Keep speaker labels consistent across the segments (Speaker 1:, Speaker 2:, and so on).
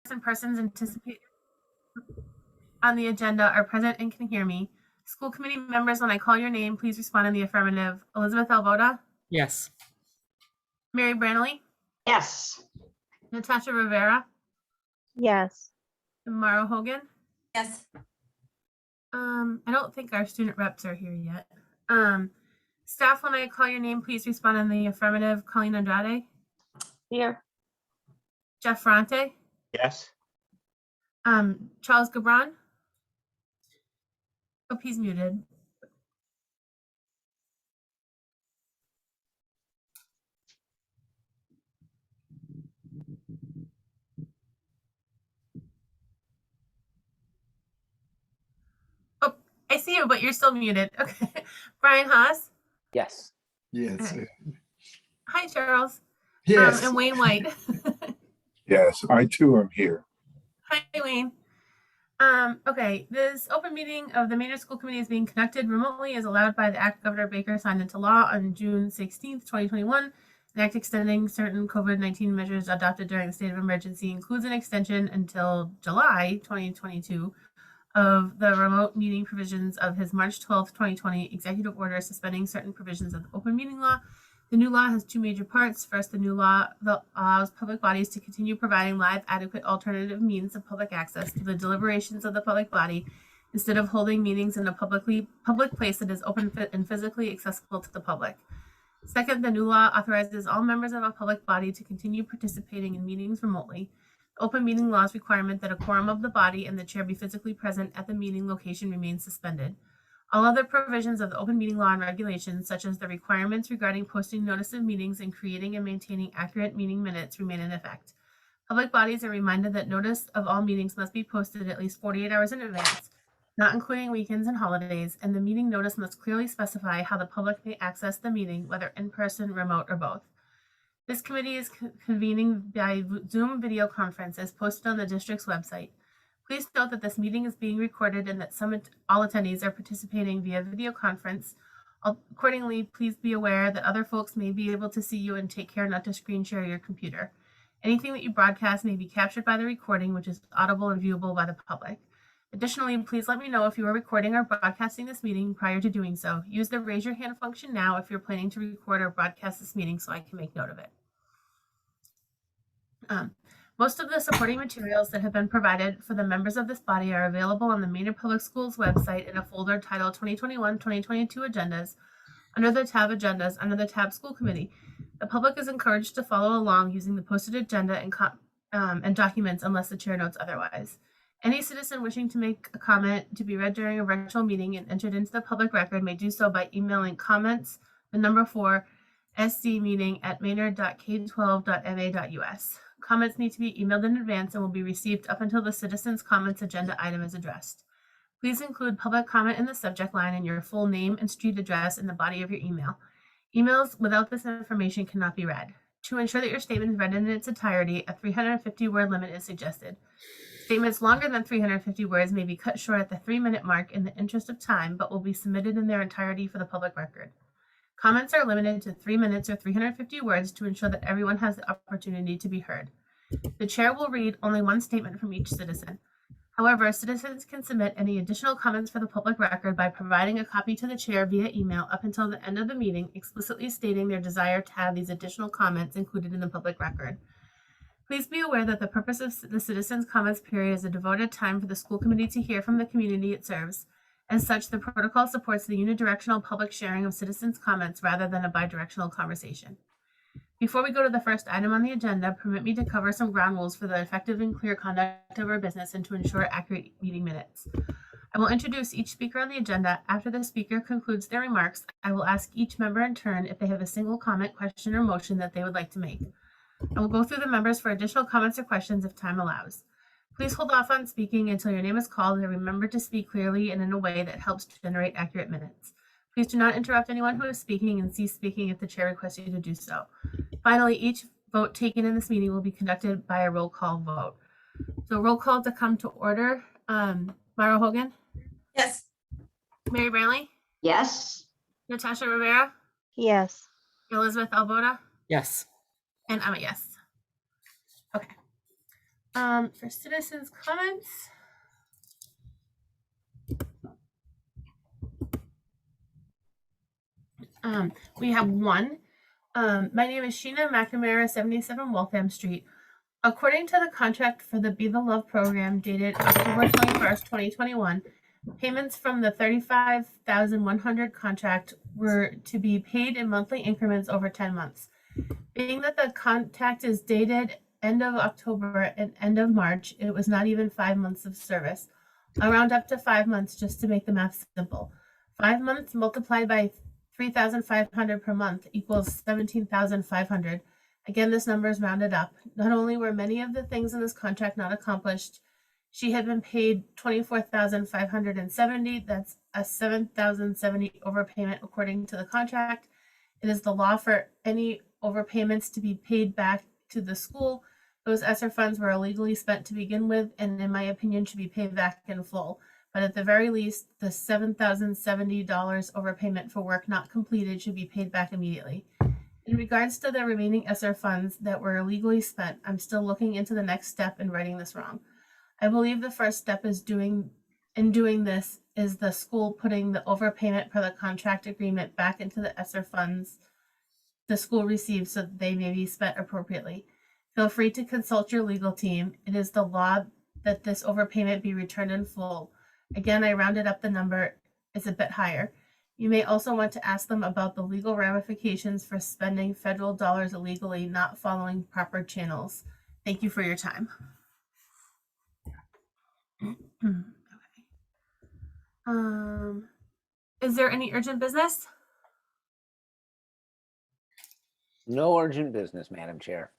Speaker 1: persons anticipated on the agenda are present and can hear me. School committee members, when I call your name, please respond in the affirmative. Elizabeth Alboda,
Speaker 2: Yes.
Speaker 1: Mary Branley,
Speaker 3: Yes.
Speaker 1: Natasha Rivera,
Speaker 4: Yes.
Speaker 1: and Mara Hogan.
Speaker 5: Yes.
Speaker 1: I don't think our student reps are here yet. Staff, when I call your name, please respond in the affirmative. Colleen Andrade,
Speaker 4: Here.
Speaker 1: Jeff Ferrante,
Speaker 6: Yes.
Speaker 1: Charles Gabron. Oh, he's muted. Oh, I see you, but you're still muted. Okay. Brian Haas.
Speaker 2: Yes.
Speaker 7: Yes.
Speaker 1: Okay. Hi, Charles.
Speaker 7: Yes.
Speaker 1: And Wayne White.
Speaker 7: Yes. I too am here.
Speaker 1: Hi, Wayne. Okay, this open meeting of the Maynard School Committee is being conducted remotely as allowed by the Act Governor Baker signed into law on June 16th, 2021. The act extending certain COVID-19 measures adopted during the state of emergency includes an extension until July 2022 of the remote meeting provisions of his March 12th, 2020 executive order suspending certain provisions of the open meeting law. The new law has two major parts. First, the new law allows public bodies to continue providing live, adequate alternative means of public access to the deliberations of the public body instead of holding meetings in a public place that is open and physically accessible to the public. Second, the new law authorizes all members of a public body to continue participating in meetings remotely. The open meeting law's requirement that a quorum of the body and the chair be physically present at the meeting location remains suspended. All other provisions of the open meeting law and regulations, such as the requirements regarding posting notice of meetings and creating and maintaining accurate meeting minutes, remain in effect. Public bodies are reminded that notice of all meetings must be posted at least 48 hours in advance, not including weekends and holidays, and the meeting notice must clearly specify how the public may access the meeting, whether in person, remote, or both. This committee is convening by Zoom video conference as posted on the district's website. Please note that this meeting is being recorded and that all attendees are participating via video conference. Accordingly, please be aware that other folks may be able to see you and take care not to screen share your computer. Anything that you broadcast may be captured by the recording, which is audible and viewable by the public. Additionally, please let me know if you are recording or broadcasting this meeting prior to doing so. Use the raise your hand function now if you're planning to record or broadcast this meeting so I can make note of it. Most of the supporting materials that have been provided for the members of this body are available on the Maynard Public Schools website in a folder titled 2021-2022 Agendas under the tab Agendas under the tab School Committee. The public is encouraged to follow along using the posted agenda and documents unless the chair notes otherwise. Any citizen wishing to make a comment to be read during a virtual meeting and entered into the public record may do so by emailing comments, the number 4, scmeeting@maynard.k12.ma.us. Comments need to be emailed in advance and will be received up until the citizens' comments agenda item is addressed. Please include public comment in the subject line and your full name and street address in the body of your email. Emails without this information cannot be read. To ensure that your statement is read in its entirety, a 350-word limit is suggested. Statements longer than 350 words may be cut short at the 3-minute mark in the interest of time, but will be submitted in their entirety for the public record. Comments are limited to 3 minutes or 350 words to ensure that everyone has the opportunity to be heard. The chair will read only one statement from each citizen. However, citizens can submit any additional comments for the public record by providing a copy to the chair via email up until the end of the meeting, explicitly stating their desire to have these additional comments included in the public record. Please be aware that the purpose of the citizens' comments period is a devoted time for the school committee to hear from the community it serves. As such, the protocol supports the unidirectional public sharing of citizens' comments rather than a bidirectional conversation. Before we go to the first item on the agenda, permit me to cover some ground rules for the effective and clear conduct of our business and to ensure accurate meeting minutes. I will introduce each speaker on the agenda. After the speaker concludes their remarks, I will ask each member in turn if they have a single comment, question, or motion that they would like to make. I will go through the members for additional comments or questions if time allows. Please hold off on speaking until your name is called and remember to speak clearly and in a way that helps to generate accurate minutes. Please do not interrupt anyone who is speaking and cease speaking if the chair requests you to do so. Finally, each vote taken in this meeting will be conducted by a roll call vote. So roll call to come to order. Mara Hogan?
Speaker 5: Yes.
Speaker 1: Mary Branley?
Speaker 3: Yes.
Speaker 1: Natasha Rivera?
Speaker 4: Yes.
Speaker 1: Elizabeth Alboda?
Speaker 2: Yes.
Speaker 1: And I'm a yes. Okay. For citizens' comments. We have one. My name is Sheena McNamara, 77 Waltham Street. According to the contract for the Be the Love program dated October 21st, 2021, payments from the $35,100 contract were to be paid in monthly increments over 10 months. Being that the contract is dated end of October and end of March, it was not even 5 months of service. I'll round up to 5 months just to make the math simple. 5 months multiplied by 3,500 per month equals 17,500. Again, this number is rounded up. Not only were many of the things in this contract not accomplished, she had been paid $24,570. That's a $7,070 overpayment according to the contract. It is the law for any overpayments to be paid back to the school. Those ESSER funds were illegally spent to begin with, and in my opinion, should be paid back in full. But at the very least, the $7,070 overpayment for work not completed should be paid back immediately. In regards to the remaining ESSER funds that were illegally spent, I'm still looking into the next step in righting this wrong. I believe the first step is doing this is the school putting the overpayment per the contract agreement back into the ESSER funds the school receives so that they may be spent appropriately. Feel free to consult your legal team. It is the law that this overpayment be returned in full. Again, I rounded up the number. It's a bit higher. You may also want to ask them about the legal ramifications for spending federal dollars illegally, not following proper channels. Thank you for your time. Okay. Is there any urgent business?
Speaker 2: No urgent business, Madam Chair.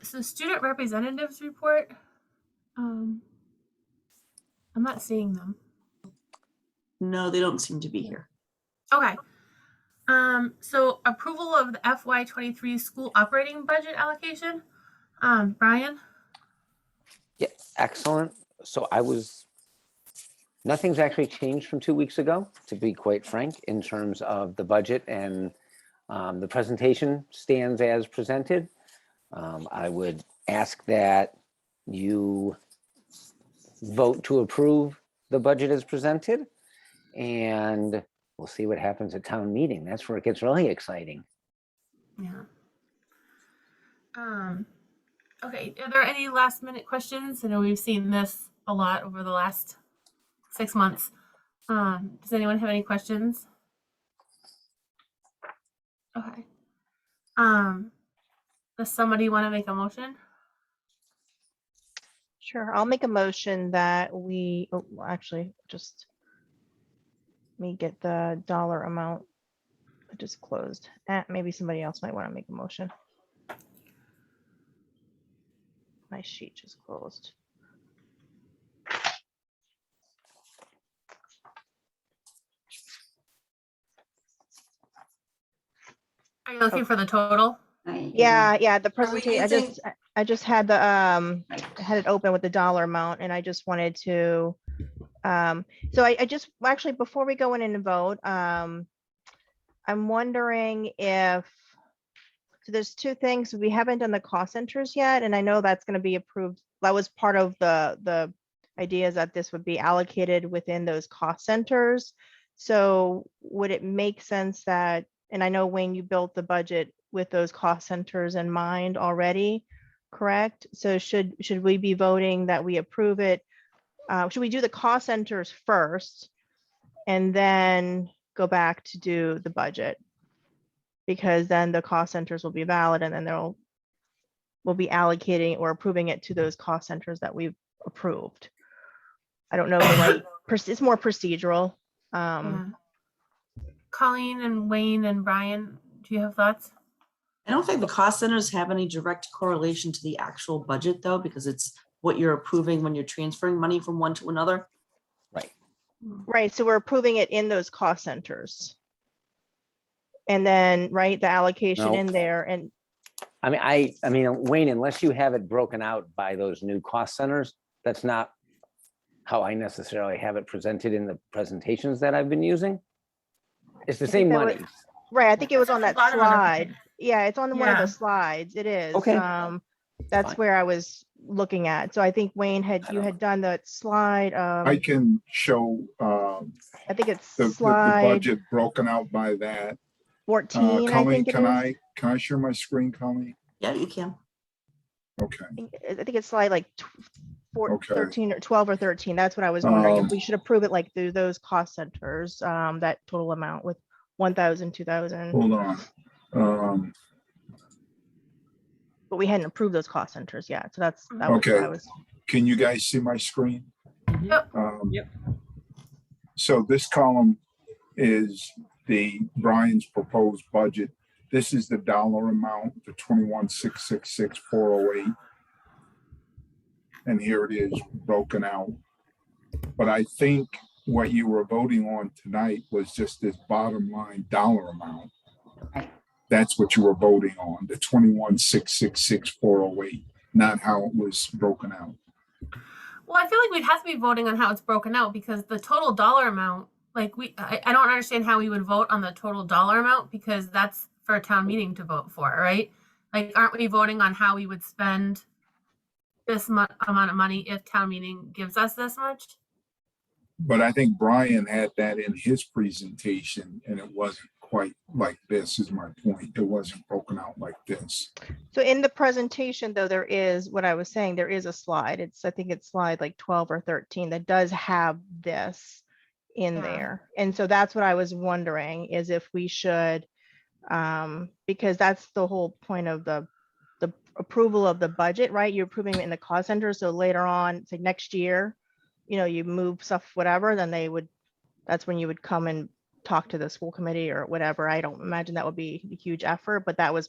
Speaker 1: So student representatives report. I'm not seeing them.
Speaker 5: No, they don't seem to be here.
Speaker 1: Okay. So approval of the FY23 school operating budget allocation. Brian?
Speaker 2: Yeah, excellent. So nothing's actually changed from 2 weeks ago, to be quite frank, in terms of the budget, and the presentation stands as presented. I would ask that you vote to approve the budget as presented, and we'll see what happens at town meeting. That's where it gets really exciting.
Speaker 1: Yeah. Okay. Are there any last minute questions? I know we've seen this a lot over the last 6 months. Does anyone have any questions? Okay. Does somebody want to make a motion?
Speaker 4: Sure, I'll make a motion that we, actually, just let me get the dollar amount. I just closed. Maybe somebody else might want to make a motion. My sheet just closed.
Speaker 1: Are you looking for the total?
Speaker 4: Yeah, the presentation,
Speaker 5: using-
Speaker 4: I just had the, had it open with the dollar amount, and I just wanted to, so I just, actually, before we go in and vote, I'm wondering if, so there's two things. We haven't done the cost centers yet, and I know that's going to be approved. That was part of the ideas that this would be allocated within those cost centers. So would it make sense that, and I know, Wayne, you built the budget with those cost centers in mind already, correct? So should we be voting that we approve it? Should we do the cost centers first and then go back to do the budget? Because then the cost centers will be valid, and then we'll be allocating or approving it to those cost centers that we've approved. I don't know the right, it's more procedural.
Speaker 1: Colleen and Wayne and Brian, do you have thoughts?
Speaker 5: I don't think the cost centers have any direct correlation to the actual budget, though, because it's what you're approving when you're transferring money from one to another.
Speaker 2: Right.
Speaker 4: Right, so we're approving it in those cost centers. And then, right, the allocation
Speaker 2: No.
Speaker 4: in there, and
Speaker 2: I mean, Wayne, unless you have it broken out by those new cost centers, that's not how I necessarily have it presented in the presentations that I've been using. It's the
Speaker 4: I think
Speaker 2: same
Speaker 4: that was-
Speaker 2: money.
Speaker 4: right, I think it was
Speaker 1: It's at
Speaker 4: on
Speaker 1: the
Speaker 4: that
Speaker 1: bottom of the
Speaker 4: slide.
Speaker 1: page.
Speaker 4: Yeah, it's on one of
Speaker 1: Yeah.
Speaker 4: the slides. It is.
Speaker 2: Okay.
Speaker 4: That's
Speaker 2: Fine.
Speaker 4: where I was looking at. So I think Wayne you had done the slide.
Speaker 7: I can show
Speaker 4: I think it's
Speaker 7: the
Speaker 4: slide
Speaker 7: budget broken out by that.
Speaker 4: 14, I
Speaker 7: Colleen,
Speaker 4: think it
Speaker 7: can
Speaker 4: is.
Speaker 7: I share my screen, Colleen?
Speaker 5: Yeah, you can.
Speaker 7: Okay.
Speaker 4: I think it's slide like
Speaker 7: Okay.
Speaker 4: 13 or 12 or 13. That's what I was wondering if
Speaker 7: Um,
Speaker 4: we should approve it like through those cost centers, that total amount with 1,000, 2,000,
Speaker 7: Hold on.
Speaker 4: but we hadn't approved those cost centers yet. So that was
Speaker 7: Okay.
Speaker 4: what I was.
Speaker 7: Can you guys see my screen?
Speaker 1: Yep.
Speaker 6: Yep.
Speaker 7: So this column is Brian's proposed budget. This is the dollar amount, the 21,666,408. And here it is broken out. But I think what you were voting on tonight was just this bottom line dollar amount.
Speaker 3: Right.
Speaker 7: That's what you were voting on, the 21,666,408, not how it was broken out.
Speaker 1: Well, I feel like we'd have to be voting on how it's broken out because the total dollar amount, like I don't understand how we would vote on the total dollar amount because that's for a town meeting to vote for, right? Like, aren't we voting on how we would spend this amount of money if town meeting gives us this much?
Speaker 7: But I think Brian had that in his presentation and it wasn't quite like this, is my point. It wasn't broken out like this.
Speaker 4: So in the presentation, though, there is what I was saying, there is a slide. I think it's slide like 12 or 13 that does have this in
Speaker 1: Yeah.
Speaker 4: there. And so that's what I was wondering is if we should, because that's the whole point of the approval of the budget, right? You're approving it in the cost center. So later on, say next year, you move stuff, whatever, then that's when you would come and talk to the school committee or whatever. I don't imagine that would be a huge effort, but that was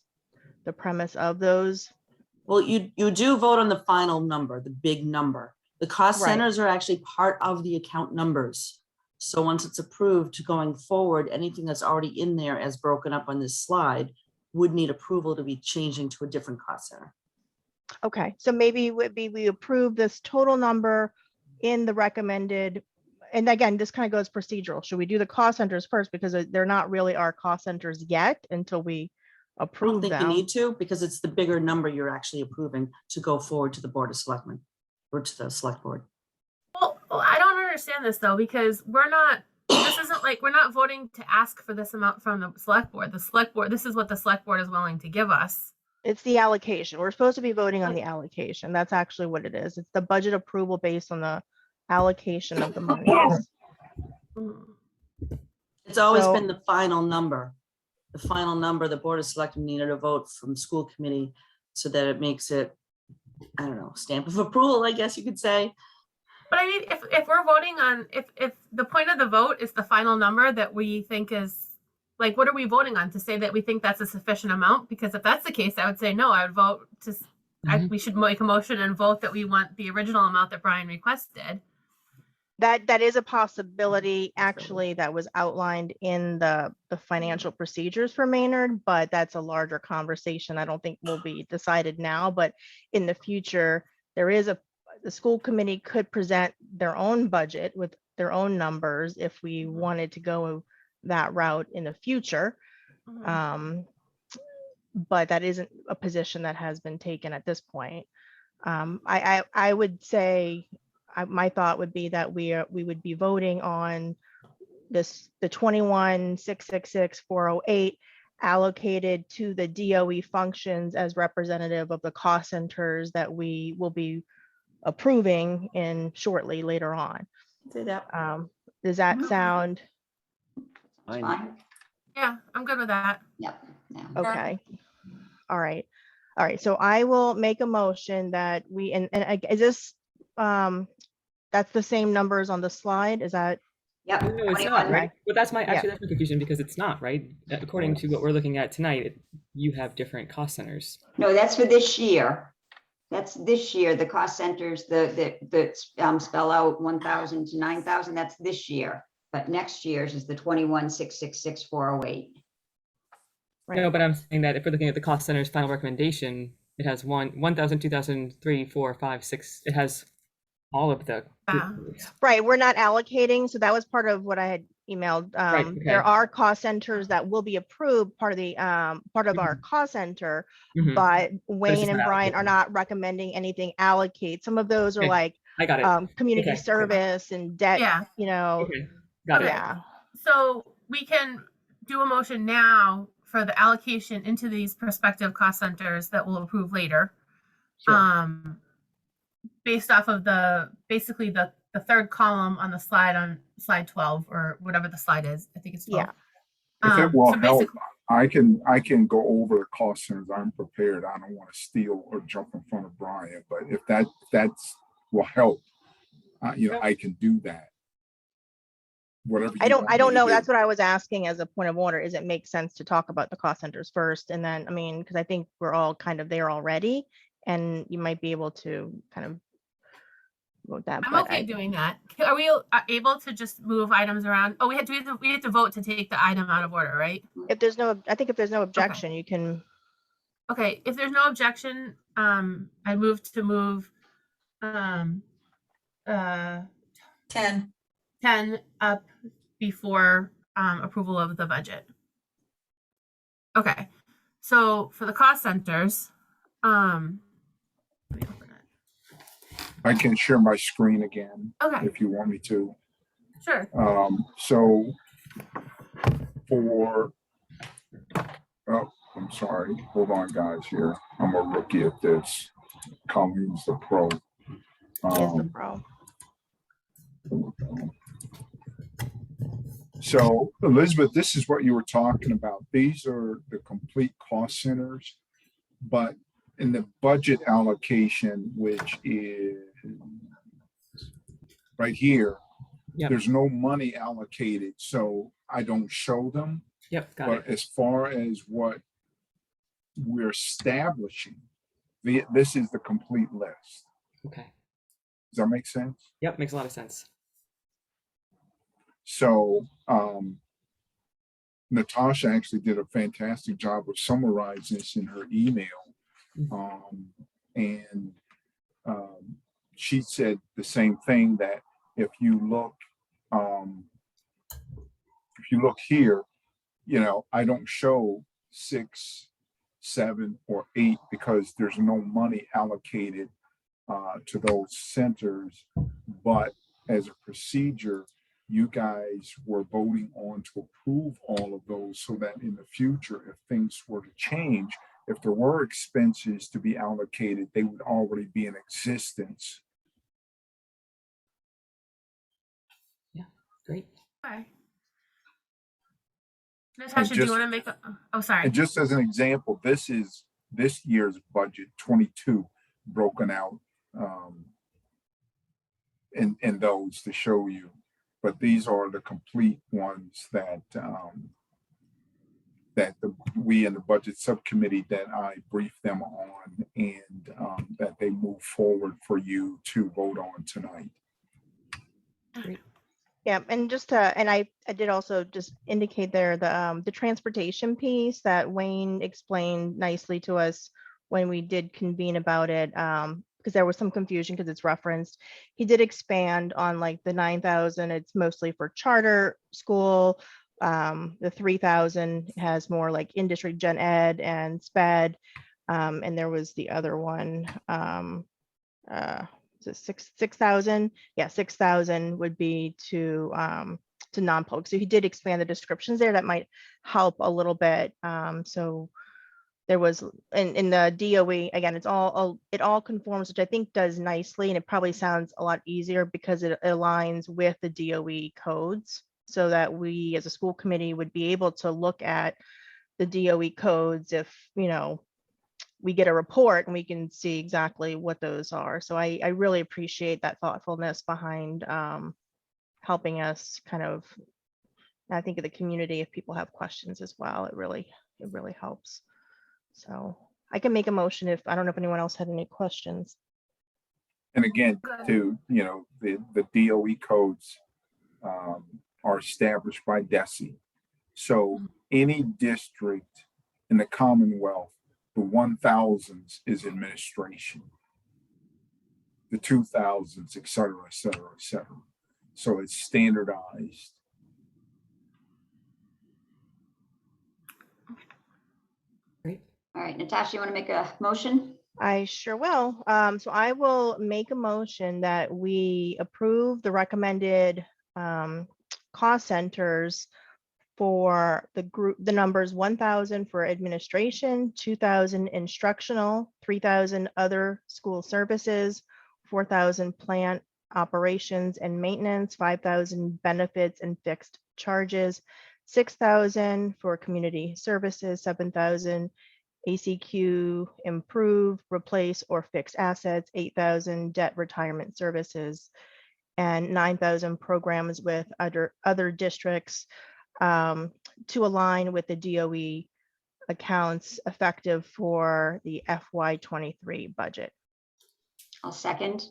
Speaker 4: the premise of those.
Speaker 5: Well, you do vote on the final number, the big number. The cost
Speaker 4: Right.
Speaker 5: centers are actually part of the account numbers. So once it's approved going forward, anything that's already in there as broken up on this slide would need approval to be changing to a different cost center.
Speaker 4: Okay, so maybe it would be we approve this total number in the recommended, and again, this kind of goes procedural. Should we do the cost centers first because they're not really our cost centers yet until we
Speaker 5: I don't
Speaker 4: approve
Speaker 5: think you
Speaker 4: them?
Speaker 5: need to, because it's the bigger number you're actually approving to go forward to the Board of Selectmen or to the Select Board.
Speaker 1: Well, I don't understand this though because this isn't like we're not voting to ask for this amount from the select board. The select board, this is what the select board is willing to give us.
Speaker 4: It's the allocation. We're supposed to be voting on the allocation. That's actually what it is. It's the budget approval based on the allocation of the monies.
Speaker 1: Mm.
Speaker 5: It's always
Speaker 4: So-
Speaker 5: been the final number. The final number, the Board of Selectmen needed a vote from school committee so that it makes it, I don't know, stamp of approval, I guess you could say.
Speaker 1: But I mean, if we're voting on, if the point of the vote is the final number that we think is, like, what are we voting on to say that we think that's a sufficient amount? Because if that's the case, I would say no. I would vote to. We should make a motion and vote that we want the original amount that Brian requested.
Speaker 4: That is a possibility, actually, that was outlined in the financial procedures for Maynard, but that's a larger conversation. I don't think will be decided now, but in the future, the school committee could present their own budget with their own numbers if we wanted to go that route in the future. But that isn't a position that has been taken at this point. I would say, my thought would be that we would be voting on the 21,666,408 allocated to the DOE functions as representative of the cost centers that we will be approving in shortly later on.
Speaker 5: Say that.
Speaker 4: Does that sound
Speaker 2: Fine.
Speaker 3: Fine.
Speaker 1: Yeah, I'm good with that.
Speaker 3: Yep. Yeah.
Speaker 4: okay? All right. So I will make a motion that we, is this, that's the same numbers on the slide? Is that,
Speaker 3: Yep.
Speaker 6: No, it's
Speaker 3: 21.
Speaker 6: not, right? But that's
Speaker 4: Yeah.
Speaker 6: that's my confusion because it's not, right? According to what we're looking at tonight, you have different cost centers.
Speaker 3: No, that's for this year. That's this year, the cost centers, that spell out 1,000 to 9,000, that's this year. But next year's is the 21,666,408.
Speaker 4: Right.
Speaker 6: No, but I'm saying that if we're looking at the cost center's final recommendation, it has 1,000, 2,000, 3, 4, 5, 6. It has all of the.
Speaker 1: Yeah.
Speaker 4: right, we're not allocating, so that was part of what I had emailed.
Speaker 6: okay.
Speaker 4: There are cost centers that will be approved, part of the part of our cost center,
Speaker 6: Mhm.
Speaker 4: but
Speaker 6: just
Speaker 4: Wayne and
Speaker 6: not
Speaker 4: Brian are
Speaker 6: allocated.
Speaker 4: not recommending anything allocate. Some of those are
Speaker 6: Okay,
Speaker 4: like
Speaker 6: I got it.
Speaker 4: community
Speaker 6: Okay.
Speaker 4: service and debt,
Speaker 1: Yeah.
Speaker 4: you know,
Speaker 6: Okay, got it.
Speaker 4: yeah.
Speaker 1: So we can do a motion now for the allocation into these prospective cost centers that we'll approve later.
Speaker 6: Sure.
Speaker 1: Based off of basically the third column on the slide on slide 12 or whatever the slide is. I think it's 12.
Speaker 4: Yeah.
Speaker 7: If it will
Speaker 1: so
Speaker 7: help,
Speaker 1: basically,
Speaker 7: I can go over the cost centers. I'm prepared. I don't want to steal or jump in front of Brian, but if that's will help, you know, I can do that. Whatever you
Speaker 4: I
Speaker 7: want me
Speaker 4: don't
Speaker 7: to
Speaker 4: know.
Speaker 7: do.
Speaker 4: That's what I was asking as a point of order. Is it make sense to talk about the cost centers first? And then, I mean, because I think we're all kind of there already, and you might be able to kind of vote that.
Speaker 1: I'm
Speaker 4: But
Speaker 1: okay doing that. Are we able to just move items around? Oh, we have to vote to take the item out of order, right?
Speaker 4: if there's no, I think if there's no objection, you can.
Speaker 1: Okay, if there's no objection, I move to move
Speaker 8: 10.
Speaker 1: 10 up before approval of the budget. Okay, so for the cost centers, let me open it.
Speaker 7: I can share my screen again
Speaker 1: Okay,
Speaker 7: if you want me to.
Speaker 1: sure.
Speaker 7: So for, oh, I'm sorry. Hold on, guys. Here, I'm a rookie at this. Colleen's the pro.
Speaker 4: He is the pro.
Speaker 7: So Elizabeth, this is what you were talking about. These are the complete cost centers, but in the budget allocation, which is right here,
Speaker 6: Yep.
Speaker 7: there's no money allocated, so I don't show them.
Speaker 6: Yep, got
Speaker 7: But
Speaker 6: it.
Speaker 7: as far as what we're establishing, this is the complete list.
Speaker 6: Okay.
Speaker 7: Does that make sense?
Speaker 6: Yep, makes a lot of sense.
Speaker 7: So Natasha actually did a fantastic job of summarizing this in her email. And she said the same thing, that if you look here, you know, I don't show 6, 7, or 8 because there's no money allocated to those centers. But as a procedure, you guys were voting on to approve all of those so that in the future, if things were to change, if there were expenses to be allocated, they would already be in existence.
Speaker 6: Yeah, great.
Speaker 1: Okay. Natasha, do you want to make a, oh, sorry.
Speaker 7: And just as an example, this is this year's budget 22 broken out in those to show you. But these are the complete ones that we in the budget subcommittee that I briefed them on, and that they move forward for you to vote on tonight.
Speaker 4: Yeah, and just to, and I did also just indicate there the transportation piece that Wayne explained nicely to us when we did convene about it, because there was some confusion because it's referenced. He did expand on like the 9,000. It's mostly for charter school. The 3,000 has more like industry gen ed and sped, and there was the other one. Is it 6,000? Yeah, 6,000 would be to non-public. So he did expand the descriptions there. That might help a little bit. So there was in the DOE, again, it all conforms, which I think does nicely, and it probably sounds a lot easier because it aligns with the DOE codes, so that we as a school committee would be able to look at the DOE codes if, you know, we get a report and we can see exactly what those are. So I really appreciate that thoughtfulness behind helping us kind of, I think of the community, if people have questions as well, it really helps. So I can make a motion if, I don't know if anyone else had any questions.
Speaker 7: And again, to, you know, the DOE codes are established by DESE. So any district in the Commonwealth, the 1000s is administration, the 2000s, et cetera, et cetera, et cetera. So it's standardized
Speaker 3: All right, Natasha, you want to make a motion?
Speaker 4: I sure will. So I will make a motion that we approve the recommended cost centers for the group, the numbers 1,000 for administration, 2,000 instructional, 3,000 other school services, 4,000 plant operations and maintenance, 5,000 benefits and fixed charges, 6,000 for community services, 7,000 ACQ improve, replace, or fix assets, 8,000 debt retirement services, and 9,000 programs with other districts to align with the DOE accounts effective for the FY23 budget.
Speaker 3: I'll second.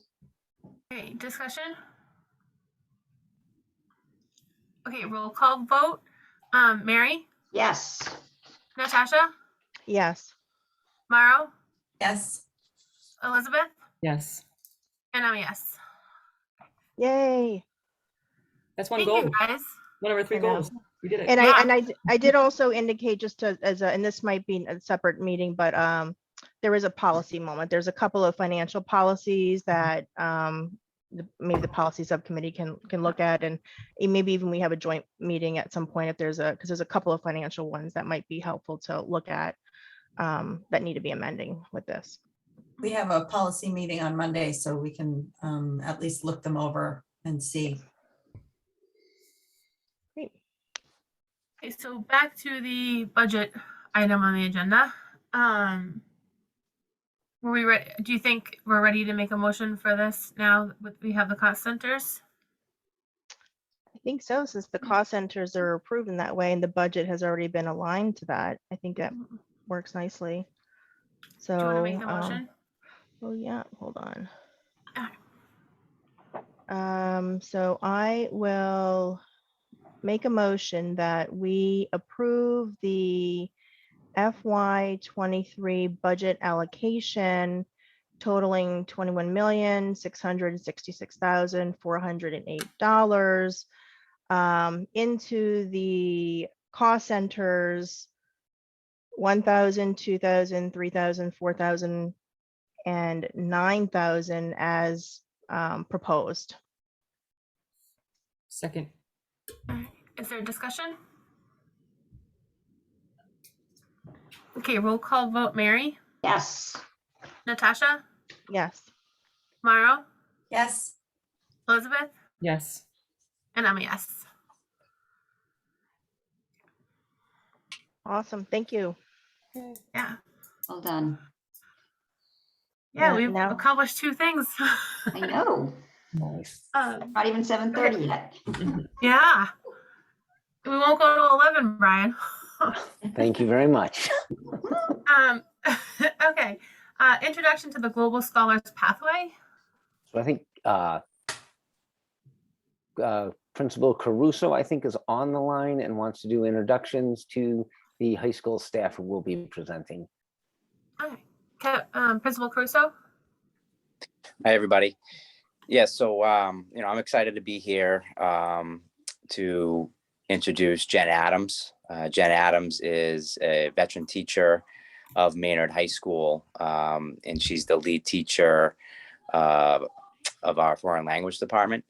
Speaker 1: Okay, discussion? Okay, roll call vote. Mary,
Speaker 3: Yes.
Speaker 1: Natasha,
Speaker 4: Yes.
Speaker 1: Mauro,
Speaker 8: Yes.
Speaker 1: Elizabeth,
Speaker 6: Yes,
Speaker 1: and I'm a yes.
Speaker 4: Yay.
Speaker 6: that's one
Speaker 1: Thank
Speaker 6: goal.
Speaker 1: you guys.
Speaker 6: One of our 3
Speaker 4: I know.
Speaker 6: goals. We did it.
Speaker 4: And
Speaker 1: Yeah.
Speaker 4: I did also indicate just to, and this might be a separate meeting, but there is a policy moment. There's a couple of financial policies that maybe the policy subcommittee can look at, and maybe even we have a joint meeting at some point if there's because there's a couple of financial ones that might be helpful to look at that need to be amending with this.
Speaker 8: We have a policy meeting on Monday, so we can at least look them over and see.
Speaker 4: Great.
Speaker 1: Okay, so back to the budget item on the agenda. Were we ready? Do you think we're ready to make a motion for this now that we have the cost centers?
Speaker 4: I think so, since the cost centers are approved in that way and the budget has already been aligned to that. I think that works nicely. So,
Speaker 1: Do you want to make the motion?
Speaker 4: oh yeah, hold on.
Speaker 1: Okay.
Speaker 4: So I will make a motion that we approve the FY23 budget allocation totaling $21,666,408 into the cost centers 1,000, 2,000, 3,000, 4,000, and 9,000 as proposed.
Speaker 6: Second.
Speaker 1: Is there discussion? Okay, roll call vote. Mary,
Speaker 3: Yes.
Speaker 1: Natasha,
Speaker 4: Yes.
Speaker 1: Mauro,
Speaker 8: Yes.
Speaker 1: Elizabeth,
Speaker 6: Yes.
Speaker 1: and I'm a yes.
Speaker 4: Awesome. Thank you.
Speaker 1: Yeah.
Speaker 3: Well done.
Speaker 1: Yeah,
Speaker 4: Yeah,
Speaker 1: we've
Speaker 4: now-
Speaker 1: accomplished 2 things.
Speaker 3: I know.
Speaker 2: Nice.
Speaker 3: Not even 7:30 yet.
Speaker 1: Yeah. We won't go to 11, Brian.
Speaker 2: Thank you very much.
Speaker 1: Okay. Introduction to the Global Scholars Pathway.
Speaker 2: So I think Principal Caruso, I think, is on the line and wants to do introductions to the high school staff who will be presenting.
Speaker 1: Okay. Principal Caruso.
Speaker 9: Hi, everybody. Yeah, so, I'm excited to be here to introduce Jen Adams. Jen Adams is a veteran teacher of Maynard High School, and she's the lead teacher of our foreign language department.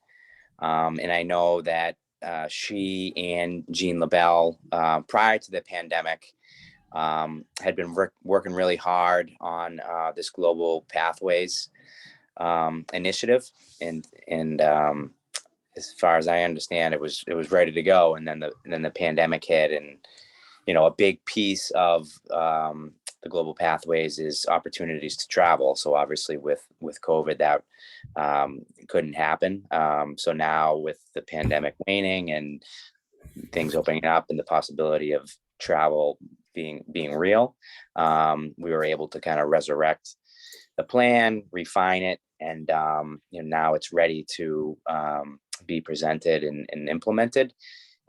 Speaker 9: And I know that she and Jean LaBelle, prior to the pandemic, had been working really hard on this Global Pathways initiative, and as far as I understand, it was ready to go, and then the pandemic hit, and a big piece of the Global Pathways is opportunities to travel. So obviously with COVID, that couldn't happen. So now with the pandemic waning and things opening up and the possibility of travel being real, we were able to kind of resurrect the plan, refine it, and now it's ready to be presented and implemented.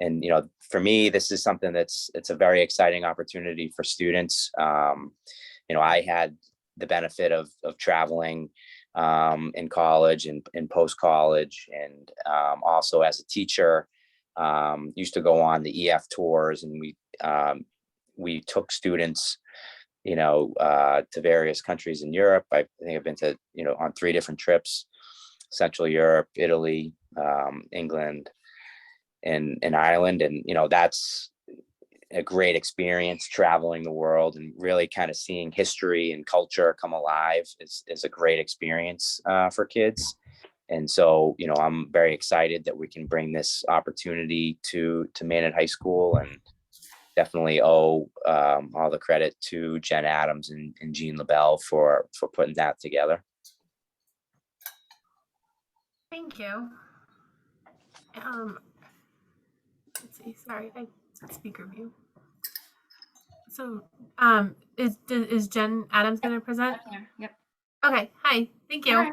Speaker 9: And for me, this is something it's a very exciting opportunity for students. I had the benefit of traveling in college and post college, and also as a teacher, used to go on the EF tours, and we took students to various countries in Europe. I think I've been to, on 3 different trips: Central Europe, Italy, England, and Ireland. And, that's a great experience, traveling the world and really kind of seeing history and culture come alive is a great experience for kids. And so, I'm very excited that we can bring this opportunity to Maynard High School, and definitely owe all the credit to Jen Adams and Jean LaBelle for putting that together.
Speaker 1: Thank you. Let's see. Sorry, I speaker view. So, is Jen Adams going to present?
Speaker 10: Yep.
Speaker 1: Okay. Hi. Thank you.
Speaker 10: Hi.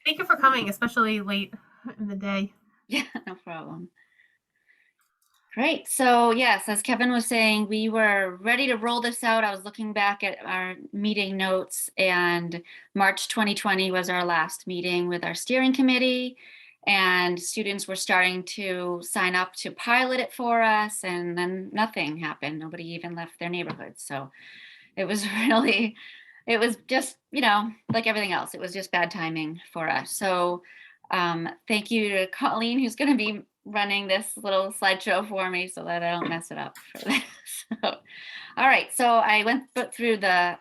Speaker 1: Thank you for coming, especially late in the day.
Speaker 10: Yeah, no problem. Great. So yes, as Kevin was saying, we were ready to roll this out. I was looking back at our meeting notes, and March 2020 was our last meeting with our steering committee, and students were starting to sign up to pilot it for us, and then nothing happened. Nobody even left their neighborhoods. So it was really, it was just, like everything else, it was just bad timing for us. So thank you to Colleen, who's going to be running this little slideshow for me so that I don't mess it up for this. So, all right, so I went through the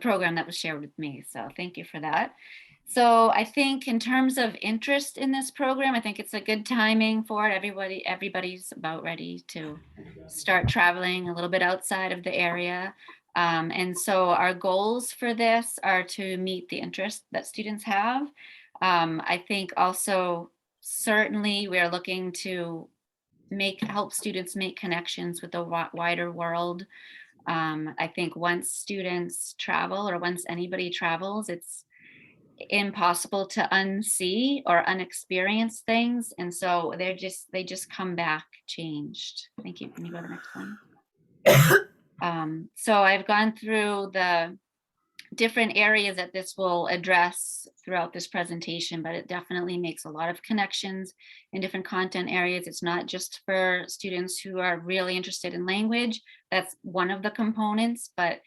Speaker 10: program that was shared with me. So thank you for that. So I think in terms of interest in this program, I think it's a good timing for it. Everybody's about ready to start traveling a little bit outside of the area. And so our goals for this are to meet the interest that students have. I think also certainly we're looking to help students make connections with the wider world. I think once students travel, or once anybody travels, it's impossible to unsee or unexperience things. And so they just come back changed. Thank you. Can you go to the next one? So I've gone through the different areas that this will address throughout this presentation, but it definitely makes a lot of connections in different content areas. It's not just for students who are really interested in language. That's one of the components, but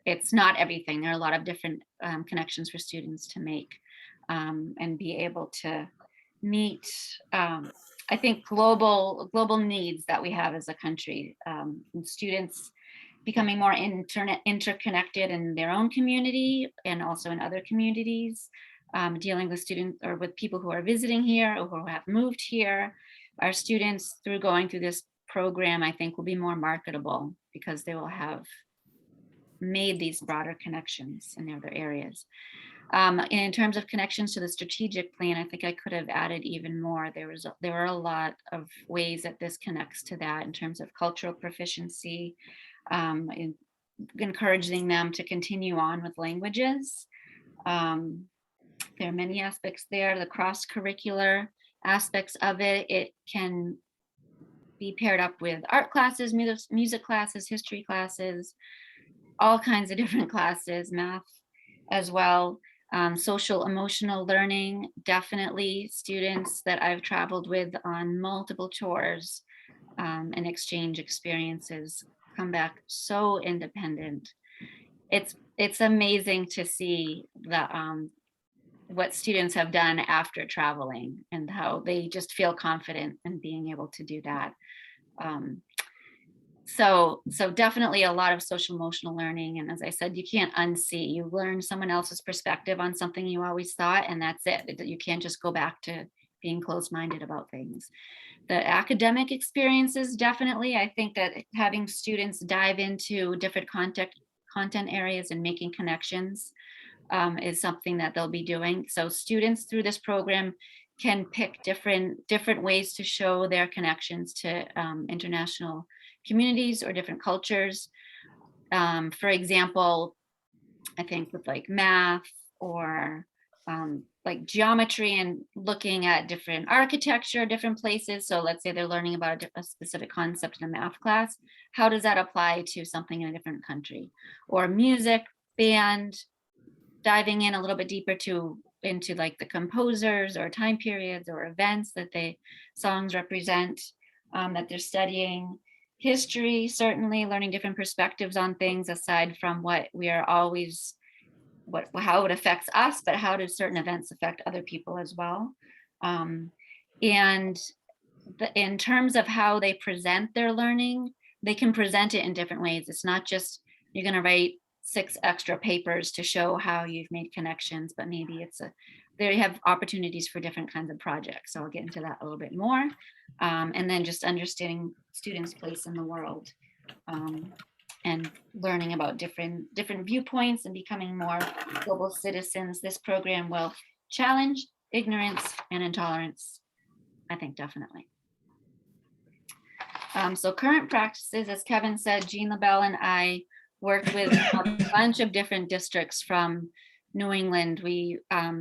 Speaker 10: it's not everything. There are a lot of different connections for students to make and be able to meet, I think, global needs that we have as a country. Students becoming more interconnected in their own community and also in other communities, dealing with students or with people who are visiting here or who have moved here. Our students, through going through this program, I think will be more marketable because they will have made these broader connections in other areas. In terms of connections to the strategic plan, I think I could have added even more. There were a lot of ways that this connects to that in terms of cultural proficiency, encouraging them to continue on with languages. There are many aspects there. The cross-curricular aspects of it, it can be paired up with art classes, music classes, history classes, all kinds of different classes, math as well. Social emotional learning, definitely students that I've traveled with on multiple tours and exchange experiences come back so independent. It's amazing to see what students have done after traveling and how they just feel confident in being able to do that. So definitely a lot of social emotional learning. And as I said, you can't unsee. You learn someone else's perspective on something you always thought, and that's it. You can't just go back to being closed-minded about things. The academic experiences, definitely. I think that having students dive into different content areas and making connections is something that they'll be doing. So students through this program can pick different ways to show their connections to international communities or different cultures. For example, I think with like math or like geometry and looking at different architecture, different places. So let's say they're learning about a specific concept in a math class. How does that apply to something in a different country? Or music, band, diving in a little bit deeper into like the composers or time periods or events that songs represent that they're studying. history, certainly learning different perspectives on things aside from what we are always, how it affects us, but how do certain events affect other people as well. And in terms of how they present their learning, they can present it in different ways. It's not just you're going to write 6 extra papers to show how you've made connections, but maybe they have opportunities for different kinds of projects. So I'll get into that a little bit more. And then just understanding students' place in the world, and learning about different viewpoints and becoming more global citizens. This program will challenge ignorance and intolerance, I think, definitely. So current practices, as Kevin said, Jean LaBelle and I worked with a bunch of different districts from New England. We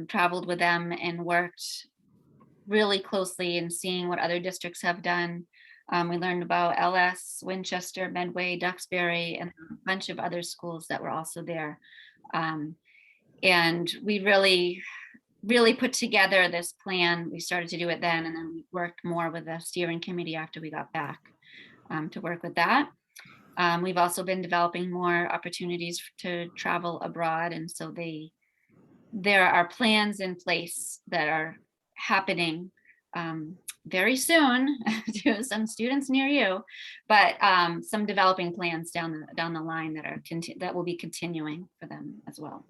Speaker 10: traveled with them and worked really closely in seeing what other districts have done. We learned about LS, Winchester, Medway, Duxbury, and a bunch of other schools that were also there. And we really put together this plan. We started to do it then, and then we worked more with the steering committee after we got back to work with that. We've also been developing more opportunities to travel abroad. And so there are plans in place that are happening very soon to some students near you, but some developing plans down the line that will be continuing for them as well.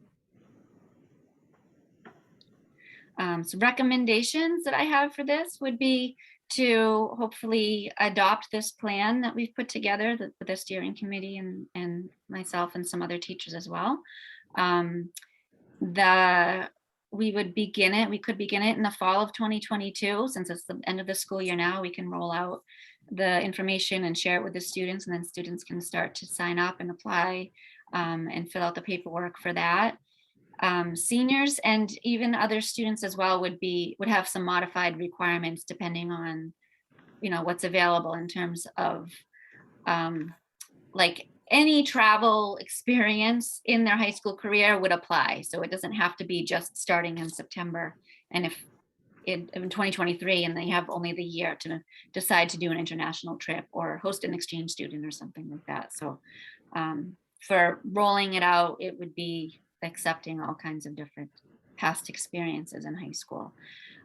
Speaker 10: So recommendations that I have for this would be to hopefully adopt this plan that we've put together, the steering committee and myself and some other teachers as well. We could begin it in the fall of 2022. Since it's the end of the school year now, we can roll out the information and share it with the students, and then students can start to sign up and apply and fill out the paperwork for that. Seniors and even other students as well would have some modified requirements depending on, what's available in terms of like any travel experience in their high school career would apply. So it doesn't have to be just starting in September. And if in 2023 and they have only the year to decide to do an international trip or host an exchange student or something like that. So for rolling it out, it would be accepting all kinds of different past experiences in high school.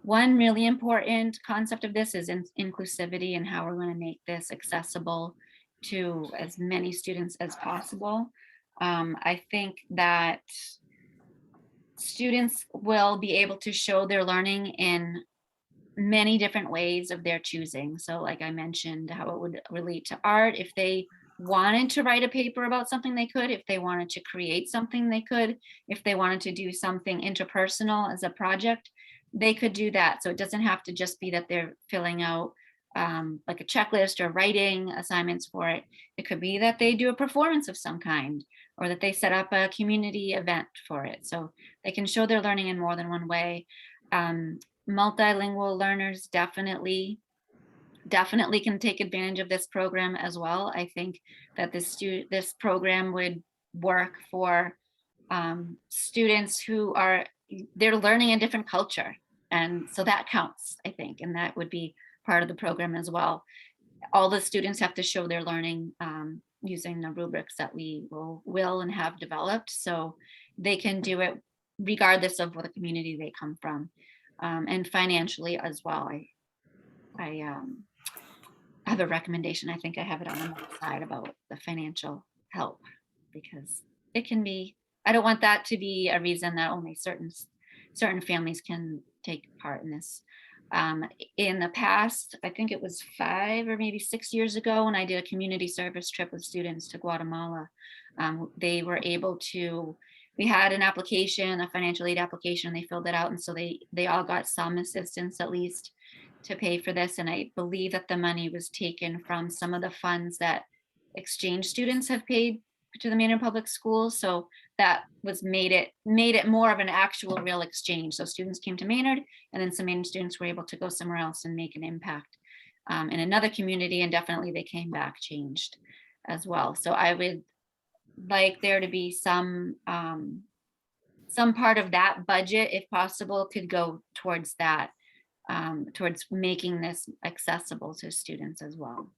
Speaker 10: One really important concept of this is inclusivity and how we're going to make this accessible to as many students as possible. I think that students will be able to show their learning in many different ways of their choosing. So like I mentioned, how it would relate to art. If they wanted to write a paper about something, they could. If they wanted to create something, they could. If they wanted to do something interpersonal as a project, they could do that. So it doesn't have to just be that they're filling out like a checklist or writing assignments for it. It could be that they do a performance of some kind, or that they set up a community event for it. So they can show their learning in more than one way. Multilingual learners definitely can take advantage of this program as well. I think that this program would work for students who they're learning a different culture. And so that counts, I think, and that would be part of the program as well. All the students have to show their learning using the rubrics that we will and have developed. So they can do it regardless of what community they come from. And financially as well. I have a recommendation. I think I have it on the side about the financial help, because it can be, I don't want that to be a reason that only certain families can take part in this. In the past, I think it was 5 or maybe 6 years ago, when I did a community service trip with students to Guatemala, they were able to, we had an application, a financial aid application, they filled it out. And so they all got some assistance at least to pay for this. And I believe that the money was taken from some of the funds that exchange students have paid to the Maynard Public Schools. So that made it more of an actual real exchange. So students came to Maynard, and then some Maynard students were able to go somewhere else and make an impact in another community. And definitely they came back changed as well. So I would like there to be some part of that budget, if possible, could go towards that, towards making this accessible to students as well.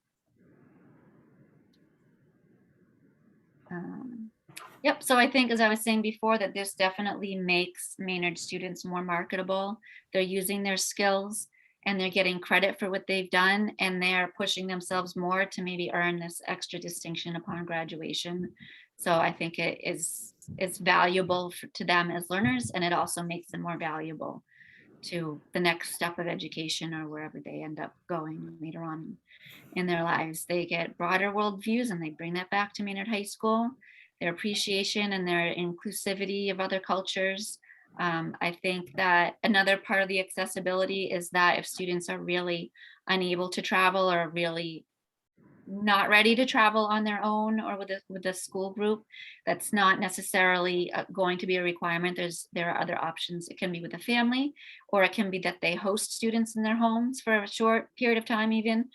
Speaker 10: Yep, so I think, as I was saying before, that this definitely makes Maynard students more marketable. They're using their skills and they're getting credit for what they've done, and they're pushing themselves more to maybe earn this extra distinction upon graduation. So I think it's valuable to them as learners, and it also makes them more valuable to the next step of education or wherever they end up going later on in their lives. They get broader worldviews and they bring that back to Maynard High School. Their appreciation and their inclusivity of other cultures. I think that another part of the accessibility is that if students are really unable to travel or really not ready to travel on their own or with a school group, that's not necessarily going to be a requirement. There are other options. It can be with a family, or it can be that they host students in their homes for a short period of time even,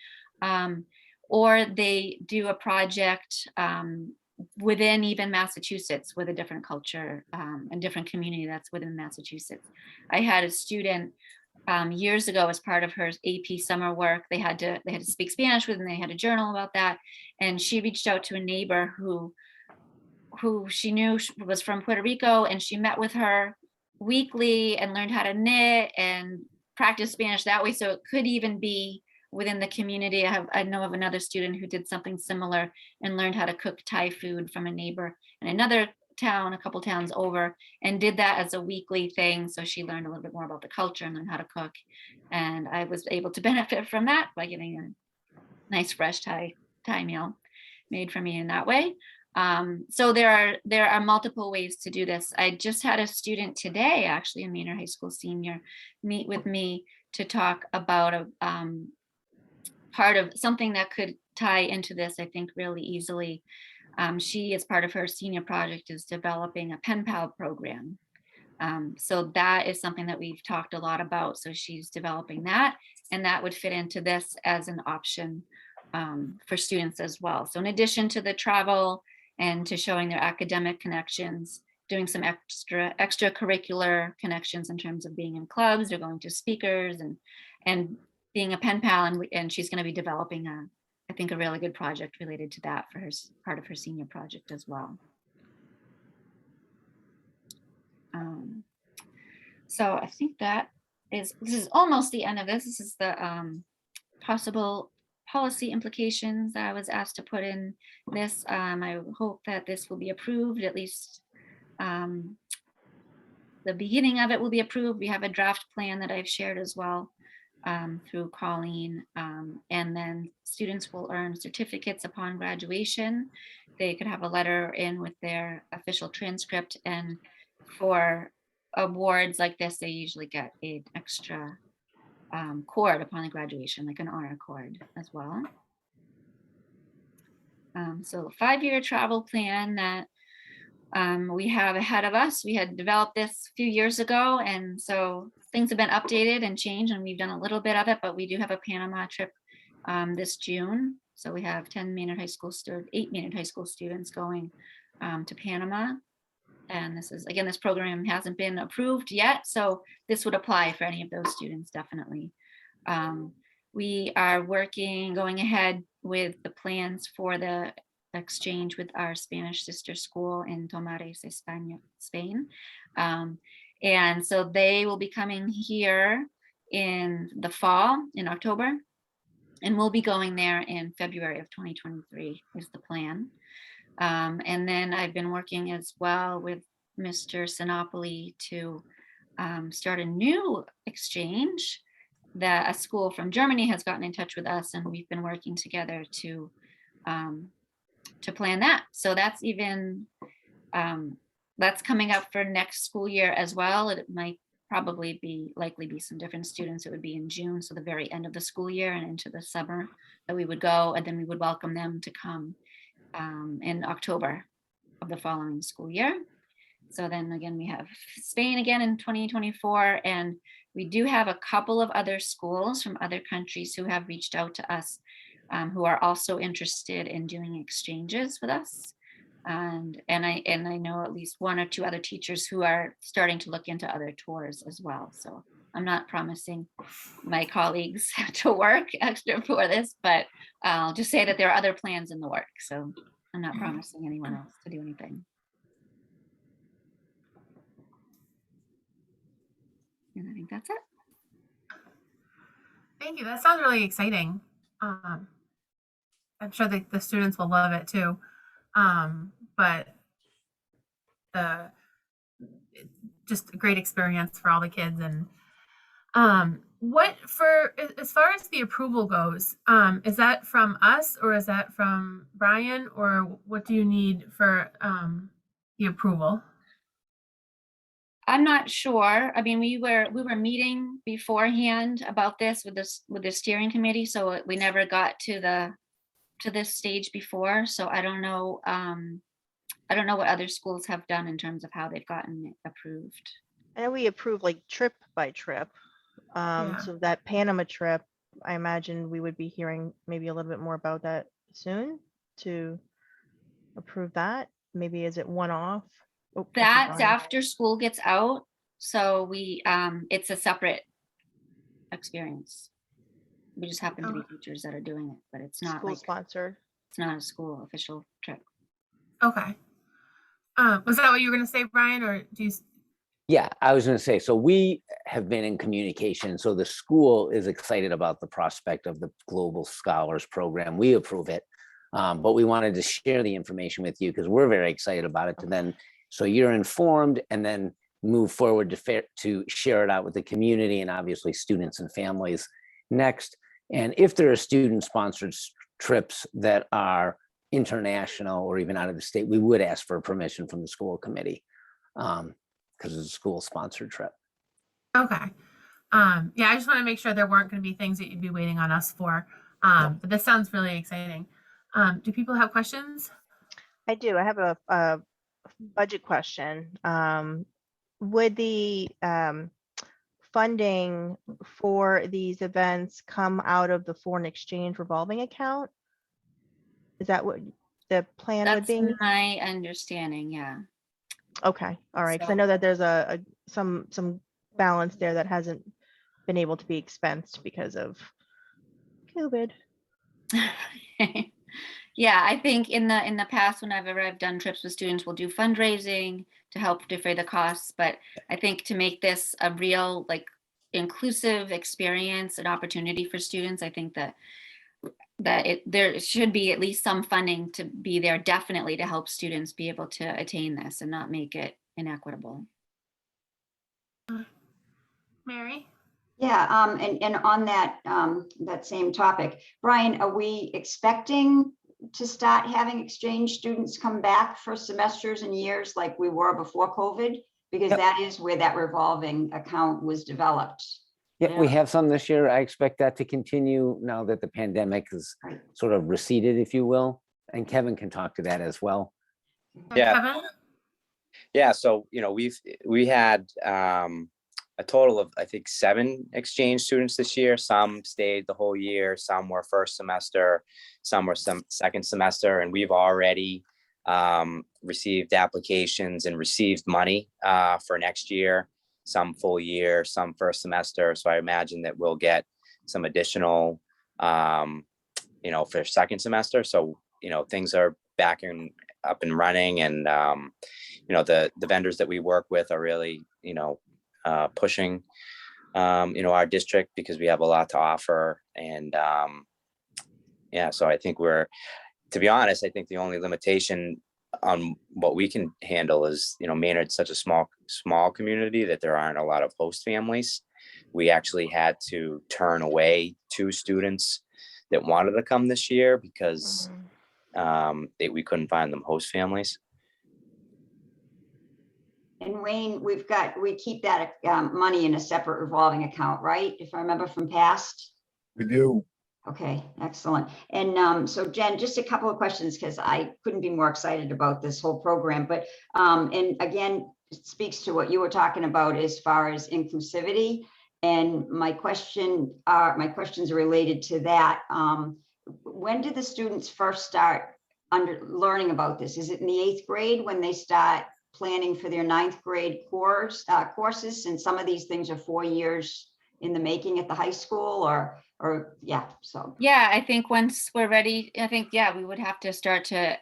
Speaker 10: or they do a project within even Massachusetts with a different culture and different community that's within Massachusetts. I had a student years ago as part of her AP summer work. They had to speak Spanish with, and they had a journal about that. And she reached out to a neighbor who she knew was from Puerto Rico, and she met with her weekly and learned how to knit and practice Spanish that way. So it could even be within the community. I know of another student who did something similar and learned how to cook Thai food from a neighbor in another town, a couple towns over, and did that as a weekly thing. So she learned a little bit more about the culture and learned how to cook. And I was able to benefit from that by getting a nice fresh Thai meal made for me in that way. So there are multiple ways to do this. I just had a student today, actually a Maynard High School senior, meet with me to talk about a part of something that could tie into this, I think, really easily. She, as part of her senior project, is developing a pen pal program. So that is something that we've talked a lot about. So she's developing that, and that would fit into this as an option for students as well. So in addition to the travel and to showing their academic connections, doing some extracurricular connections in terms of being in clubs or going to speakers and being a pen pal, and she's going to be developing I think a really good project related to that for her part of her senior project as well. So I think this is almost the end of this. This is the possible policy implications that I was asked to put in this. I hope that this will be approved, at least the beginning of it will be approved. We have a draft plan that I've shared as well through Colleen, and then students will earn certificates upon graduation. They could have a letter in with their official transcript, and for awards like this, they usually get an extra cord upon the graduation, like an honor cord as well. So 5-year travel plan that we have ahead of us. We had developed this a few years ago, and so things have been updated and changed, and we've done a little bit of it, but we do have a Panama trip this June. So we have 8 Maynard High School students going to Panama. And this is, again, this program hasn't been approved yet, so this would apply for any of those students, definitely. We are going ahead with the plans for the exchange with our Spanish sister school in Tomares, Spain. And so they will be coming here in the fall, in October, and we'll be going there in February of 2023 is the plan. And then I've been working as well with Mr. Sinopoli to start a new exchange that a school from Germany has gotten in touch with us, and we've been working together to plan that. So that's even, that's coming up for next school year as well. It might likely be some different students. It would be in June, so the very end of the school year and into the summer that we would go, and then we would welcome them to come in October of the following school year. So then again, we have Spain again in 2024, and we do have a couple of other schools from other countries who have reached out to us, who are also interested in doing exchanges with us. And I know at least 1 or 2 other teachers who are starting to look into other tours as well. So I'm not promising my colleagues to work extra for this, but I'll just say that there are other plans in the work. So I'm not promising anyone else to do anything. And I think that's it.
Speaker 1: Thank you. That sounds really exciting. I'm sure the students will love it too. But just a great experience for all the kids. And what for as far as the approval goes, is that from us or is that from Brian, or what do you need for the approval?
Speaker 10: I'm not sure. I mean, we were meeting beforehand about this with the steering committee, so we never got to this stage before. So I don't know. I don't know what other schools have done in terms of how they've gotten it approved.
Speaker 4: I know we approve like trip by trip.
Speaker 1: Yeah.
Speaker 4: So that Panama trip, I imagine we would be hearing maybe a little bit more about that soon to approve that. Maybe is it one-off? Oh, I see
Speaker 10: That's
Speaker 4: Brian.
Speaker 10: after school gets out. So we it's a separate experience. We just happen to be teachers that are doing it, but it's not
Speaker 4: School
Speaker 10: like
Speaker 4: sponsored.
Speaker 10: it's not a school official trip.
Speaker 1: Okay. Was that what you were going to say, Brian, or do you?
Speaker 2: Yeah, I was going to say, so we have been in communication. So the school is excited about the prospect of the Global Scholars Program. We approve it, but we wanted to share the information with you because we're very excited about it. To then, so you're informed, and then move forward to share it out with the community and obviously students and families next. And if there are student-sponsored trips that are international or even out of the state, we would ask for permission from the school committee. Because it's a school-sponsored trip.
Speaker 1: Okay. Yeah, I just want to make sure there weren't going to be things that you'd be waiting on us for. But this sounds really exciting. Do people have questions?
Speaker 4: I do. I have a budget question. Would the funding for these events come out of the foreign exchange revolving account? Is that what the plan would
Speaker 10: That's
Speaker 4: be?
Speaker 10: my understanding. Yeah.
Speaker 4: Okay, all right. Because I
Speaker 10: So-
Speaker 4: know that there's some balance there that hasn't been able to be expensed because of COVID.
Speaker 10: Yeah, I think in the past, whenever I've done trips with students, we'll do fundraising to help defray the costs. But I think to make this a real like inclusive experience, an opportunity for students, I think that there should be at least some funding to be there definitely to help students be able to attain this and not make it inequitable.
Speaker 1: Mary?
Speaker 3: Yeah, and on that, that same topic, Brian, are we expecting to start having exchange students come back for semesters and years like we were before COVID? Because
Speaker 2: Yep.
Speaker 3: that is where that revolving account was developed.
Speaker 2: Yeah, we have some this year. I expect that to continue now that the pandemic has
Speaker 3: Right.
Speaker 2: sort of receded, if you will. And Kevin can talk to that as well.
Speaker 9: Yeah.
Speaker 1: Kevin?
Speaker 9: Yeah, so we had a total of I think 7 exchange students this year. Some stayed the whole year, some were first semester, some were second semester, and we've already received applications and received money for next year, some full year, some first semester. So I imagine that we'll get some additional for second semester. So things are back up and running, and the vendors that we work with are really pushing our district because we have a lot to offer. And so I think to be honest, I think the only limitation on what we can handle is Maynard's such a small community that there aren't a lot of host families. We actually had to turn away 2 students that wanted to come this year because we couldn't find them host families.
Speaker 3: And Wayne, we keep that money in a separate revolving account, right? If I remember from past.
Speaker 7: We do.
Speaker 3: Okay, excellent. And so Jen, just a couple of questions because I couldn't be more excited about this whole program. But and again, it speaks to what you were talking about as far as inclusivity. And my questions are related to that. When did the students first start learning about this? Is it in the 8th grade when they start planning for their 9th grade courses? And some of these things are 4 years in the making at the high school, or yeah. So
Speaker 10: yeah, I think once we're ready, I think we would have to start to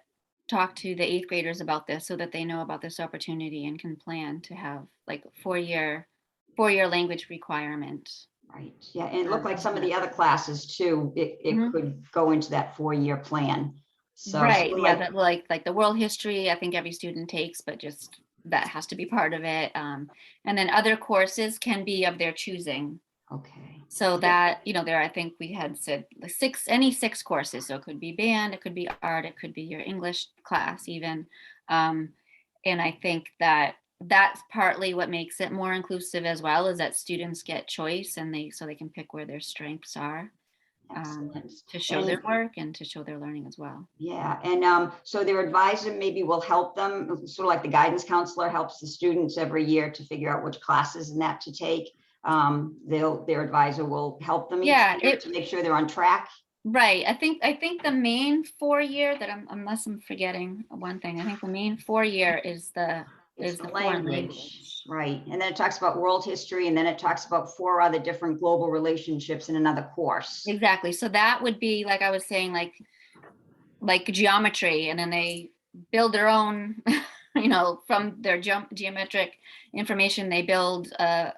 Speaker 10: talk to the 8th graders about this so that they know about this opportunity and can plan to have like four-year language requirement.
Speaker 3: Right, yeah, and it looked like some of the other classes too, it
Speaker 10: Mhm.
Speaker 3: could go into that 4-year plan. So
Speaker 10: Right,
Speaker 3: something
Speaker 10: yeah,
Speaker 3: like-
Speaker 10: that like the world history, I think every student takes, but just that has to be part of it. And then other courses can be of their choosing.
Speaker 3: Okay,
Speaker 10: So that, there, I think we had said any 6 courses. So it could be band, it could be art, it could be your English class even. And I think that that's partly what makes it more inclusive as well, is that students get choice and so they can pick where their strengths are,
Speaker 3: excellent.
Speaker 10: to show their work and to show their learning as well.
Speaker 3: Yeah, and so their advisor maybe will help them, sort of like the guidance counselor helps the students every year to figure out which classes and that to take. Their advisor will help them each
Speaker 10: Yeah,
Speaker 3: year to make sure they're on track.
Speaker 10: Right. I think the main 4-year that unless I'm forgetting one thing, I think the main 4-year is the foreign language.
Speaker 3: Right, and then it talks about world history, and then it talks about 4 other different global relationships in another course.
Speaker 10: Exactly. So that would be, like I was saying, like geometry, and then they build their own, from their geometric information, they build a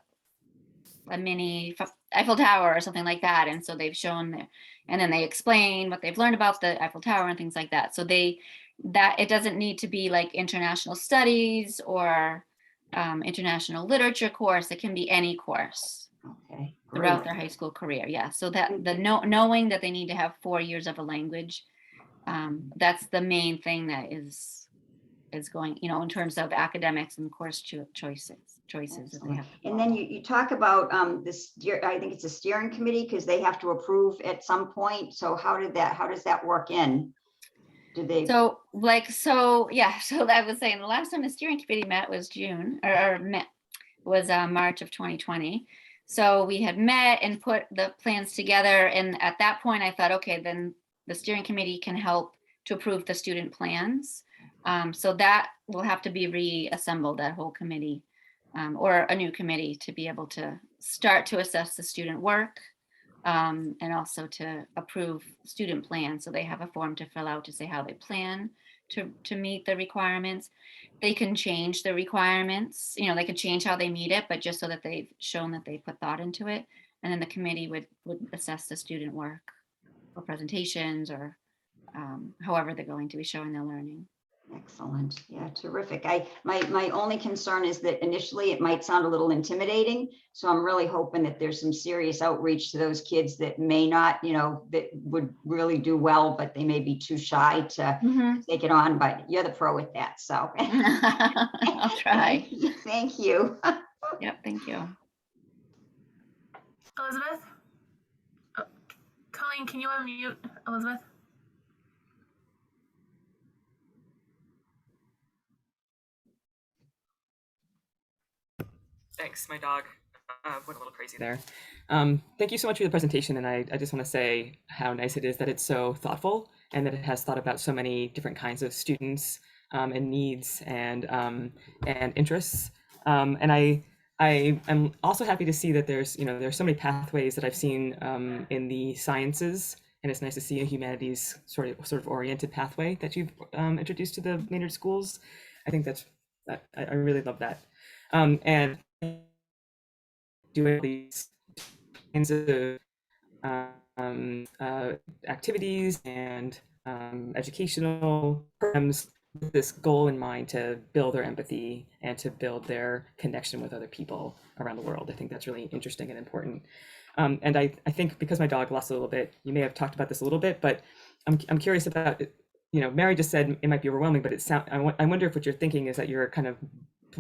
Speaker 10: mini Eiffel Tower or something like that. And so they've shown there, and then they explain what they've learned about the Eiffel Tower and things like that. So that it doesn't need to be like international studies or international literature course. It can be any course.
Speaker 3: Okay,
Speaker 10: Throughout
Speaker 3: great.
Speaker 10: their high school career. Yeah. So that knowing that they need to have 4 years of a language, that's the main thing that is going, in terms of academics and course choices that they have.
Speaker 3: And then you talk about I think it's a steering committee, because they have to approve at some point. So how does that work in? Do they?
Speaker 10: So yeah. So I was saying the last time the steering committee met was March of 2020. So we had met and put the plans together. And at that point, I thought, okay, then the steering committee can help to approve the student plans. So that will have to be reassembled, that whole committee, or a new committee, to be able to start to assess the student work, and also to approve student plans. So they have a form to fill out to say how they plan to meet the requirements. They can change the requirements, they can change how they meet it, but just so that they've shown that they put thought into it. And then the committee would assess the student work or presentations, or however they're going to be showing their learning.
Speaker 3: Excellent. Yeah, terrific. My only concern is that initially it might sound a little intimidating. So I'm really hoping that there's some serious outreach to those kids that may not, that would really do well, but they may be too shy to take it on. But you're the pro with that. So
Speaker 10: I'll try.
Speaker 3: Thank you.
Speaker 10: Yep. Thank you.
Speaker 1: Elizabeth? Oh, Colleen, can you unmute Elizabeth?
Speaker 6: Thanks, my dog went a little crazy there. Thank you so much for the presentation, and I just want to say how nice it is that it's so thoughtful and that it has thought about so many different kinds of students and needs and interests. And I am also happy to see that there's so many pathways that I've seen in the sciences, and it's nice to see a humanities sort of oriented pathway that you've introduced to the Maynard schools. I think I really love that. And doing these kinds of activities and educational programs with this goal in mind to build their empathy and to build their connection with other people around the world. I think that's really interesting and important. And I think because my dog lost a little bit, you may have talked about this a little bit, but I'm curious about it. Mary just said it might be overwhelming, but I wonder if what you're thinking is that you're kind of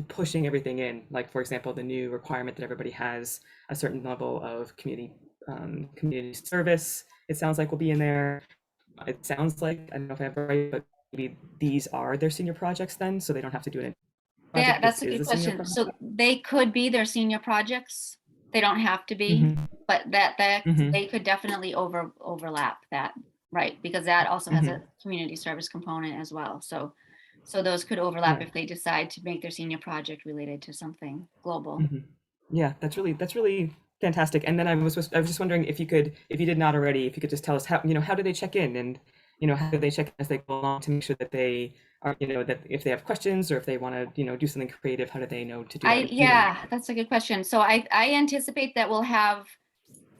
Speaker 6: pushing everything in, like, for example, the new requirement that everybody has a certain level of community service, it sounds like will be in there. It sounds like, I don't know if I have it right, but maybe these are their senior projects then, so they don't have to do it.
Speaker 10: Yeah, that's a good question. So they could be their senior projects. They don't have to be, but they could definitely overlap that, right? Because that also has a community service component as well. So those could overlap if they decide to make their senior project related to something global.
Speaker 6: Yeah, that's really fantastic. And then I was just wondering if you did not already, if you could just tell us how do they check in, and how do they check in as they go along to make sure that they are, that if they have questions or if they want to, do something creative, how do they know to do that?
Speaker 10: Yeah, that's a good question. So I anticipate that we'll have,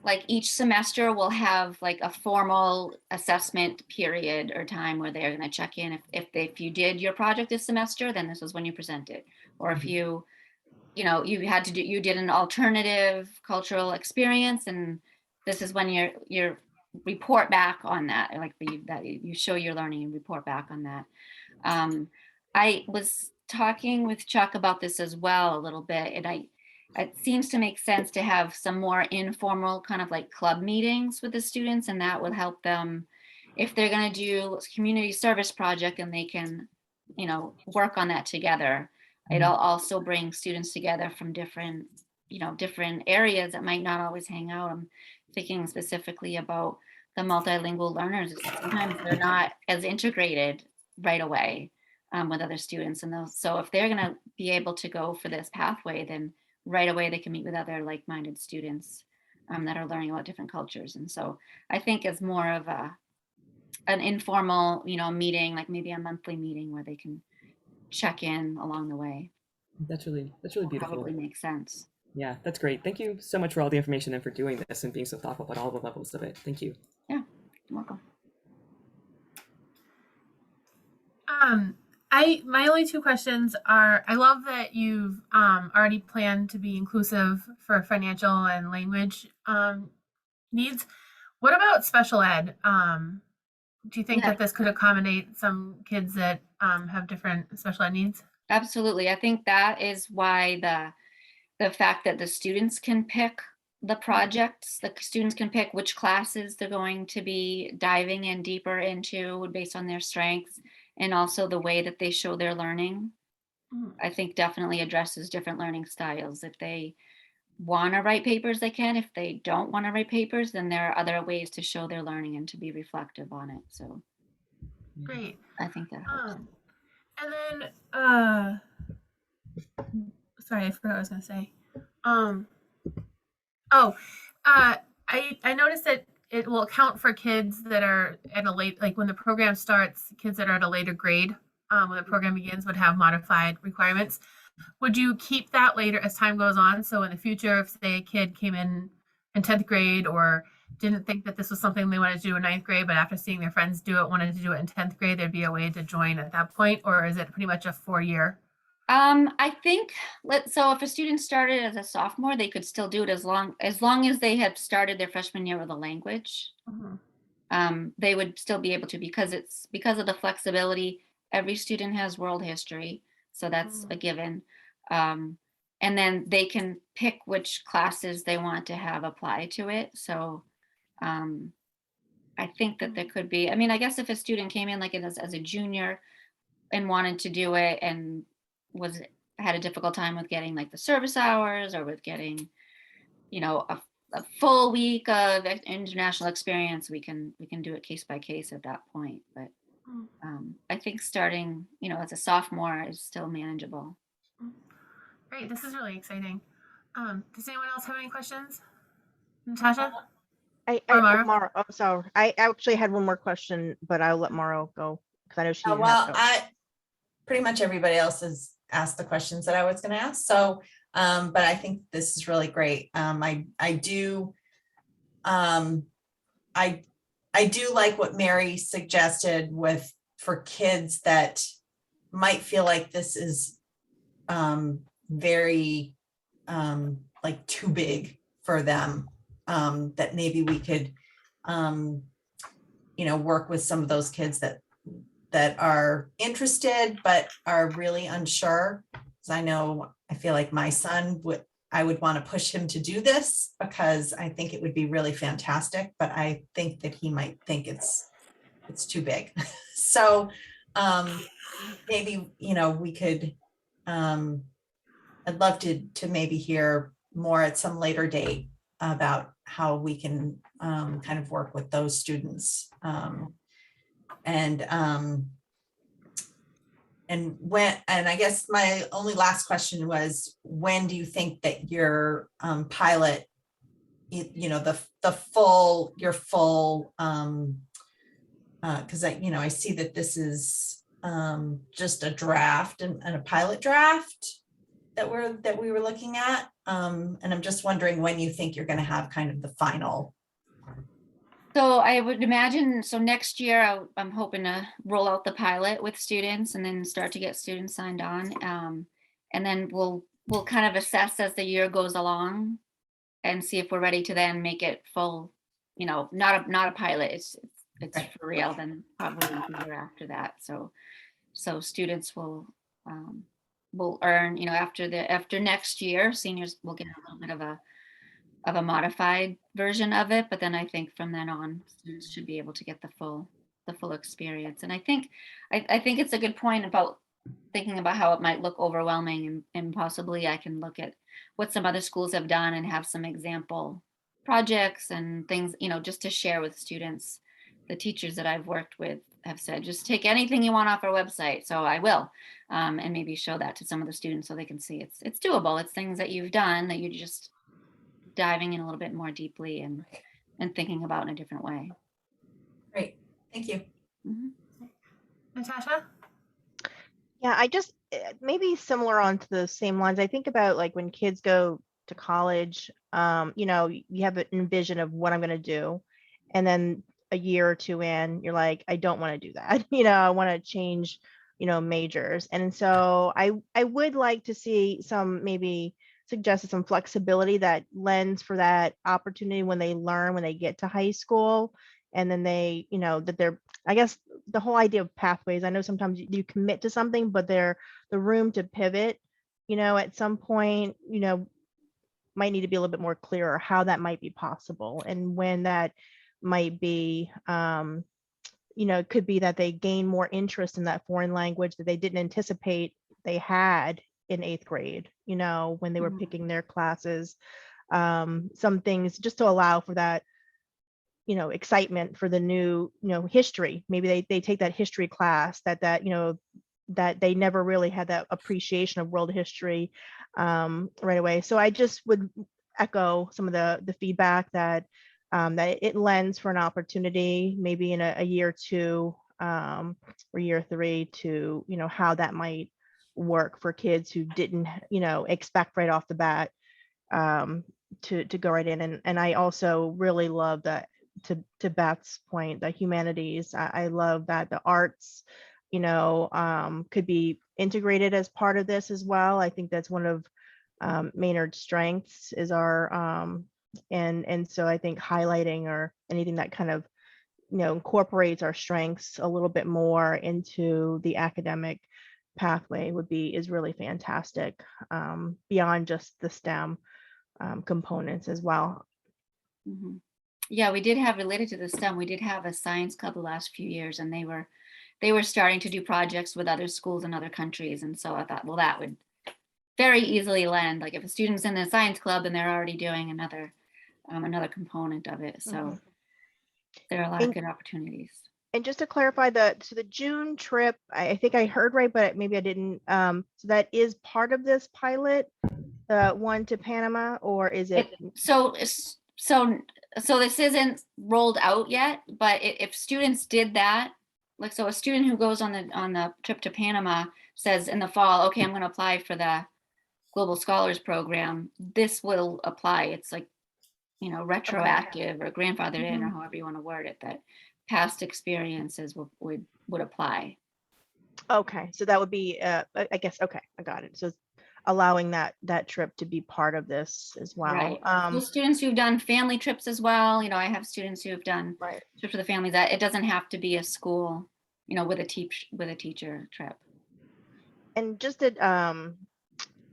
Speaker 10: like, each semester will have like a formal assessment period or time where they're going to check in. If you did your project this semester, then this is when you present it. Or if you did an alternative cultural experience, and this is when your report back on that, like that you show your learning and report back on that. I was talking with Chuck about this as well a little bit, and it seems to make sense to have some more informal kind of like club meetings with the students, and that will help them if they're going to do community service project, and they can, work on that together. It'll also bring students together from different areas that might not always hang out. I'm thinking specifically about the multilingual learners. Sometimes they're not as integrated right away with other students, and those. So if they're going to be able to go for this pathway, then right away they can meet with other like-minded students that are learning about different cultures. And so I think it's more of an informal, meeting, like maybe a monthly meeting where they can check in along the way.
Speaker 6: That's really beautiful.
Speaker 10: Probably makes sense.
Speaker 6: Yeah, that's great. Thank you so much for all the information and for doing this and being so thoughtful about all the levels of it. Thank you.
Speaker 10: Yeah, you're welcome.
Speaker 1: My only two questions are, I love that you've already planned to be inclusive for financial and language needs. What about special ed? Do you think that this could accommodate some kids that have different special ed needs?
Speaker 10: Absolutely. I think that is why the fact that the students can pick the projects, the students can pick which classes they're going to be diving in deeper into based on their strengths, and also the way that they show their learning. I think definitely addresses different learning styles. If they want to write papers, they can. If they don't want to write papers, then there are other ways to show their learning and to be reflective on it. So
Speaker 1: great.
Speaker 10: I think that helps.
Speaker 1: And then sorry, I forgot what I was gonna say. I noticed that it will account for kids that are at a late, like when the program starts, kids that are at a later grade, when the program begins, would have modified requirements. Would you keep that later as time goes on? So in the future, if say a kid came in 10th grade or didn't think that this was something they wanted to do in 9th grade, but after seeing their friends do it, wanted to do it in 10th grade, there'd be a way to join at that point? Or is it pretty much a 4-year?
Speaker 10: I think so if a student started as a sophomore, they could still do it as long as they had started their freshman year with a language. They would still be able to, because of the flexibility. Every student has world history, so that's a given. And then they can pick which classes they want to have apply to it. So I think that there could be, I guess if a student came in like as a junior and wanted to do it and had a difficult time with getting like the service hours or with getting, a full week of international experience, we can do it case by case at that point. But I think starting, as a sophomore is still manageable.
Speaker 1: Great, this is really exciting. Does anyone else have any questions? Natasha?
Speaker 4: Mauro, I'm sorry. I actually had one more question, but I'll let Mauro go because I know she.
Speaker 8: Pretty much everybody else has asked the questions that I was going to ask. So, but I think this is really great. I do like what Mary suggested for kids that might feel like this is very like too big for them. That maybe we could, work with some of those kids that are interested but are really unsure. Because I feel like my son I would want to push him to do this because I think it would be really fantastic, but I think that he might think it's too big. So maybe, we could, I'd love to maybe hear more at some later date about how we can kind of work with those students. And I guess my only last question was, when do you think that your pilot, your full because I see that this is just a draft and a pilot draft that we were looking at. And I'm just wondering when you think you're going to have kind of the final.
Speaker 10: So I would imagine, so next year I'm hoping to roll out the pilot with students and then start to get students signed on. And then we'll kind of assess as the year goes along and see if we're ready to then make it full, not a pilot. It's
Speaker 8: Right.
Speaker 10: for real, then probably the year after that. So students will earn, after next year, seniors will get a little bit of a modified version of it, but then I think from then on, students should be able to get the full experience. And I think it's a good point about thinking about how it might look overwhelming, and possibly I can look at what some other schools have done and have some example projects and things, just to share with students. The teachers that I've worked with have said, just take anything you want off our website. So I will, and maybe show that to some of the students so they can see it's doable. It's things that you've done that you're just diving in a little bit more deeply and thinking about in a different way.
Speaker 8: Great, thank you.
Speaker 10: Mhm.
Speaker 1: Natasha?
Speaker 4: Yeah, I just maybe similar on to the same lines. I think about like when kids go to college, you have an vision of what I'm going to do. And then a year or two in, you're like, I don't want to do that. I want to change, majors. And so I would like to see some maybe suggested some flexibility that lends for that opportunity when they learn, when they get to high school. And then they, that they're, I guess the whole idea of pathways, I know sometimes you commit to something, but they're the room to pivot, at some point, might need to be a little bit more clearer how that might be possible and when that might be. It could be that they gain more interest in that foreign language that they didn't anticipate they had in 8th grade, when they were
Speaker 10: Mhm.
Speaker 4: picking their classes. Some things just to allow for that, excitement for the new, history. Maybe they take that history class that they never really had that appreciation of world history right away. So I just would echo some of the feedback that it lends for an opportunity, maybe in a year 2 or year 3 to, how that might work for kids who didn't, expect right off the bat to go right in. And I also really love that, to Beth's point, the humanities. I love that the arts, could be integrated as part of this as well. I think that's one of Maynard's strengths is our and so I think highlighting or anything that kind of incorporates our strengths a little bit more into the academic pathway is really fantastic, beyond just the STEM components as well.
Speaker 10: Mhm. Yeah, we did have, related to the STEM, we did have a science club the last few years, and they were starting to do projects with other schools in other countries. And so I thought, well, that would very easily lend, like if a student's in the science club and they're already doing another component of it. So
Speaker 4: Mhm.
Speaker 10: there are a lot of
Speaker 4: And-
Speaker 10: good opportunities.
Speaker 4: And just to clarify, the June trip, I think I heard right, but maybe I didn't. So that is part of this pilot, the one to Panama, or is it?
Speaker 10: So this isn't rolled out yet, but if students did that, like, so a student who goes on the trip to Panama says in the fall, okay, I'm going to apply for the Global Scholars Program, this will apply. It's like, retroactive or grandfathered in, or however you want to word it, that past experiences would apply.
Speaker 4: Okay, so that would be, I guess, okay, I got it. So it's allowing that trip to be part of this as well.
Speaker 10: Right. So students who've done family trips as well, I have students who have done
Speaker 4: Right.
Speaker 10: trips for the family, that it doesn't have to be a school, with a teacher trip.
Speaker 4: And just that,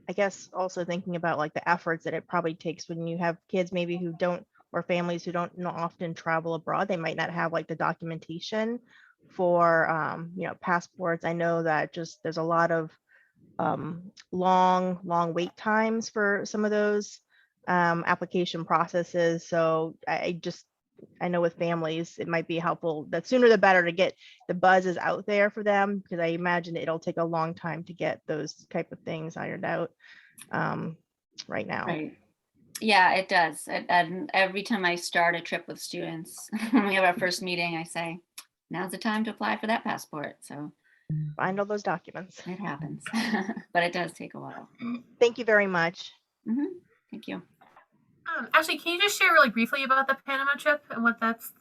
Speaker 4: I guess also thinking about like the efforts that it probably takes when you have kids maybe who don't, or families who don't often travel abroad, they might not have like the documentation for, passports. I know that just there's a lot of long wait times for some of those application processes. So I know with families, it might be helpful that sooner the better to get the buzzes out there for them, because I imagine it'll take a long time to get those type of things ironed out right now.
Speaker 10: Right. Yeah, it does. And every time I start a trip with students, when we have our first meeting, I say, now's the time to apply for that passport. So
Speaker 4: Find all those documents.
Speaker 10: it happens, but it does take a while.
Speaker 4: Thank you very much.
Speaker 10: Thank you.
Speaker 1: Actually, can you just share really briefly about the Panama trip and what that's?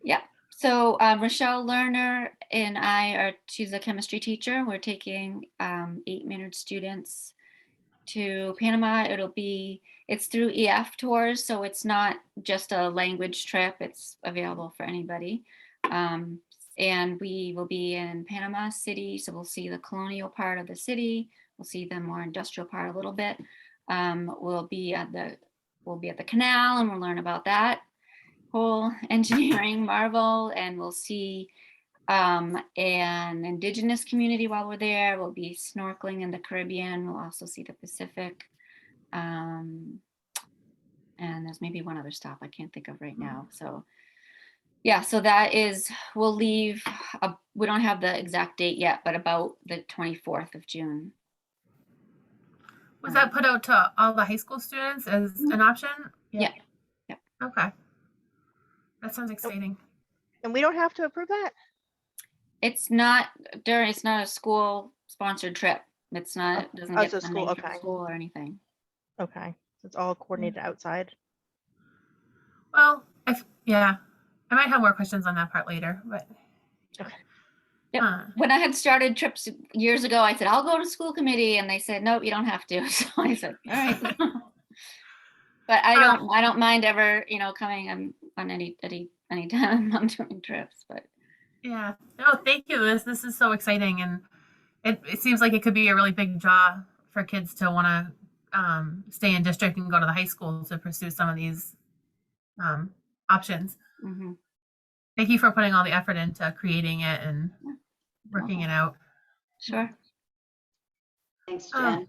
Speaker 10: Yeah. So Rochelle Lerner and she's a chemistry teacher. We're taking 8 Maynard students to Panama. It's through EF Tours, so it's not just a language trip. It's available for anybody. And we will be in Panama City, so we'll see the colonial part of the city. We'll see the more industrial part a little bit. We'll be at the canal, and we'll learn about that whole engineering marvel, and we'll see an indigenous community while we're there. We'll be snorkeling in the Caribbean. We'll also see the Pacific. And there's maybe one other stop I can't think of right now. So yeah, so we'll leave, we don't have the exact date yet, but about the 24th of June.
Speaker 1: Was that put out to all the high school students as an option?
Speaker 10: Yeah.
Speaker 1: Okay. That sounds exciting.
Speaker 4: And we don't have to approve that?
Speaker 10: It's not a school sponsored trip. It doesn't get
Speaker 4: so
Speaker 10: funding
Speaker 4: school,
Speaker 10: from
Speaker 4: okay.
Speaker 10: school or anything.
Speaker 4: Okay, so it's all coordinated outside.
Speaker 1: Well, I might have more questions on that part later, but.
Speaker 4: Okay.
Speaker 10: Yep. When I had started trips years ago, I said, I'll go to school committee. And they said, nope, you don't have to. So I said, all right. But I don't mind ever, coming on any time I'm doing trips, but.
Speaker 1: Yeah. No, thank you. This is so exciting. And it seems like it could be a really big draw for kids to want to stay in district and go to the high school to pursue some of these options.
Speaker 10: Mm-hmm.
Speaker 1: Thank you for putting all the effort into creating it and working it out.
Speaker 10: Sure.
Speaker 3: Thanks, Jen.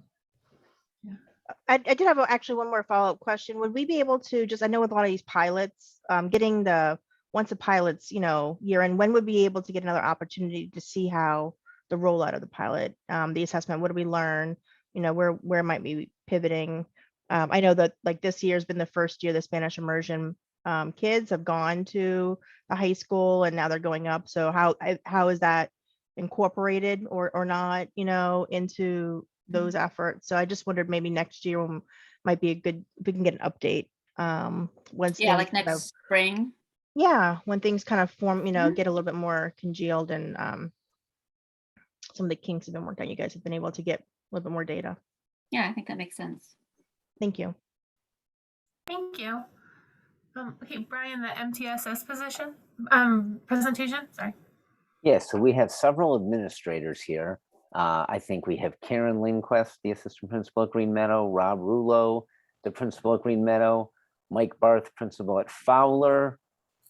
Speaker 4: I did have actually one more follow-up question. Would we be able to I know with a lot of these pilots, getting once the pilots, year end, when would we be able to get another opportunity to see how the rollout of the pilot, the assessment, what do we learn, where might we be pivoting? I know that like this year has been the first year the Spanish immersion kids have gone to the high school and now they're going up. So how is that incorporated or not, into those efforts? So I just wondered maybe next year might be if we can get an update. Once
Speaker 10: like next spring.
Speaker 4: Yeah, when things kind of form, get a little bit more congealed and some of the kinks have been worked out. You guys have been able to get a little bit more data.
Speaker 10: Yeah, I think that makes sense.
Speaker 4: Thank you.
Speaker 1: Thank you. Okay, Brian, the MTSS presentation. Sorry.
Speaker 2: Yes, so we have several administrators here. I think we have Karen Lindquist, the assistant principal at Green Meadow, Rob Rulo, the principal at Green Meadow, Mike Barth, principal at Fowler,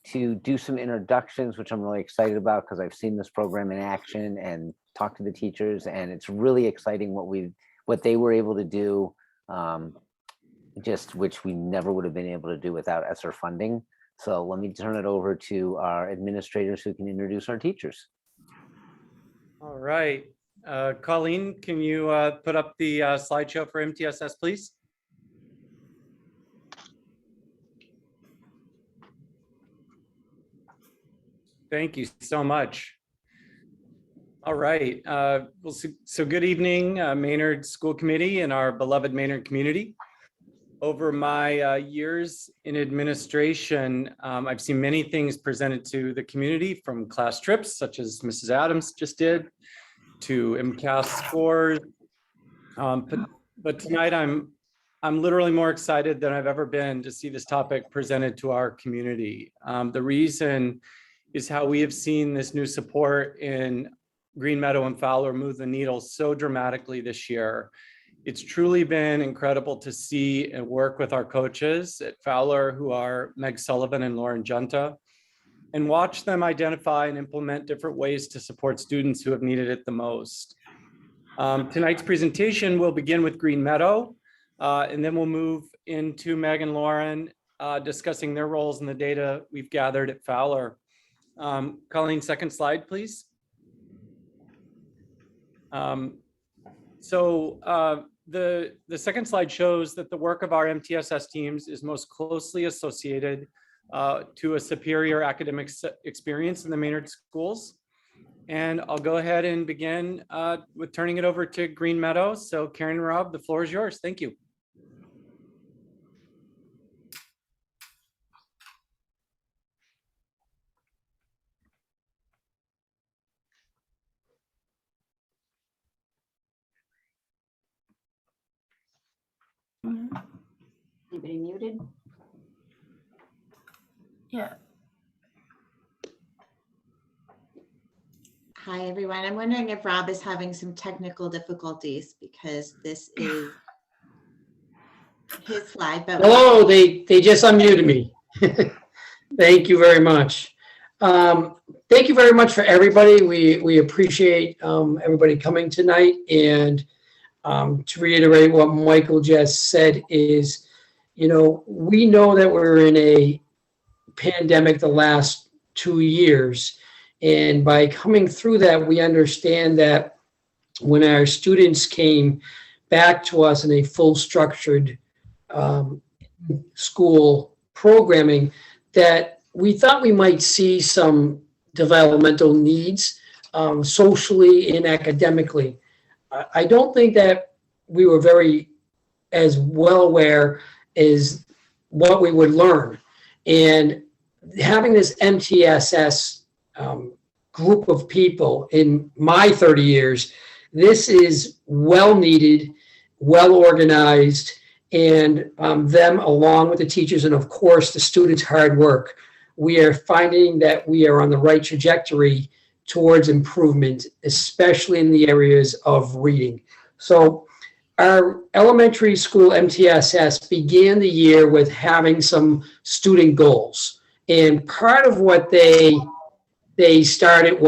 Speaker 2: to do some introductions, which I'm really excited about because I've seen this program in action and talked to the teachers, and it's really exciting what they were able to do, which we never would have been able to do without ESSER funding. So let me turn it over to our administrators who can introduce our teachers.
Speaker 11: All right. Colleen, can you put up the slideshow for MTSS, please? Thank you so much. All right. So good evening, Maynard School Committee and our beloved Maynard community. Over my years in administration, I've seen many things presented to the community, from class trips, such as Mrs. Adams just did, to MCAS scores. But tonight I'm literally more excited than I've ever been to see this topic presented to our community. The reason is how we have seen this new support in Green Meadow and Fowler move the needle so dramatically this year. It's truly been incredible to see and work with our coaches at Fowler, who are Meg Sullivan and Lauren Junta, and watch them identify and implement different ways to support students who have needed it the most. Tonight's presentation will begin with Green Meadow, and then we'll move into Meg and Lauren discussing their roles in the data we've gathered at Fowler. Colleen, second slide, please. The second slide shows that the work of our MTSS teams is most closely associated to a superior academic experience in the Maynard schools. And I'll go ahead and begin with turning it over to Green Meadow. So Karen and Rob, the floor is yours. Thank you.
Speaker 3: Anybody muted?
Speaker 1: Yeah.
Speaker 8: Hi, everyone. I'm wondering if Rob is having some technical difficulties because this is his slide. But
Speaker 12: Hello, they just unmuted me. Thank you very much. Thank you very much for everybody. We appreciate everybody coming tonight. And to reiterate what Michael just said is, we know that we're in a pandemic the last 2 years. And by coming through that, we understand that when our students came back to us in a full structured school programming, that we thought we might see some developmental needs socially and academically. I don't think that we were very as well aware as what we would learn. And having this MTSS group of people in my 30 years, this is well needed, well organized, and them along with the teachers and of course the students' hard work, we are finding that we are on the right trajectory towards improvement, especially in the areas of reading. So our elementary school MTSS began the year with having some student goals. And part of what they started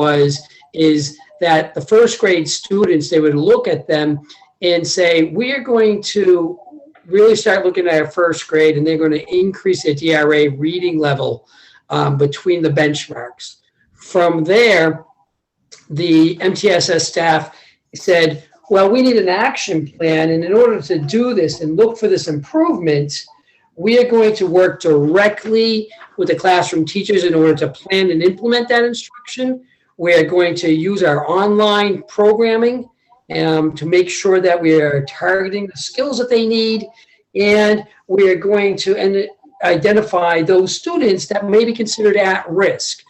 Speaker 12: is that the first grade students, they would look at them and say, we are going to really start looking at our first grade, and they're going to increase their DRA reading level between the benchmarks. From there, the MTSS staff said, well, we need an action plan, and in order to do this and look for this improvement, we are going to work directly with the classroom teachers in order to plan and implement that instruction. We are going to use our online programming to make sure that we are targeting the skills that they need, and we are going to identify those students that may be considered at risk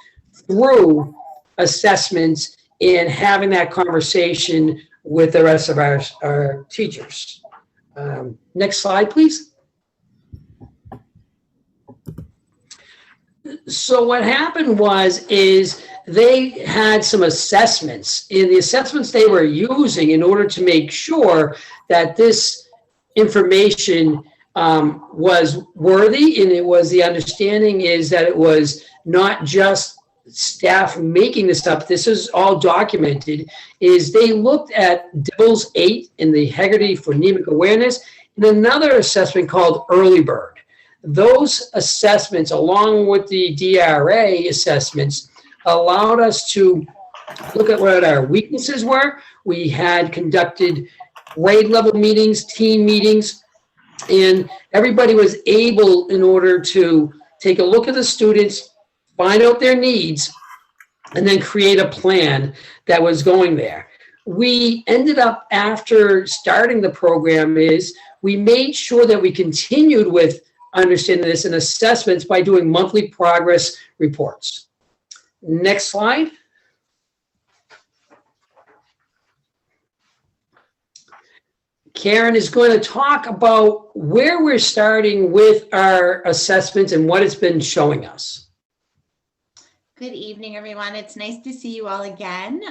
Speaker 12: through assessments and having that conversation with the rest of our teachers. Next slide, please. So what happened is they had some assessments, and the assessments they were using in order to make sure that this information was worthy, and it was the understanding is that it was not just staff making this up, this is all documented, is they looked at Dibbles 8 in the Hegarty Phonemic Awareness, and another assessment called Early Bird. Those assessments, along with the DRA assessments, allowed us to look at what our weaknesses were. We had conducted grade level meetings, team meetings, and everybody was able, in order to take a look at the students, find out their needs, and then create a plan that was going there. We ended up, after starting the program, we made sure that we continued with understanding this and assessments by doing monthly progress reports. Next slide. Karen is going to talk about where we're starting with our assessments and what it's been showing us.
Speaker 8: good evening, everyone. It's nice to see you all again.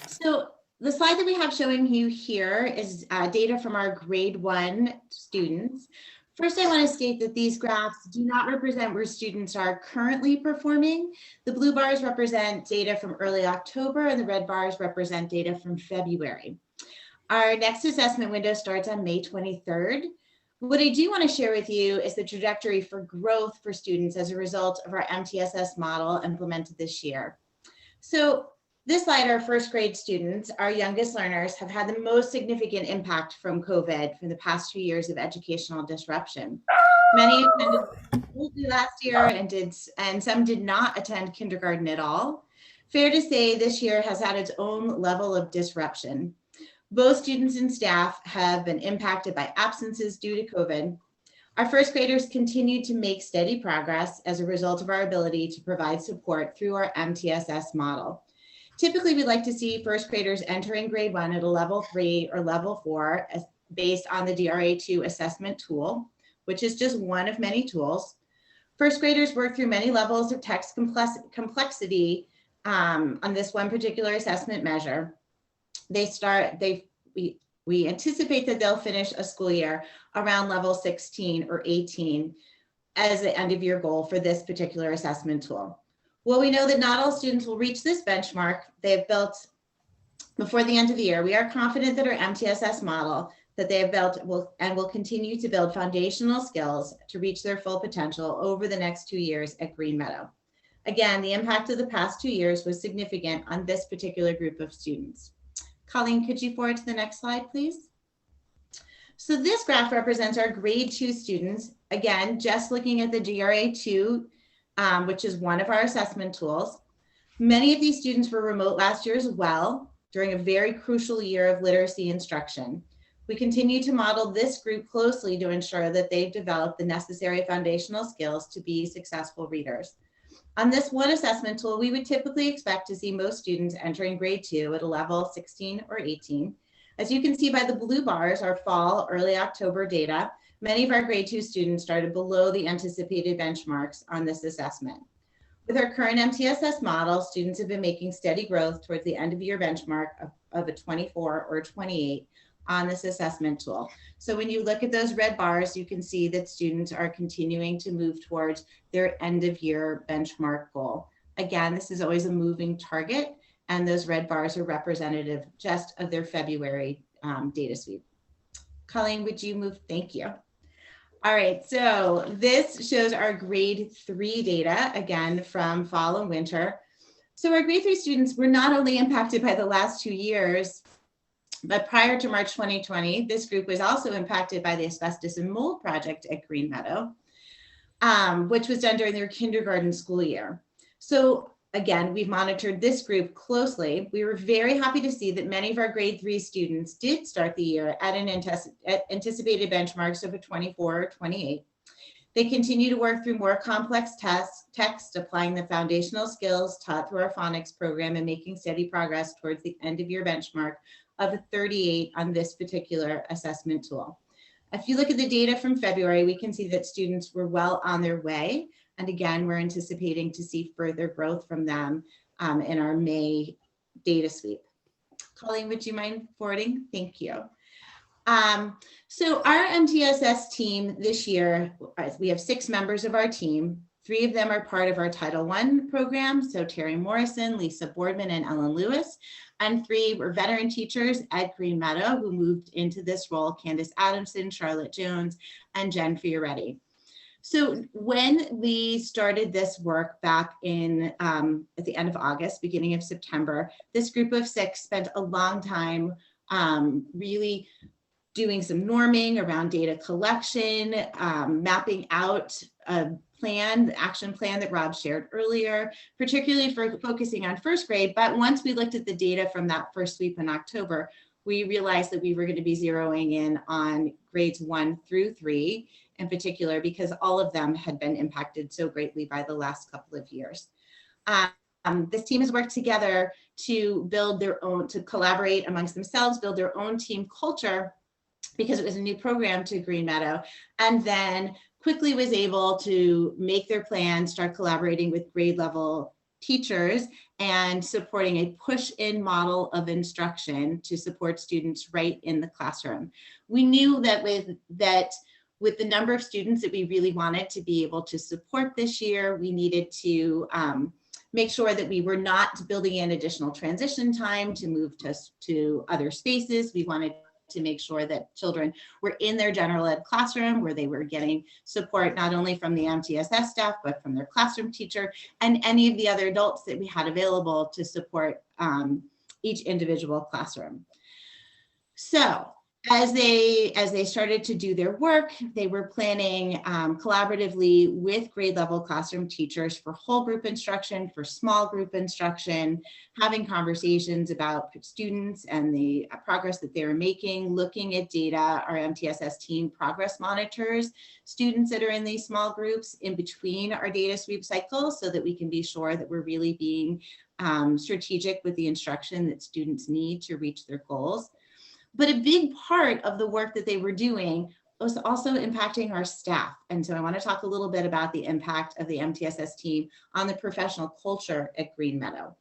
Speaker 8: So the slide that we have showing you here is data from our grade 1 students. First, I want to state that these graphs do not represent where students are currently performing. The blue bars represent data from early October and the red bars represent data from February. Our next assessment window starts on May 23rd. What I do want to share with you is the trajectory for growth for students as a result of our MTSS model implemented this year. So this slide, our first grade students, our youngest learners, have had the most significant impact from COVID from the past 2 years of educational disruption. Many attended
Speaker 13: last year and some did not attend kindergarten at all. Fair to say this year has had its own level of disruption. Both students and staff have been impacted by absences due to COVID. Our first graders continue to make steady progress as a result of our ability to provide support through our MTSS model. Typically, we'd like to see first graders entering grade 1 at a level 3 or level 4 based on the DRA2 assessment tool, which is just one of many tools. First graders work through many levels of text complexity on this one particular assessment measure. We anticipate that they'll finish a school year around level 16 or 18 as the end of year goal for this particular assessment tool. While we know that not all students will reach this benchmark they've built before the end of the year, we are confident that our MTSS model that they have built will continue to build foundational skills to reach their full potential over the next 2 years at Green Meadow. Again, the impact of the past 2 years was significant on this particular group of students. Colleen, could you forward to the next slide, please? So this graph represents our grade 2 students. Again, just looking at the DRA2, which is one of our assessment tools. Many of these students were remote last year as well, during a very crucial year of literacy instruction. We continue to model this group closely to ensure that they've developed the necessary foundational skills to be successful readers. On this one assessment tool, we would typically expect to see most students entering grade 2 at a level 16 or 18. As you can see by the blue bars, our fall, early October data, many of our grade 2 students started below the anticipated benchmarks on this assessment. With our current MTSS model, students have been making steady growth towards the end of year benchmark of a 24 or 28 on this assessment tool. So when you look at those red bars, you can see that students are continuing to move towards their end of year benchmark goal. Again, this is always a moving target, and those red bars are representative just of their February data sweep. Colleen, would you move? Thank you. All right, so this shows our grade 3 data, again, from fall and winter. So our grade 3 students were not only impacted by the last 2 years, but prior to March 2020, this group was also impacted by the asbestos and mold project at Green Meadow, which was done during their kindergarten school year. So again, we've monitored this group closely. We were very happy to see that many of our grade 3 students did start the year at anticipated benchmarks of a 24 or 28. They continue to work through more complex text, applying the foundational skills taught through our phonics program and making steady progress towards the end of year benchmark of a 38 on this particular assessment tool. If you look at the data from February, we can see that students were well on their way. And again, we're anticipating to see further growth from them in our May data sweep. Colleen, would you mind forwarding? Thank you. So our MTSS team this year, we have 6 members of our team. 3 of them are part of our Title I program. So Terry Morrison, Lisa Boardman, and Ellen Lewis. And 3 were veteran teachers at Green Meadow who moved into this role: Candace Adamson, Charlotte Jones, and Jen Fioretti. So when we started this work back in at the end of August, beginning of September, this group of 6 spent a long time really doing some norming around data collection, mapping out a plan, the action plan that Rob shared earlier, particularly for focusing on first grade. But once we looked at the data from that first sweep in October, we realized that we were going to be zeroing in on grades 1 through 3 in particular, because all of them had been impacted so greatly by the last couple of years. This team has worked together to build their own, to collaborate amongst themselves, build their own team culture, because it was a new program to Green Meadow, and then quickly was able to make their plans, start collaborating with grade level teachers and supporting a push-in model of instruction to support students right in the classroom. We knew that with the number of students that we really wanted to be able to support this year, we needed to make sure that we were not building in additional transition time to move to other spaces. We wanted to make sure that children were in their general ed classroom where they were getting support not only from the MTSS staff, but from their classroom teacher and any of the other adults that we had available to support each individual classroom. So As they started to do their work, they were planning collaboratively with grade level classroom teachers for whole group instruction, for small group instruction, having conversations about students and the progress that they were making, looking at data. Our MTSS team progress monitors students that are in these small groups in between our data sweep cycles so that we can be sure that we're really being strategic with the instruction that students need to reach their goals. But a big part of the work that they were doing was also impacting our staff. And so I want to talk a little bit about the impact of the MTSS team on the professional culture at Green Meadow.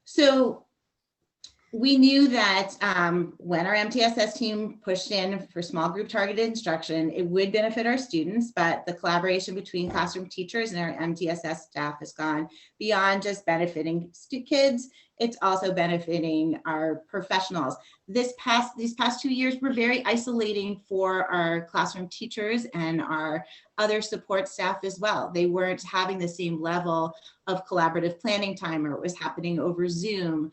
Speaker 13: So we knew that when our MTSS team pushed in for small group targeted instruction, it would benefit our students, but the collaboration between classroom teachers and our MTSS staff has gone beyond just benefiting kids. It's also benefiting our professionals. These past 2 years were very isolating for our classroom teachers and our other support staff as well. They weren't having the same level of collaborative planning time, or it was happening over Zoom.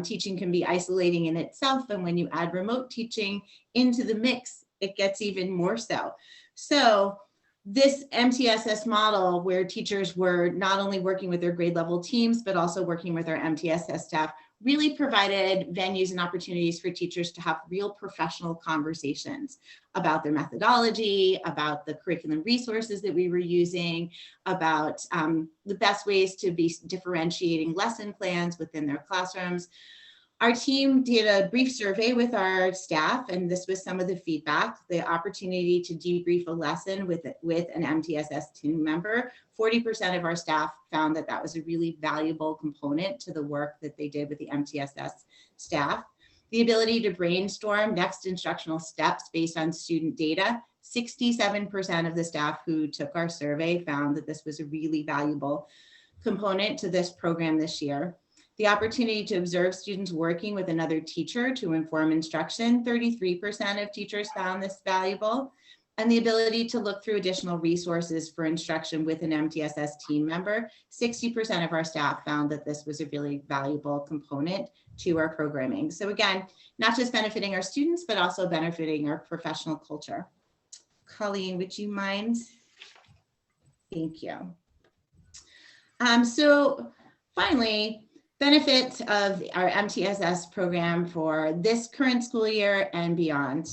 Speaker 13: Teaching can be isolating in itself, and when you add remote teaching into the mix, it gets even more so. So this MTSS model, where teachers were not only working with their grade level teams, but also working with our MTSS staff, really provided venues and opportunities for teachers to have real professional conversations about their methodology, about the curriculum resources that we were using, about the best ways to be differentiating lesson plans within their classrooms. Our team did a brief survey with our staff, and this was some of the feedback. The opportunity to debrief a lesson with an MTSS team member. 40% of our staff found that that was a really valuable component to the work that they did with the MTSS staff. The ability to brainstorm next instructional steps based on student data. 67% of the staff who took our survey found that this was a really valuable component to this program this year. The opportunity to observe students working with another teacher to inform instruction. 33% of teachers found this valuable. And the ability to look through additional resources for instruction with an MTSS team member. 60% of our staff found that this was a really valuable component to our programming. So again, not just benefiting our students, but also benefiting our professional culture. Colleen, would you mind? Thank you. So finally, benefits of our MTSS program for this current school year and beyond.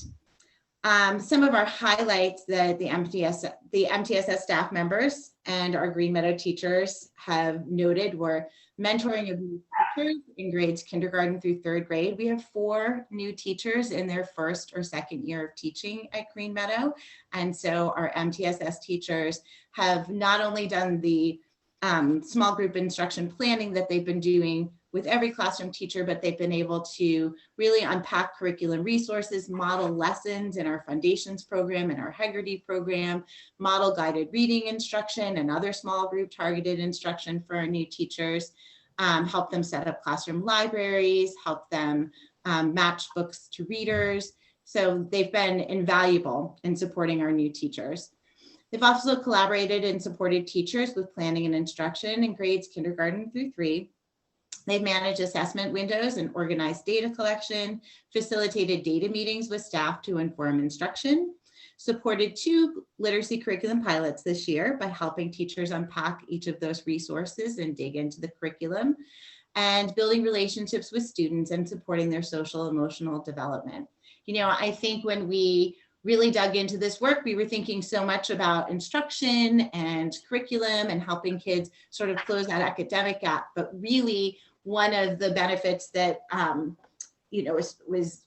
Speaker 13: Some of our highlights that the MTSS staff members and our Green Meadow teachers have noted were mentoring of new teachers in grades kindergarten through 3rd grade. We have 4 new teachers in their 1st or 2nd year of teaching at Green Meadow. And so our MTSS teachers have not only done the small group instruction planning that they've been doing with every classroom teacher, but they've been able to really unpack curriculum resources, model lessons in our Foundations program and our Hegarty program, model guided reading instruction and other small group targeted instruction for our new teachers, help them set up classroom libraries, help them match books to readers. So they've been invaluable in supporting our new teachers. They've also collaborated and supported teachers with planning and instruction in grades kindergarten through 3. They've managed assessment windows and organized data collection, facilitated data meetings with staff to inform instruction, supported 2 literacy curriculum pilots this year by helping teachers unpack each of those resources and dig into the curriculum, and building relationships with students and supporting their social emotional development. You know, I think when we really dug into this work, we were thinking so much about instruction and curriculum and helping kids sort of close that academic gap. But really, one of the benefits that was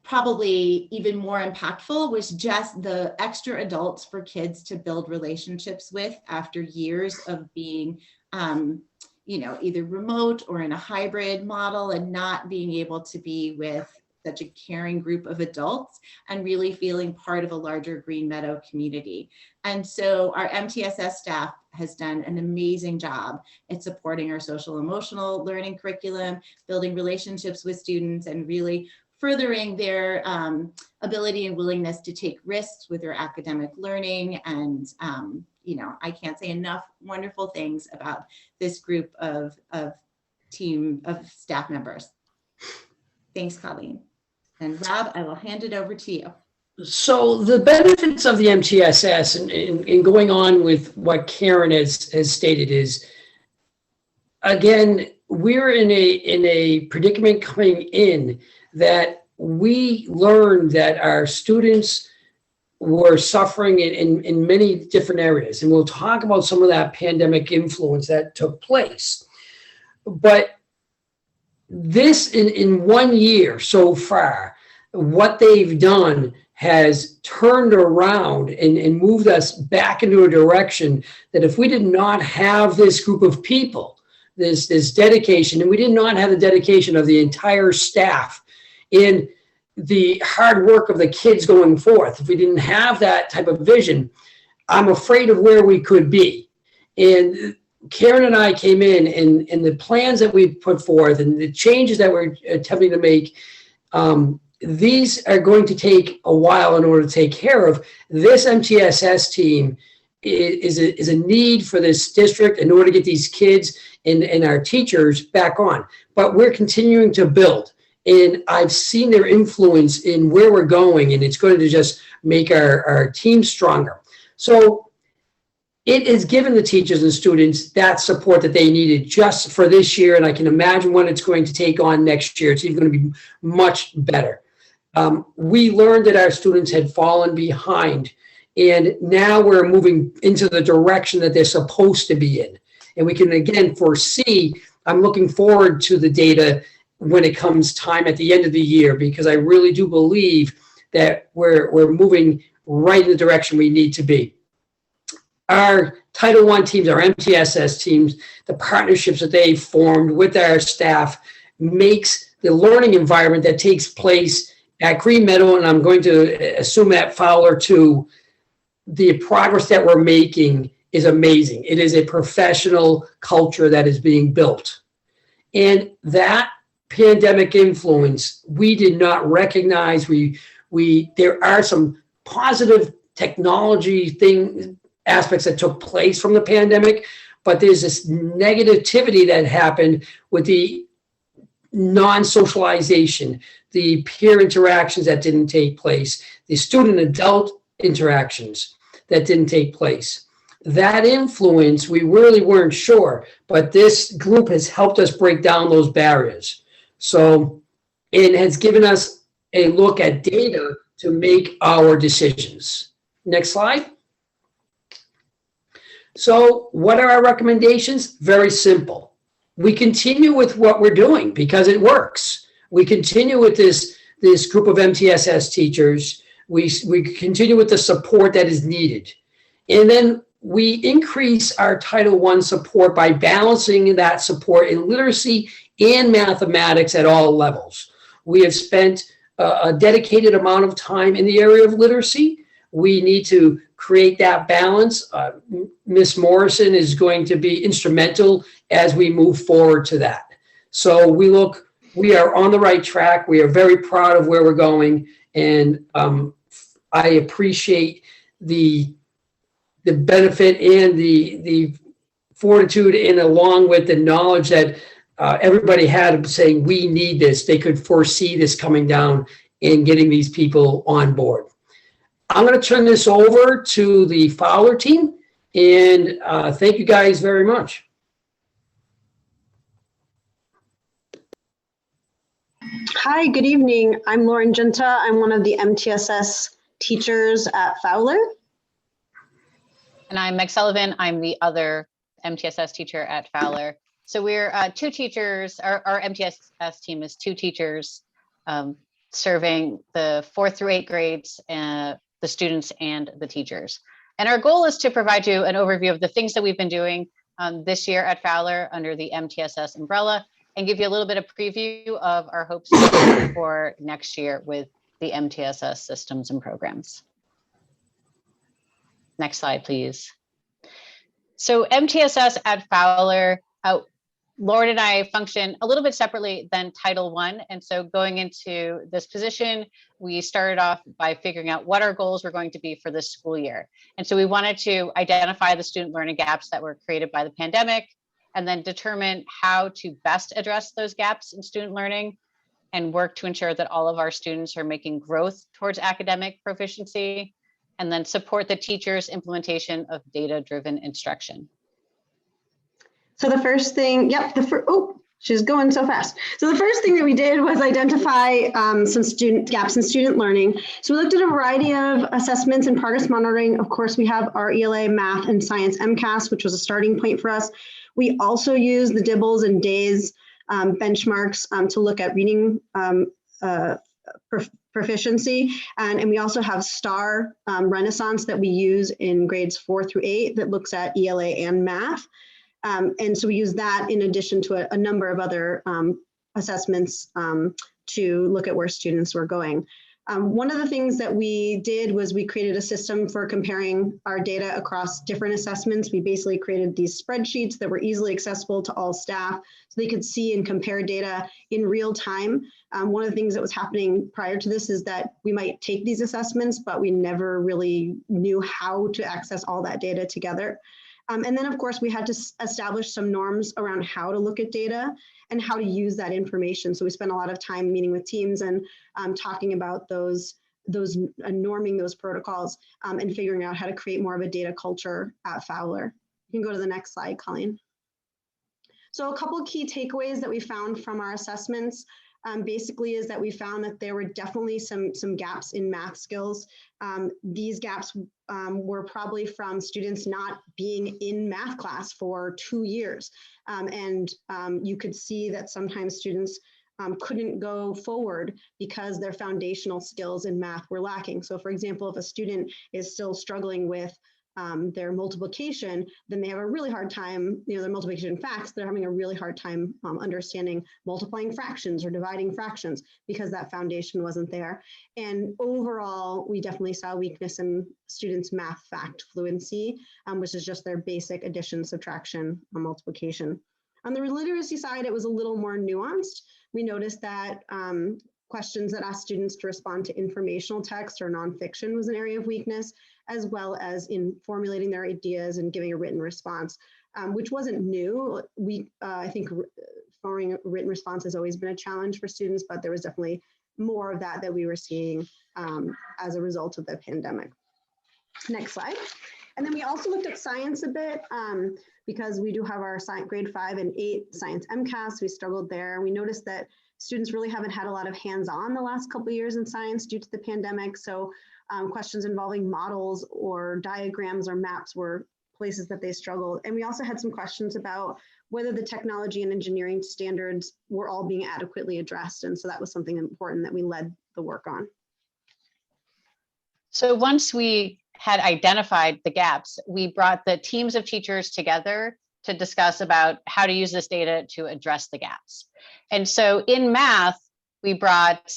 Speaker 13: probably even more impactful was just the extra adults for kids to build relationships with after years of being either remote or in a hybrid model and not being able to be with such a caring group of adults and really feeling part of a larger Green Meadow community. And so our MTSS staff has done an amazing job at supporting our social emotional learning curriculum, building relationships with students, and really furthering their ability and willingness to take risks with their academic learning. And I can't say enough wonderful things about this group of team of staff members. Thanks, Colleen. And Rob, I will hand it over to you.
Speaker 12: So the benefits of the MTSS and going on with what Karen has stated is, again, we're in a predicament coming in that we learned that our students were suffering in many different areas. And we'll talk about some of that pandemic influence that took place. But this in 1 year so far, what they've done has turned around and moved us back into a direction that if we did not have this group of people, this dedication, and we did not have the dedication of the entire staff in the hard work of the kids going forth, if we didn't have that type of vision, I'm afraid of where we could be. And Karen and I came in and the plans that we put forth and the changes that we're attempting to make, these are going to take a while in order to take care of. This MTSS team is a need for this district in order to get these kids and our teachers back on. But we're continuing to build. And I've seen their influence in where we're going, and it's going to just make our team stronger. So it has given the teachers and students that support that they needed just for this year, and I can imagine what it's going to take on next year. It's even going to be much better. We learned that our students had fallen behind, and now we're moving into the direction that they're supposed to be in. And we can, again, foresee, I'm looking forward to the data when it comes time at the end of the year, because I really do believe that we're moving right in the direction we need to be. Our Title I teams, our MTSS teams, the partnerships that they've formed with our staff makes the learning environment that takes place at Green Meadow, and I'm going to assume at Fowler too, the progress that we're making is amazing. It is a professional culture that is being built. And that pandemic influence, we did not recognize. There are some positive technology aspects that took place from the pandemic, but there's this negativity that happened with the non-socialization, the peer interactions that didn't take place, the student-adult interactions that didn't take place. That influence, we really weren't sure, but this group has helped us break down those barriers. So it has given us a look at data to make our decisions. Next slide. So what are our recommendations? Very simple. We continue with what we're doing because it works. We continue with this group of MTSS teachers. We continue with the support that is needed. And then we increase our Title I support by balancing that support in literacy and mathematics at all levels. We have spent a dedicated amount of time in the area of literacy. We need to create that balance. Ms. Morrison is going to be instrumental as we move forward to that. So we are on the right track. We are very proud of where we're going. And I appreciate the benefit and the fortitude, and along with the knowledge that everybody had of saying, we need this. They could foresee this coming down and getting these people on board. I'm going to turn this over to the Fowler team, and thank you guys very much.
Speaker 14: Hi, good evening. I'm Lauren Genta. I'm one of the MTSS teachers at Fowler.
Speaker 15: And I'm Meg Sullivan. I'm the other MTSS teacher at Fowler. So we're two teachers. Our MTSS team is two teachers serving the 4th through 8th grades, the students and the teachers. And our goal is to provide you an overview of the things that we've been doing this year at Fowler under the MTSS umbrella, and give you a little bit of preview of our hopes for next year with the MTSS systems and programs. Next slide, please. So MTSS at Fowler, Lauren and I function a little bit separately than Title I. And so going into this position, we started off by figuring out what our goals were going to be for this school year. And so we wanted to identify the student learning gaps that were created by the pandemic, and then determine how to best address those gaps in student learning, and work to ensure that all of our students are making growth towards academic proficiency, and then support the teachers' implementation of data-driven instruction.
Speaker 14: So the first thing, oh, she's going so fast. So the first thing that we did was identify some gaps in student learning. So we looked at a variety of assessments and progress monitoring. Of course, we have our ELA, math, and science MCAS, which was a starting point for us. We also use the DIBELS and DAYS benchmarks to look at reading proficiency. And we also have STAR Renaissance that we use in grades 4 through 8 that looks at ELA and math. And so we use that in addition to a number of other assessments to look at where students were going. One of the things that we did was we created a system for comparing our data across different assessments. We basically created these spreadsheets that were easily accessible to all staff so they could see and compare data in real time. One of the things that was happening prior to this is that we might take these assessments, but we never really knew how to access all that data together. And then, of course, we had to establish some norms around how to look at data and how to use that information. So we spent a lot of time meeting with teams and talking about those norming those protocols and figuring out how to create more of a data culture at Fowler. You can go to the next slide, Colleen. So a couple of key takeaways that we found from our assessments basically is that we found that there were definitely some gaps in math skills. These gaps were probably from students not being in math class for 2 years. You could see that sometimes students couldn't go forward because their foundational skills in math were lacking. So for example, if a student is still struggling with their multiplication, then they have a really hard time, their multiplication facts, they're having a really hard time understanding multiplying fractions or dividing fractions because that foundation wasn't there. And overall, we definitely saw weakness in students' math fact fluency, which is just their basic addition, subtraction, or multiplication. On the literacy side, it was a little more nuanced. We noticed that questions that asked students to respond to informational text or nonfiction was an area of weakness, as well as in formulating their ideas and giving a written response, which wasn't new. I think forming a written response has always been a challenge for students, but there was definitely more of that we were seeing as a result of the pandemic. Next slide. And then we also looked at science a bit because we do have our grade 5 and 8 science MCAS. We struggled there. We noticed that students really haven't had a lot of hands-on the last couple of years in science due to the pandemic. So questions involving models or diagrams or maps were places that they struggled. And we also had some questions about whether the technology and engineering standards were all being adequately addressed. And so that was something important that we led the work on.
Speaker 15: So once we had identified the gaps, we brought the teams of teachers together to discuss about how to use this data to address the gaps. And so in math, we brought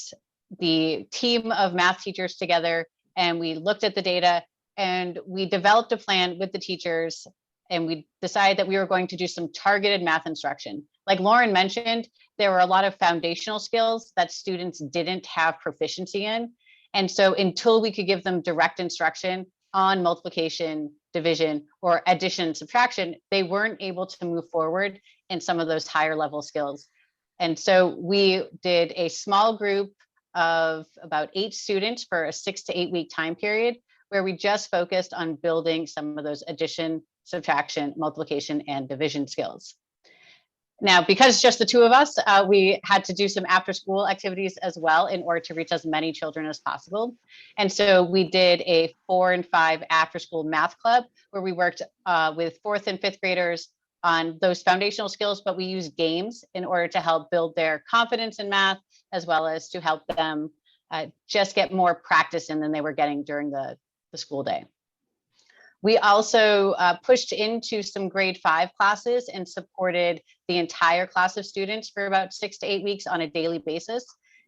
Speaker 15: the team of math teachers together and we looked at the data and we developed a plan with the teachers and we decided that we were going to do some targeted math instruction. Like Lauren mentioned, there were a lot of foundational skills that students didn't have proficiency in. And so until we could give them direct instruction on multiplication, division, or addition, subtraction, they weren't able to move forward in some of those higher level skills. And so we did a small group of about 8 students for a 6 to 8 week time period, where we just focused on building some of those addition, subtraction, multiplication, and division skills. Now, because it's just the 2 of us, we had to do some after school activities as well in order to reach as many children as possible. And so we did a 4 and 5 after school math club where we worked with 4th and 5th graders on those foundational skills, but we used games in order to help build their confidence in math, as well as to help them just get more practice in than they were getting during the school day. We also pushed into some grade 5 classes and supported the entire class of students for about 6 to 8 weeks on a daily basis.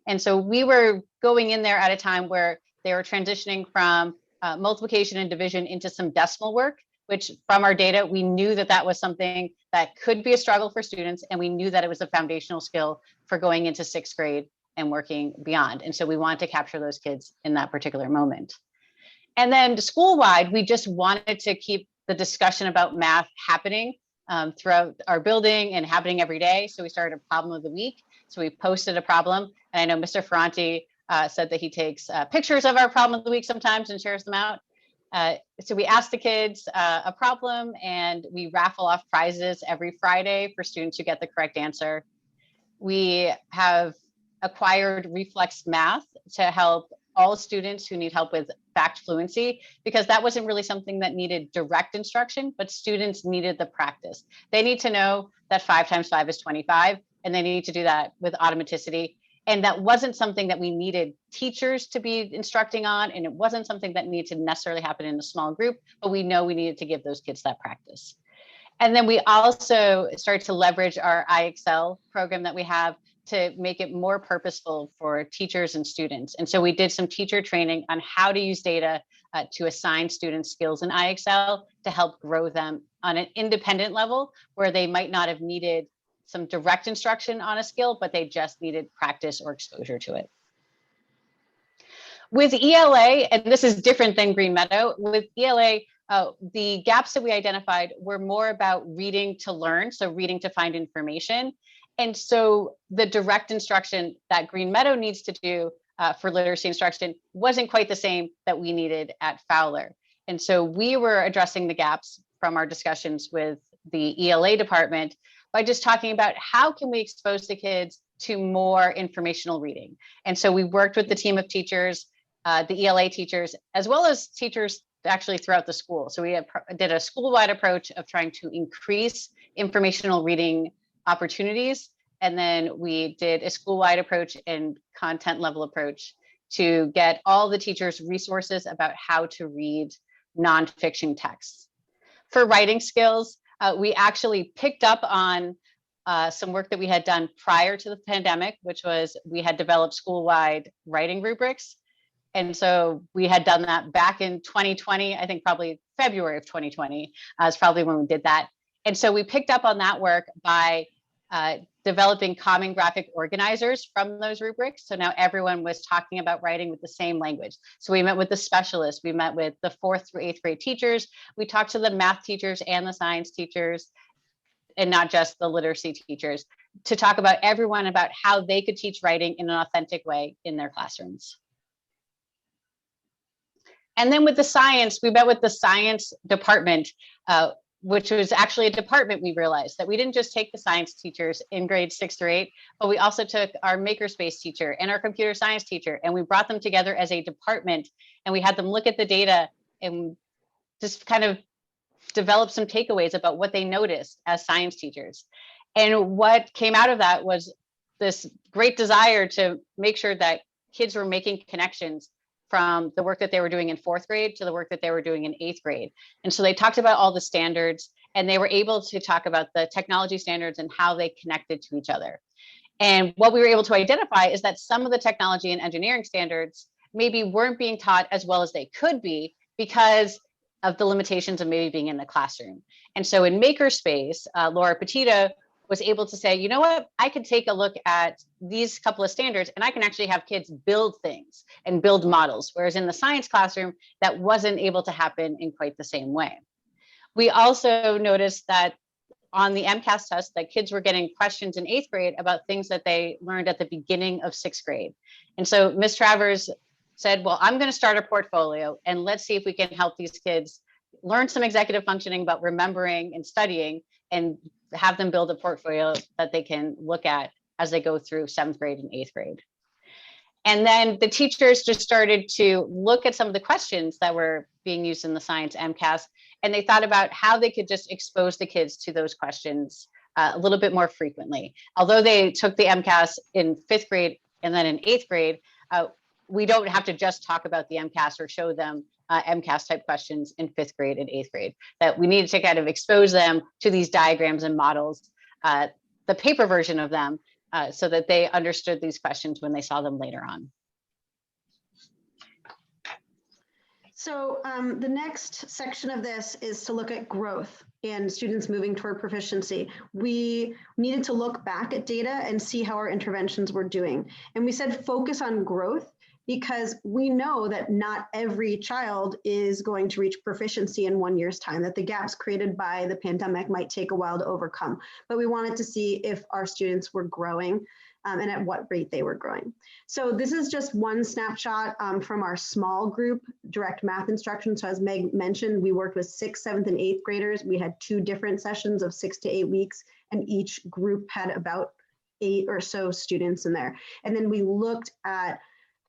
Speaker 15: And so we were going in there at a time where they were transitioning from multiplication and division into some decimal work, which from our data, we knew that that was something that could be a struggle for students. And we knew that it was a foundational skill for going into 6th grade and working beyond. And so we wanted to capture those kids in that particular moment. And then school-wide, we just wanted to keep the discussion about math happening throughout our building and happening every day. So we started a problem of the week. So we posted a problem, and I know Mr. Ferranti said that he takes pictures of our problem of the week sometimes and shares them out. So we asked the kids a problem, and we raffle off prizes every Friday for students who get the correct answer. We have acquired Reflex Math to help all students who need help with fact fluency, because that wasn't really something that needed direct instruction, but students needed the practice. They need to know that 5 times 5 is 25, and they need to do that with automaticity. And that wasn't something that we needed teachers to be instructing on, and it wasn't something that needed to necessarily happen in a small group, but we know we needed to give those kids that practice. And then we also started to leverage our IXL program that we have to make it more purposeful for teachers and students. And so we did some teacher training on how to use data to assign students skills in IXL to help grow them on an independent level, where they might not have needed some direct instruction on a skill, but they just needed practice or exposure to it. With ELA, and this is different than Green Meadow, with ELA, the gaps that we identified were more about reading to learn, so reading to find information. And so the direct instruction that Green Meadow needs to do for literacy instruction wasn't quite the same that we needed at Fowler. And so we were addressing the gaps from our discussions with the ELA department by just talking about how can we expose the kids to more informational reading. And so we worked with the team of teachers, the ELA teachers, as well as teachers actually throughout the school. So we did a school-wide approach of trying to increase informational reading opportunities. And then we did a school-wide approach and content level approach to get all the teachers resources about how to read nonfiction texts. For writing skills, we actually picked up on some work that we had done prior to the pandemic, which was we had developed school-wide writing rubrics. And so we had done that back in 2020, I think probably February of 2020 is probably when we did that. And so we picked up on that work by developing common graphic organizers from those rubrics. So now everyone was talking about writing with the same language. So we met with the specialists, we met with the 4th through 8th grade teachers, we talked to the math teachers and the science teachers, and not just the literacy teachers, to talk about everyone about how they could teach writing in an authentic way in their classrooms. And then with the science, we met with the science department, which was actually a department. We realized that we didn't just take the science teachers in grades 6 through 8, but we also took our makerspace teacher and our computer science teacher, and we brought them together as a department, and we had them look at the data and just kind of develop some takeaways about what they noticed as science teachers. And what came out of that was this great desire to make sure that kids were making connections from the work that they were doing in 4th grade to the work that they were doing in 8th grade. And so they talked about all the standards, and they were able to talk about the technology standards and how they connected to each other. And what we were able to identify is that some of the technology and engineering standards maybe weren't being taught as well as they could be because of the limitations of maybe being in the classroom. And so in Makerspace, Laura Petito was able to say, you know what, I could take a look at these couple of standards and I can actually have kids build things and build models. Whereas in the science classroom, that wasn't able to happen in quite the same way. We also noticed that on the MCAS test that kids were getting questions in 8th grade about things that they learned at the beginning of 6th grade. And so Ms. Travers said, well, I'm going to start a portfolio and let's see if we can help these kids learn some executive functioning about remembering and studying, and have them build a portfolio that they can look at as they go through 7th grade and 8th grade. And then the teachers just started to look at some of the questions that were being used in the science MCAS, and they thought about how they could just expose the kids to those questions a little bit more frequently. Although they took the MCAS in 5th grade and then in 8th grade, we don't have to just talk about the MCAS or show them MCAS type questions in 5th grade and 8th grade, that we needed to kind of expose them to these diagrams and models, the paper version of them, so that they understood these questions when they saw them later on.
Speaker 14: So the next section of this is to look at growth and students moving toward proficiency. We needed to look back at data and see how our interventions were doing. And we said focus on growth because we know that not every child is going to reach proficiency in 1 year's time, that the gaps created by the pandemic might take a while to overcome. But we wanted to see if our students were growing and at what rate they were growing. So this is just one snapshot from our small group direct math instruction. So as Meg mentioned, we worked with 6th, 7th, and 8th graders. We had 2 different sessions of 6 to 8 weeks, and each group had about 8 or so students in there. And then we looked at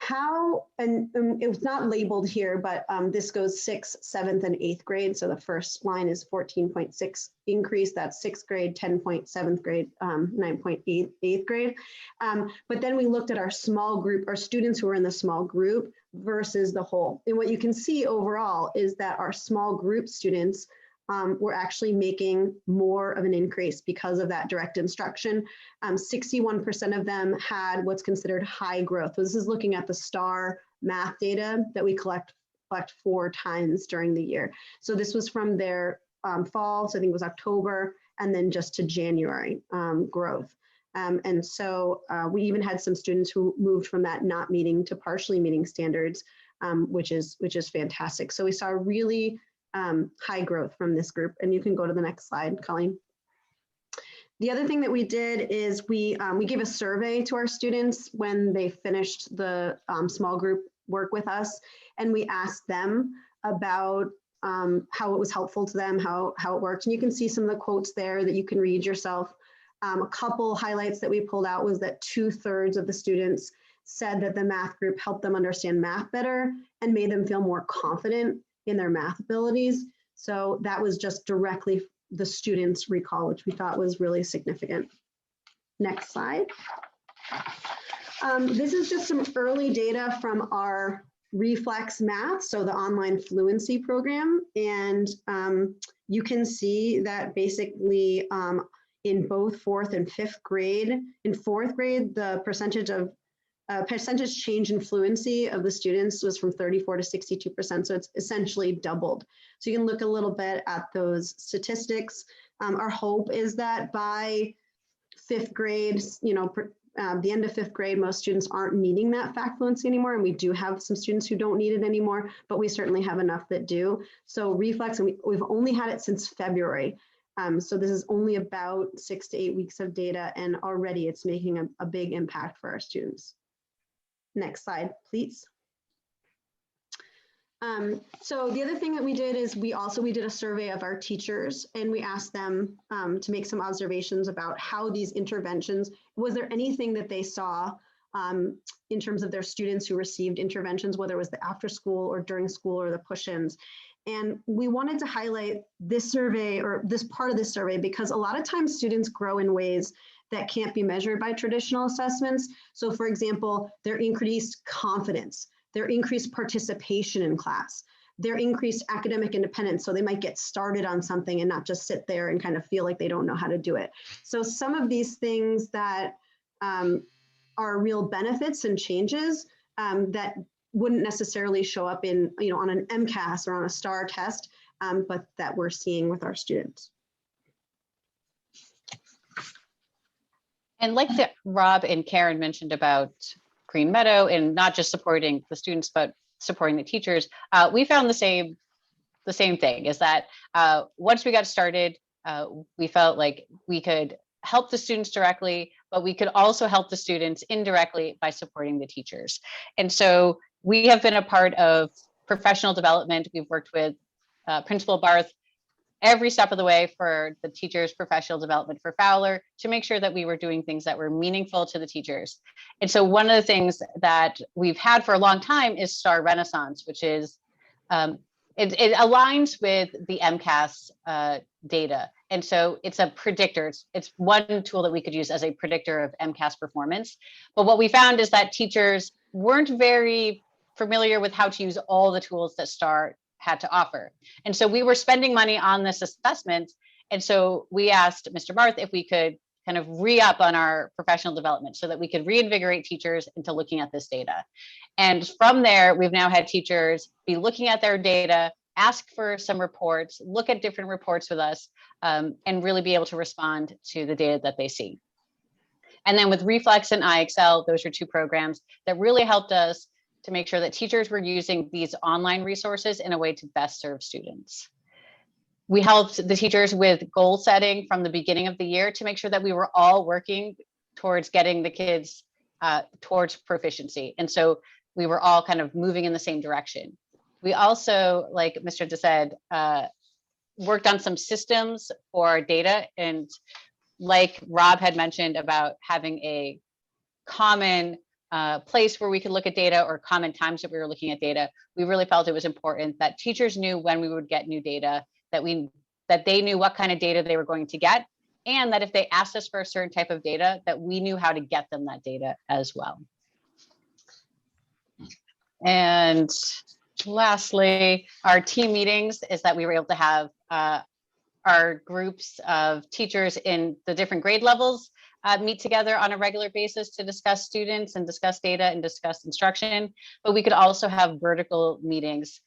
Speaker 14: how, and it was not labeled here, but this goes 6th, 7th, and 8th grade. So the first line is 14.6 increase, that's 6th grade, 10.7th grade, 9.8 8th grade. But then we looked at our small group, our students who were in the small group versus the whole. And what you can see overall is that our small group students we're actually making more of an increase because of that direct instruction. 61% of them had what's considered high growth. So this is looking at the STAR math data that we collect 4 times during the year. So this was from their fall, so I think it was October, and then just to January growth. And so we even had some students who moved from that not meeting to partially meeting standards, which is fantastic. So we saw really high growth from this group. And you can go to the next slide, Colleen. The other thing that we did is we gave a survey to our students when they finished the small group work with us, and we asked them about how it was helpful to them, how it worked. And you can see some of the quotes there that you can read yourself. A couple highlights that we pulled out was that 2/3 of the students said that the math group helped them understand math better and made them feel more confident in their math abilities. So that was just directly the students' recall, which we thought was really significant. Next slide. This is just some early data from our Reflex Math, so the online fluency program. And you can see that basically in both 4th and 5th grade, in 4th grade, the percentage change in fluency of the students was from 34 to 62%. So it's essentially doubled. So you can look a little bit at those statistics. Our hope is that by 5th grade, the end of 5th grade, most students aren't needing that fact fluency anymore. And we do have some students who don't need it anymore, but we certainly have enough that do. So Reflex, and we've only had it since February. So this is only about 6 to 8 weeks of data, and already it's making a big impact for our students. Next slide, please. So the other thing that we did is we did a survey of our teachers, and we asked them to make some observations about how these interventions, was there anything that they saw in terms of their students who received interventions, whether it was the after school or during school or the push-ins. And we wanted to highlight this survey, or this part of this survey, because a lot of times students grow in ways that can't be measured by traditional assessments. So for example, their increased confidence, their increased participation in class, their increased academic independence. So they might get started on something and not just sit there and kind of feel like they don't know how to do it. So some of these things that are real benefits and changes that wouldn't necessarily show up in, on an MCAS or on a STAR test, but that we're seeing with our students.
Speaker 15: And like Rob and Karen mentioned about Green Meadow and not just supporting the students, but supporting the teachers, we found the same thing, is that once we got started, we felt like we could help the students directly, but we could also help the students indirectly by supporting the teachers. And so we have been a part of professional development. We've worked with Principal Barth every step of the way for the teachers' professional development for Fowler to make sure that we were doing things that were meaningful to the teachers. And so one of the things that we've had for a long time is STAR Renaissance, which is, it aligns with the MCAS data. And so it's a predictor. It's one tool that we could use as a predictor of MCAS performance. But what we found is that teachers weren't very familiar with how to use all the tools that STAR had to offer. And so we were spending money on this assessment. And so we asked Mr. Barth if we could kind of re-up on our professional development so that we could reinvigorate teachers into looking at this data. And from there, we've now had teachers be looking at their data, ask for some reports, look at different reports with us, and really be able to respond to the data that they see. And then with Reflex and IXL, those are 2 programs that really helped us to make sure that teachers were using these online resources in a way to best serve students. We helped the teachers with goal setting from the beginning of the year to make sure that we were all working towards getting the kids towards proficiency. And so we were all kind of moving in the same direction. We also, like Mr. De said, worked on some systems for our data. And like Rob had mentioned about having a common place where we could look at data, or common times that we were looking at data, we really felt it was important that teachers knew when we would get new data, that they knew what kind of data they were going to get, and that if they asked us for a certain type of data, that we knew how to get them that data as well. And lastly, our team meetings is that we were able to have our groups of teachers in the different grade levels meet together on a regular basis to discuss students and discuss data and discuss instruction. But we could also have vertical meetings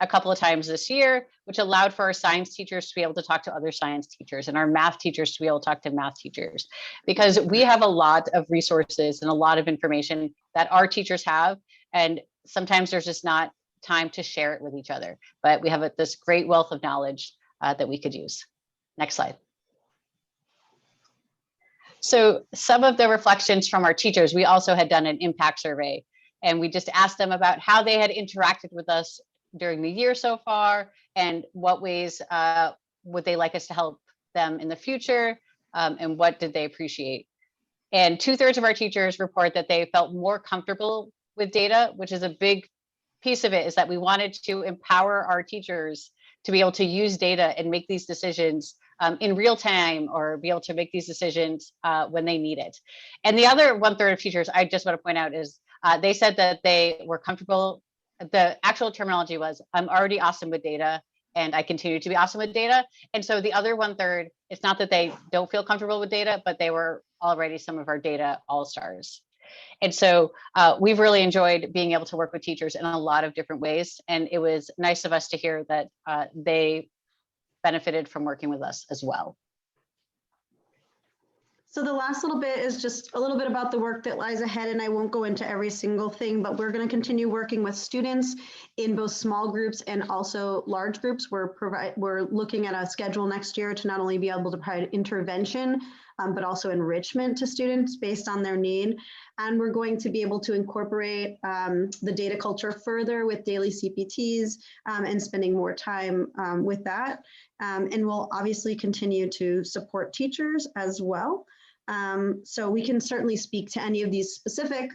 Speaker 15: a couple of times this year, which allowed for our science teachers to be able to talk to other science teachers and our math teachers to be able to talk to math teachers, because we have a lot of resources and a lot of information that our teachers have. And sometimes there's just not time to share it with each other, but we have this great wealth of knowledge that we could use. Next slide. So some of the reflections from our teachers, we also had done an impact survey, and we just asked them about how they had interacted with us during the year so far, and what ways would they like us to help them in the future, and what did they appreciate. And 2/3 of our teachers report that they felt more comfortable with data, which is a big piece of it, is that we wanted to empower our teachers to be able to use data and make these decisions in real time, or be able to make these decisions when they need it. And the other 1/3 of teachers, I just want to point out, is they said that they were comfortable. The actual terminology was, I'm already awesome with data and I continue to be awesome with data. And so the other 1/3, it's not that they don't feel comfortable with data, but they were already some of our data all-stars. And so we've really enjoyed being able to work with teachers in a lot of different ways. And it was nice of us to hear that they benefited from working with us as well.
Speaker 14: So the last little bit is just a little bit about the work that lies ahead, and I won't go into every single thing, but we're going to continue working with students in both small groups and also large groups. We're looking at a schedule next year to not only be able to provide intervention, but also enrichment to students based on their need. And we're going to be able to incorporate the data culture further with daily CPTs and spending more time with that. And we'll obviously continue to support teachers as well. So we can certainly speak to any of these specific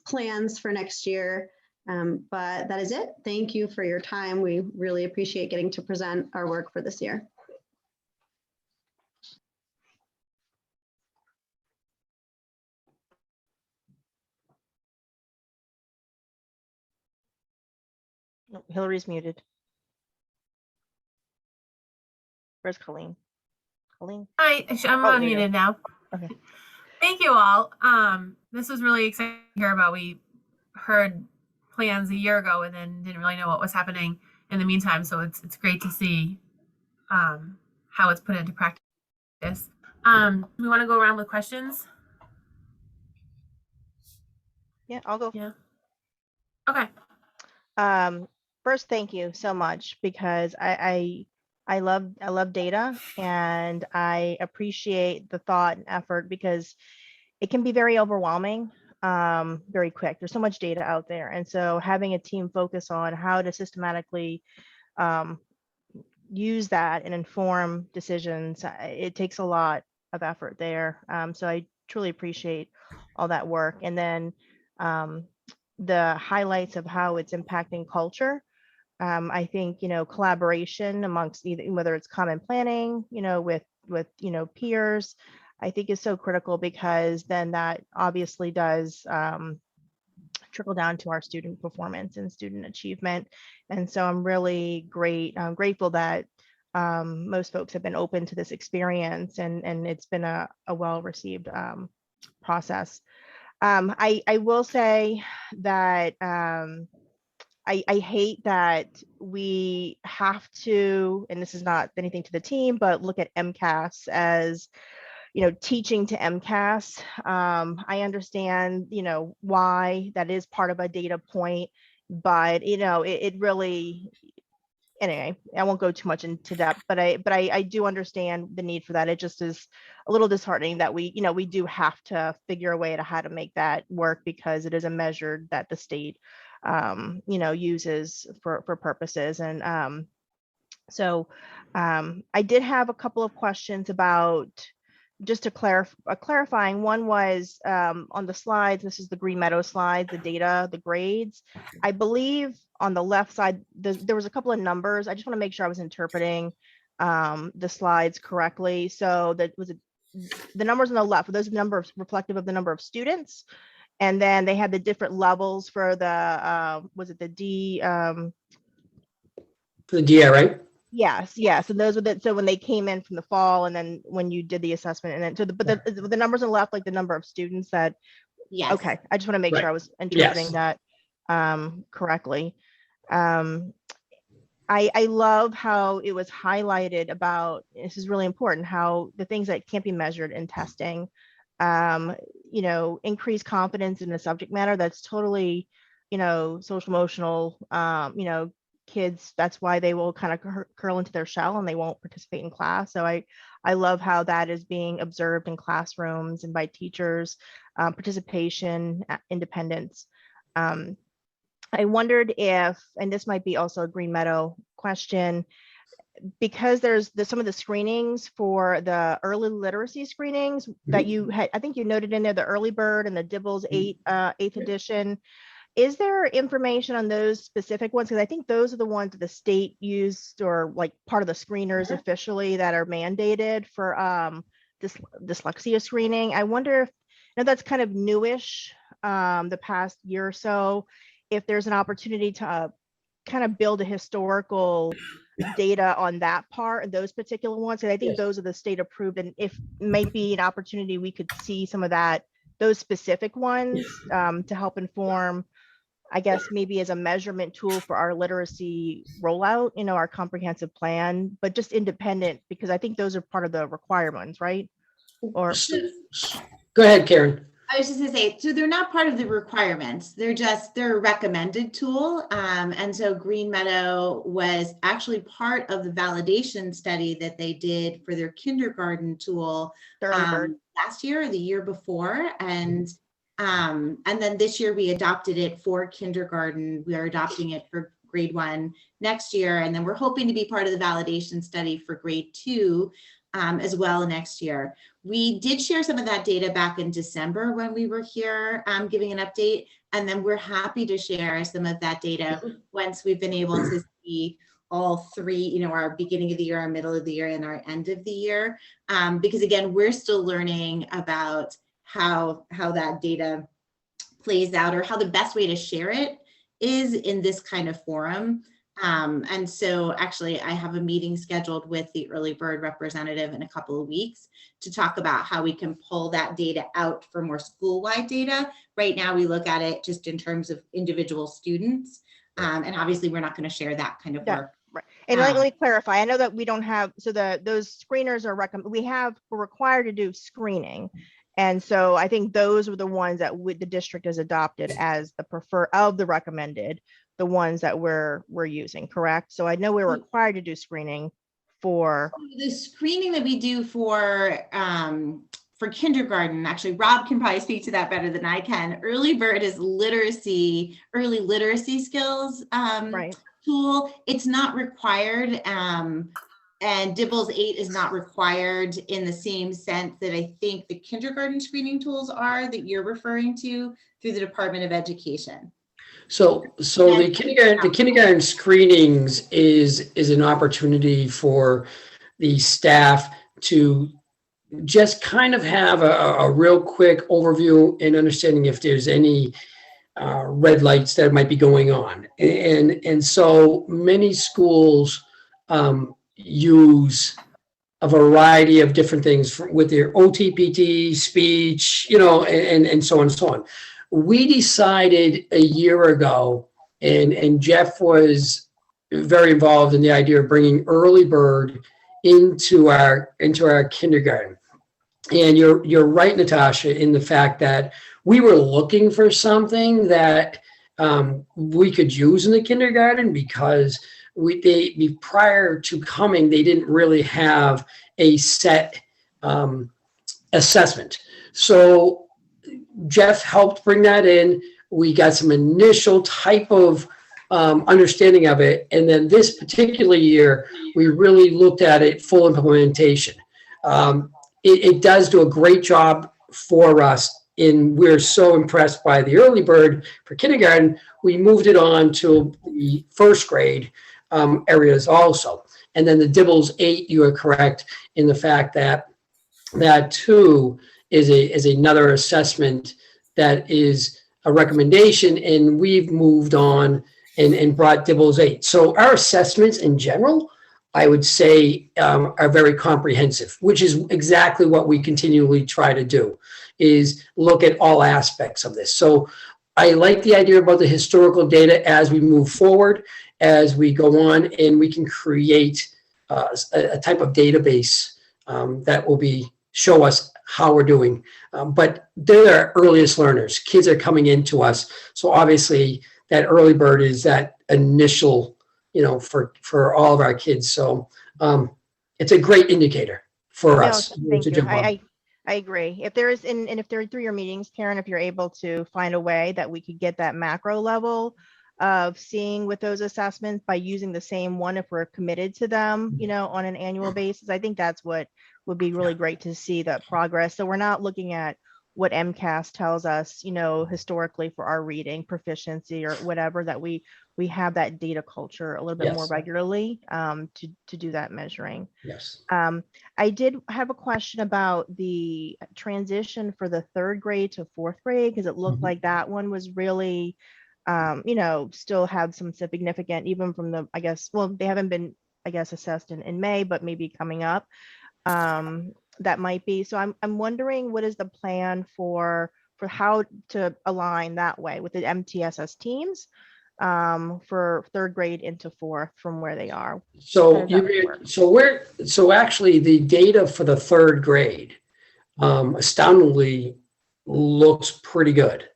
Speaker 14: plans for next year, but that is it. Thank you for your time. We really appreciate getting to present our work for this year.
Speaker 4: Nope, Hillary's muted. Where's Colleen? Colleen?
Speaker 1: Hi, I'm
Speaker 4: there you go.
Speaker 1: unmuted now.
Speaker 4: Okay.
Speaker 1: Thank you all. This was really exciting to hear about. We heard plans a year ago and then didn't really know what was happening in the meantime. So it's great to see how it's put into practice. We want to go around with questions.
Speaker 4: Yeah, I'll go.
Speaker 1: Yeah. Okay.
Speaker 4: First, thank you so much, because I love data, and I appreciate the thought and effort, because it can be very overwhelming very quick. There's so much data out there. And so having a team focus on how to systematically use that and inform decisions, it takes a lot of effort there. So I truly appreciate all that work. And then the highlights of how it's impacting culture. I think, collaboration amongst whether it's common planning, with peers, I think is so critical, because then that obviously does trickle down to our student performance and student achievement. And so I'm really grateful that most folks have been open to this experience, and it's been a well-received process. I will say that I hate that we have to, and this is not anything to the team, but look at MCAS as teaching to MCAS. I understand, why that is part of a data point, but it really, anyway, I won't go too much into depth, but I do understand the need for that. It just is a little disheartening that we do have to figure a way to how to make that work, because it is a measure that the state, uses for purposes. And so I did have a couple of questions about, just to clarifying. One was on the slides. This is the Green Meadow slides, the data, the grades. I believe on the left side, there was a couple of numbers. I just want to make sure I was interpreting the slides correctly. So that was the numbers on the left. Were those numbers reflective of the number of students? And then they had the different levels for the, was it the D?
Speaker 12: For the DI, right?
Speaker 4: Yes. And those were so when they came in from the fall, and then when you did the assessment, and then the numbers on the left, like the number of students that.
Speaker 13: Yes.
Speaker 4: Okay, I just want to make
Speaker 12: Right.
Speaker 4: sure I was interpreting
Speaker 12: Yes.
Speaker 4: that correctly. I love how it was highlighted about, this is really important, how the things that can't be measured in testing, increase confidence in the subject matter. That's totally, social emotional, kids, that's why they will kind of curl into their shell and they won't participate in class. So I love how that is being observed in classrooms and by teachers, participation, independence. I wondered if, and this might be also a Green Meadow question, because there's some of the screenings for the early literacy screenings that you had, I think you noted in there, the Early Bird and the Dibbles 8th edition. Is there information on those specific ones? Because I think those are the ones that the state used, or like part of the screeners officially that are mandated for dyslexia screening. I wonder if, that's kind of newish, the past year or so, if there's an opportunity to kind of build a historical data on that part and those particular ones. And I think those are the state approved, and if might be an opportunity, we could see some of that, those specific ones, to help inform, I guess, maybe as a measurement tool for our literacy rollout, our comprehensive plan, but just independent, because I think those are part of the requirements, right? Or
Speaker 12: Go ahead, Karen.
Speaker 13: I was just gonna say, so they're not part of the requirements. They're a recommended tool. And so Green Meadow was actually part of the validation study that they did for their kindergarten tool last year or the year before. And then this year we adopted it for kindergarten. We are adopting it for grade 1 next year. And then we're hoping to be part of the validation study for grade 2 as well next year. We did share some of that data back in December when we were here giving an update, and then we're happy to share some of that data once we've been able to see all three, our beginning of the year, our middle of the year, and our end of the year. Because again, we're still learning about how that data plays out, or how the best way to share it is in this kind of forum. And so actually I have a meeting scheduled with the Early Bird representative in a couple of weeks to talk about how we can pull that data out for more school-wide data. Right now we look at it just in terms of individual students. And obviously we're not going to share that kind of work.
Speaker 4: Right. And let me clarify. I know that we don't have, so those screeners are we're required to do screening. And so I think those were the ones that the district has adopted as the preferred of the recommended, the ones that we're using, correct? So I know we're required to do screening for
Speaker 13: the screening that we do for kindergarten. Actually, Rob can probably speak to that better than I can. Early Bird is early literacy skills tool. It's not required. And Dibbles 8 is not required in the same sense that I think the kindergarten screening tools are that you're referring to through the Department of Education.
Speaker 12: So the kindergarten screenings is an opportunity for the staff to just kind of have a real quick overview and understanding if there's any red lights that might be going on. And so many schools use a variety of different things with their OTPT, speech, and so on and so on. We decided a year ago, and Jeff was very involved in the idea of bringing Early Bird into our kindergarten. And you're right, Natasha, in the fact that we were looking for something that we could use in the kindergarten, because prior to coming, they didn't really have a set assessment. So Jeff helped bring that in. We got some initial type of understanding of it. And then this particular year, we really looked at it full implementation. It does do a great job for us. And we're so impressed by the early bird for kindergarten, we moved it on to the first grade areas also. And then the Dibbles 8, you are correct in the fact that that too is another assessment that is a recommendation, and we've moved on and brought Dibbles 8. So our assessments in general, I would say, are very comprehensive, which is exactly what we continually try to do, is look at all aspects of this. So I like the idea about the historical data as we move forward, as we go on, and we can create a type of database that will show us how we're doing. But they're our earliest learners. Kids are coming into us. So obviously that early bird is that initial, for all of our kids. So it's a great indicator for us.
Speaker 4: Thank
Speaker 12: to
Speaker 4: you.
Speaker 12: jump on.
Speaker 4: I agree. If there is, and if they're through your meetings, Karen, if you're able to find a way that we could get that macro level of seeing with those assessments by using the same one, if we're committed to them, on an annual basis, I think that's what would be really great to see, that progress. So we're not looking at what MCAS tells us, historically for our reading proficiency or whatever, that we have that data culture a little bit more
Speaker 12: Yes.
Speaker 4: regularly to do that measuring.
Speaker 12: Yes.
Speaker 4: I did have a question about the transition for the third grade to fourth grade, because it looked like that one was really, still had some significant, even from the, they haven't been, assessed in May, but maybe coming up. That might be. So I'm wondering, what is the plan for how to align that way with the MTSS teams for third grade into fourth from where they are?
Speaker 12: So actually the data for the third grade astoundingly looks pretty good.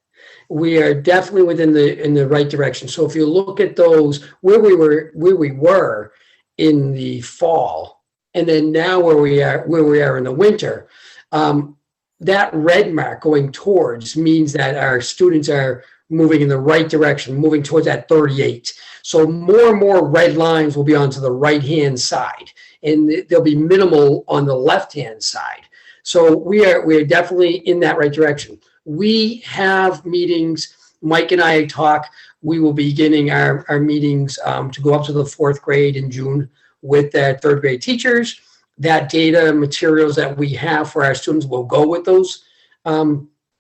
Speaker 12: We are definitely in the right direction. So if you look at those where we were in the fall, and then now where we are in the winter, that red mark going towards means that our students are moving in the right direction, moving towards that 38. So more and more red lines will be onto the right-hand side, and they'll be minimal on the left-hand side. So we are definitely in that right direction. We have meetings. Mike and I talk. We will be beginning our meetings to go up to the fourth grade in June with the third grade teachers. That data materials that we have for our students will go with those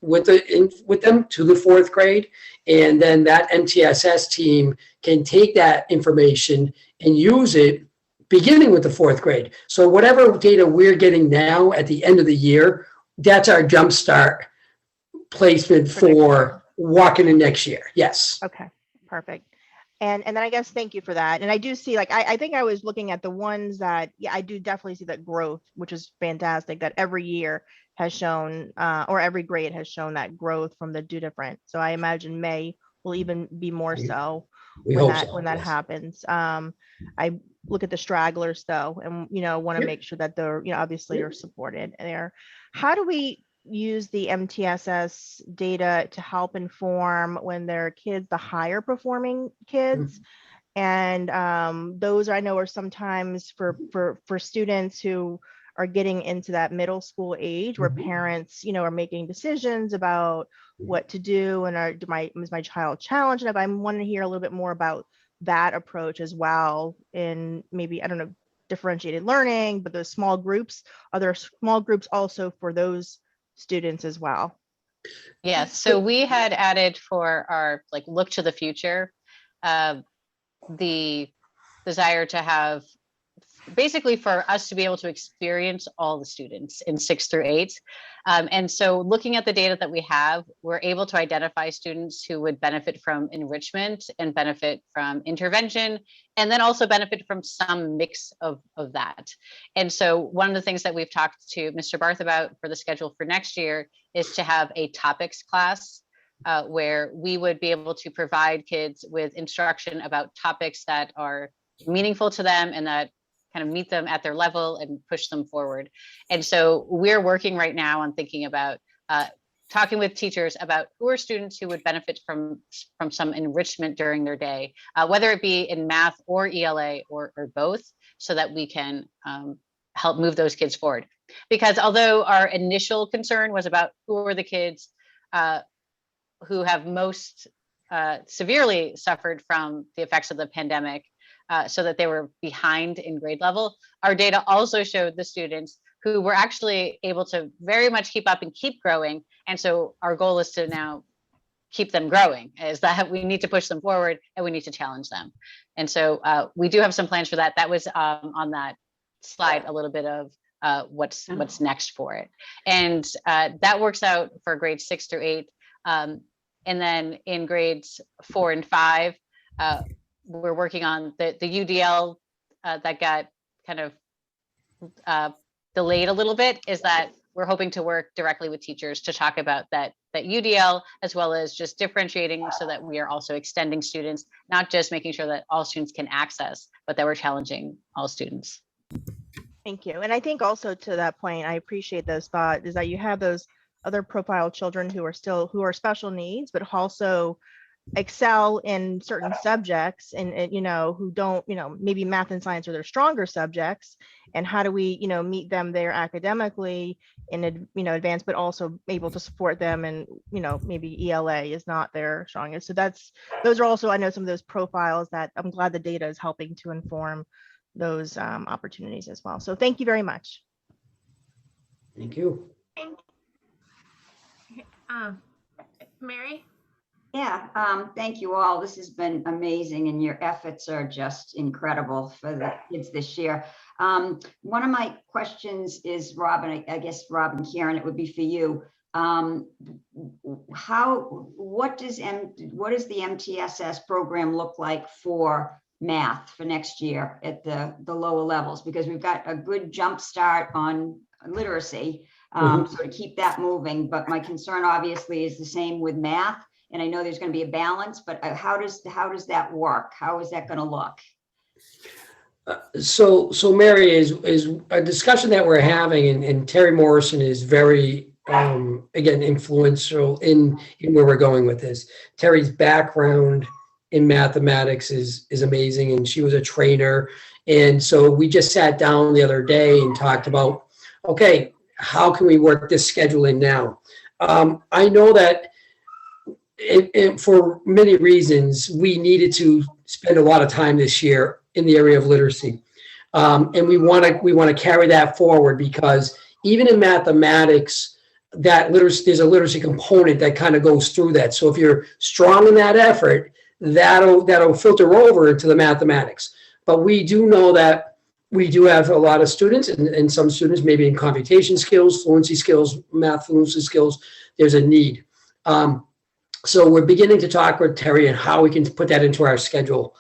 Speaker 12: with them to the fourth grade, and then that MTSS team can take that information and use it beginning with the fourth grade. So whatever data we're getting now at the end of the year, that's our jumpstart placement for walking in next year. Yes.
Speaker 4: Okay, perfect. And then I guess, thank you for that. And I do see, I think I was looking at the ones that, I do definitely see that growth, which is fantastic, that every year has shown, or every grade has shown that growth from the two different. So I imagine May will even be more so when that happens. I look at the stragglers though, and, want to make sure that they're, obviously are supported there. How do we use the MTSS data to help inform when they're kids, the higher performing kids? And those I know are sometimes for students who are getting into that middle school age where parents, are making decisions about what to do, and is my child challenged? And if I want to hear a little bit more about that approach as well, in maybe, I don't know, differentiated learning, but those small groups, are there small groups also for those students as well?
Speaker 15: Yes. So we had added for our look to the future, the desire to have basically for us to be able to experience all the students in 6 through 8. And so looking at the data that we have, we're able to identify students who would benefit from enrichment and benefit from intervention, and then also benefit from some mix of that. And so one of the things that we've talked to Mr. Barth about for the schedule for next year is to have a topics class where we would be able to provide kids with instruction about topics that are meaningful to them and that kind of meet them at their level and push them forward. And so we're working right now on thinking about talking with teachers about who are students who would benefit from some enrichment during their day, whether it be in math or ELA or both, so that we can help move those kids forward. Because although our initial concern was about who are the kids who have most severely suffered from the effects of the pandemic, so that they were behind in grade level, our data also showed the students who were actually able to very much keep up and keep growing. And so our goal is to now keep them growing, is that we need to push them forward and we need to challenge them. And so we do have some plans for that. That was on that slide, a little bit of what's next for it. And that works out for grades 6 through 8. And then in grades 4 and 5, we're working on the UDL that got kind of delayed a little bit, is that we're hoping to work directly with teachers to talk about that UDL, as well as just differentiating so that we are also extending students, not just making sure that all students can access, but that we're challenging all students.
Speaker 4: Thank you. And I think also to that point, I appreciate those thoughts, is that you have those other profile children who are special needs, but also excel in certain subjects and who don't, maybe math and science are their stronger subjects, and how do we meet them there academically in advance, but also able to support them, and maybe ELA is not their strongest. So those are also, I know, some of those profiles that I'm glad the data is helping to inform those opportunities as well. So thank you very much.
Speaker 12: Thank you.
Speaker 1: Mary?
Speaker 3: Yeah, thank you all. This has been amazing, and your efforts are just incredible for the kids this year. One of my questions is, Robin, I guess, Robin, Karen, it would be for you. What does the MTSS program look like for math for next year at the lower levels? Because we've got a good jump start on literacy, so to keep that moving. But my concern obviously is the same with math. And I know there's going to be a balance, but how does that work? How is that going to look?
Speaker 12: So Mary, is a discussion that we're having, and Terry Morrison is very, again, influential in where we're going with this. Terry's background in mathematics is amazing, and she was a trainer. And so we just sat down the other day and talked about, okay, how can we work this schedule in now? I know that for many reasons, we needed to spend a lot of time this year in the area of literacy. And we want to carry that forward, because even in mathematics, there's a literacy component that kind of goes through that. So if you're strong in that effort, that'll filter over into the mathematics. But we do know that we do have a lot of students, and some students maybe in computation skills, fluency skills, math fluency skills, there's a need. So we're beginning to talk with Terry and how we can put that into our schedule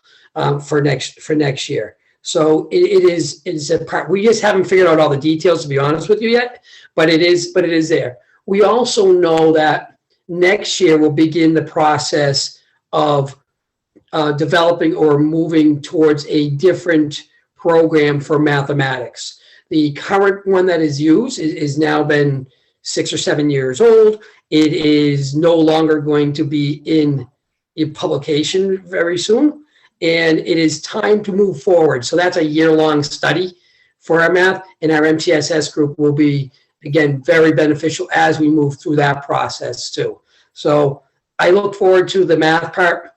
Speaker 12: for next year. So it's a part. We just haven't figured out all the details, to be honest with you, yet, but it is there. We also know that next year we'll begin the process of developing or moving towards a different program for mathematics. The current one that is used is now been 6 or 7 years old. It is no longer going to be in publication very soon, and it is time to move forward. So that's a year-long study for our math, and our MTSS group will be, again, very beneficial as we move through that process too. So I look forward to the math part,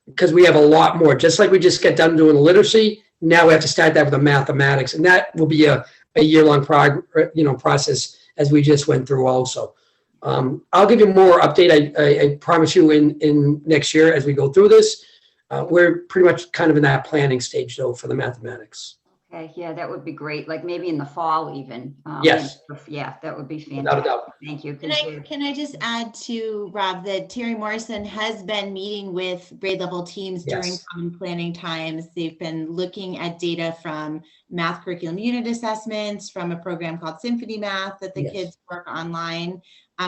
Speaker 12: because we have a lot more. Just like we just got done doing literacy, now we have to start that with the mathematics, and that will be a year-long process, as we just went through also. I'll give you more update, I promise you, in next year as we go through this. We're pretty much kind of in that planning stage, though, for the mathematics.
Speaker 3: Okay, yeah, that would be great, like maybe in the fall even.
Speaker 12: Yes.
Speaker 3: Yeah, that would be
Speaker 12: Without a
Speaker 3: fantastic.
Speaker 12: doubt.
Speaker 3: Thank you.
Speaker 13: Can I just add to Rob that Terry Morrison has been meeting with grade level teams during
Speaker 12: Yes.
Speaker 13: common planning times. They've been looking at data from math curriculum unit assessments, from a program called Symphony Math that the
Speaker 12: Yes.
Speaker 13: kids work online.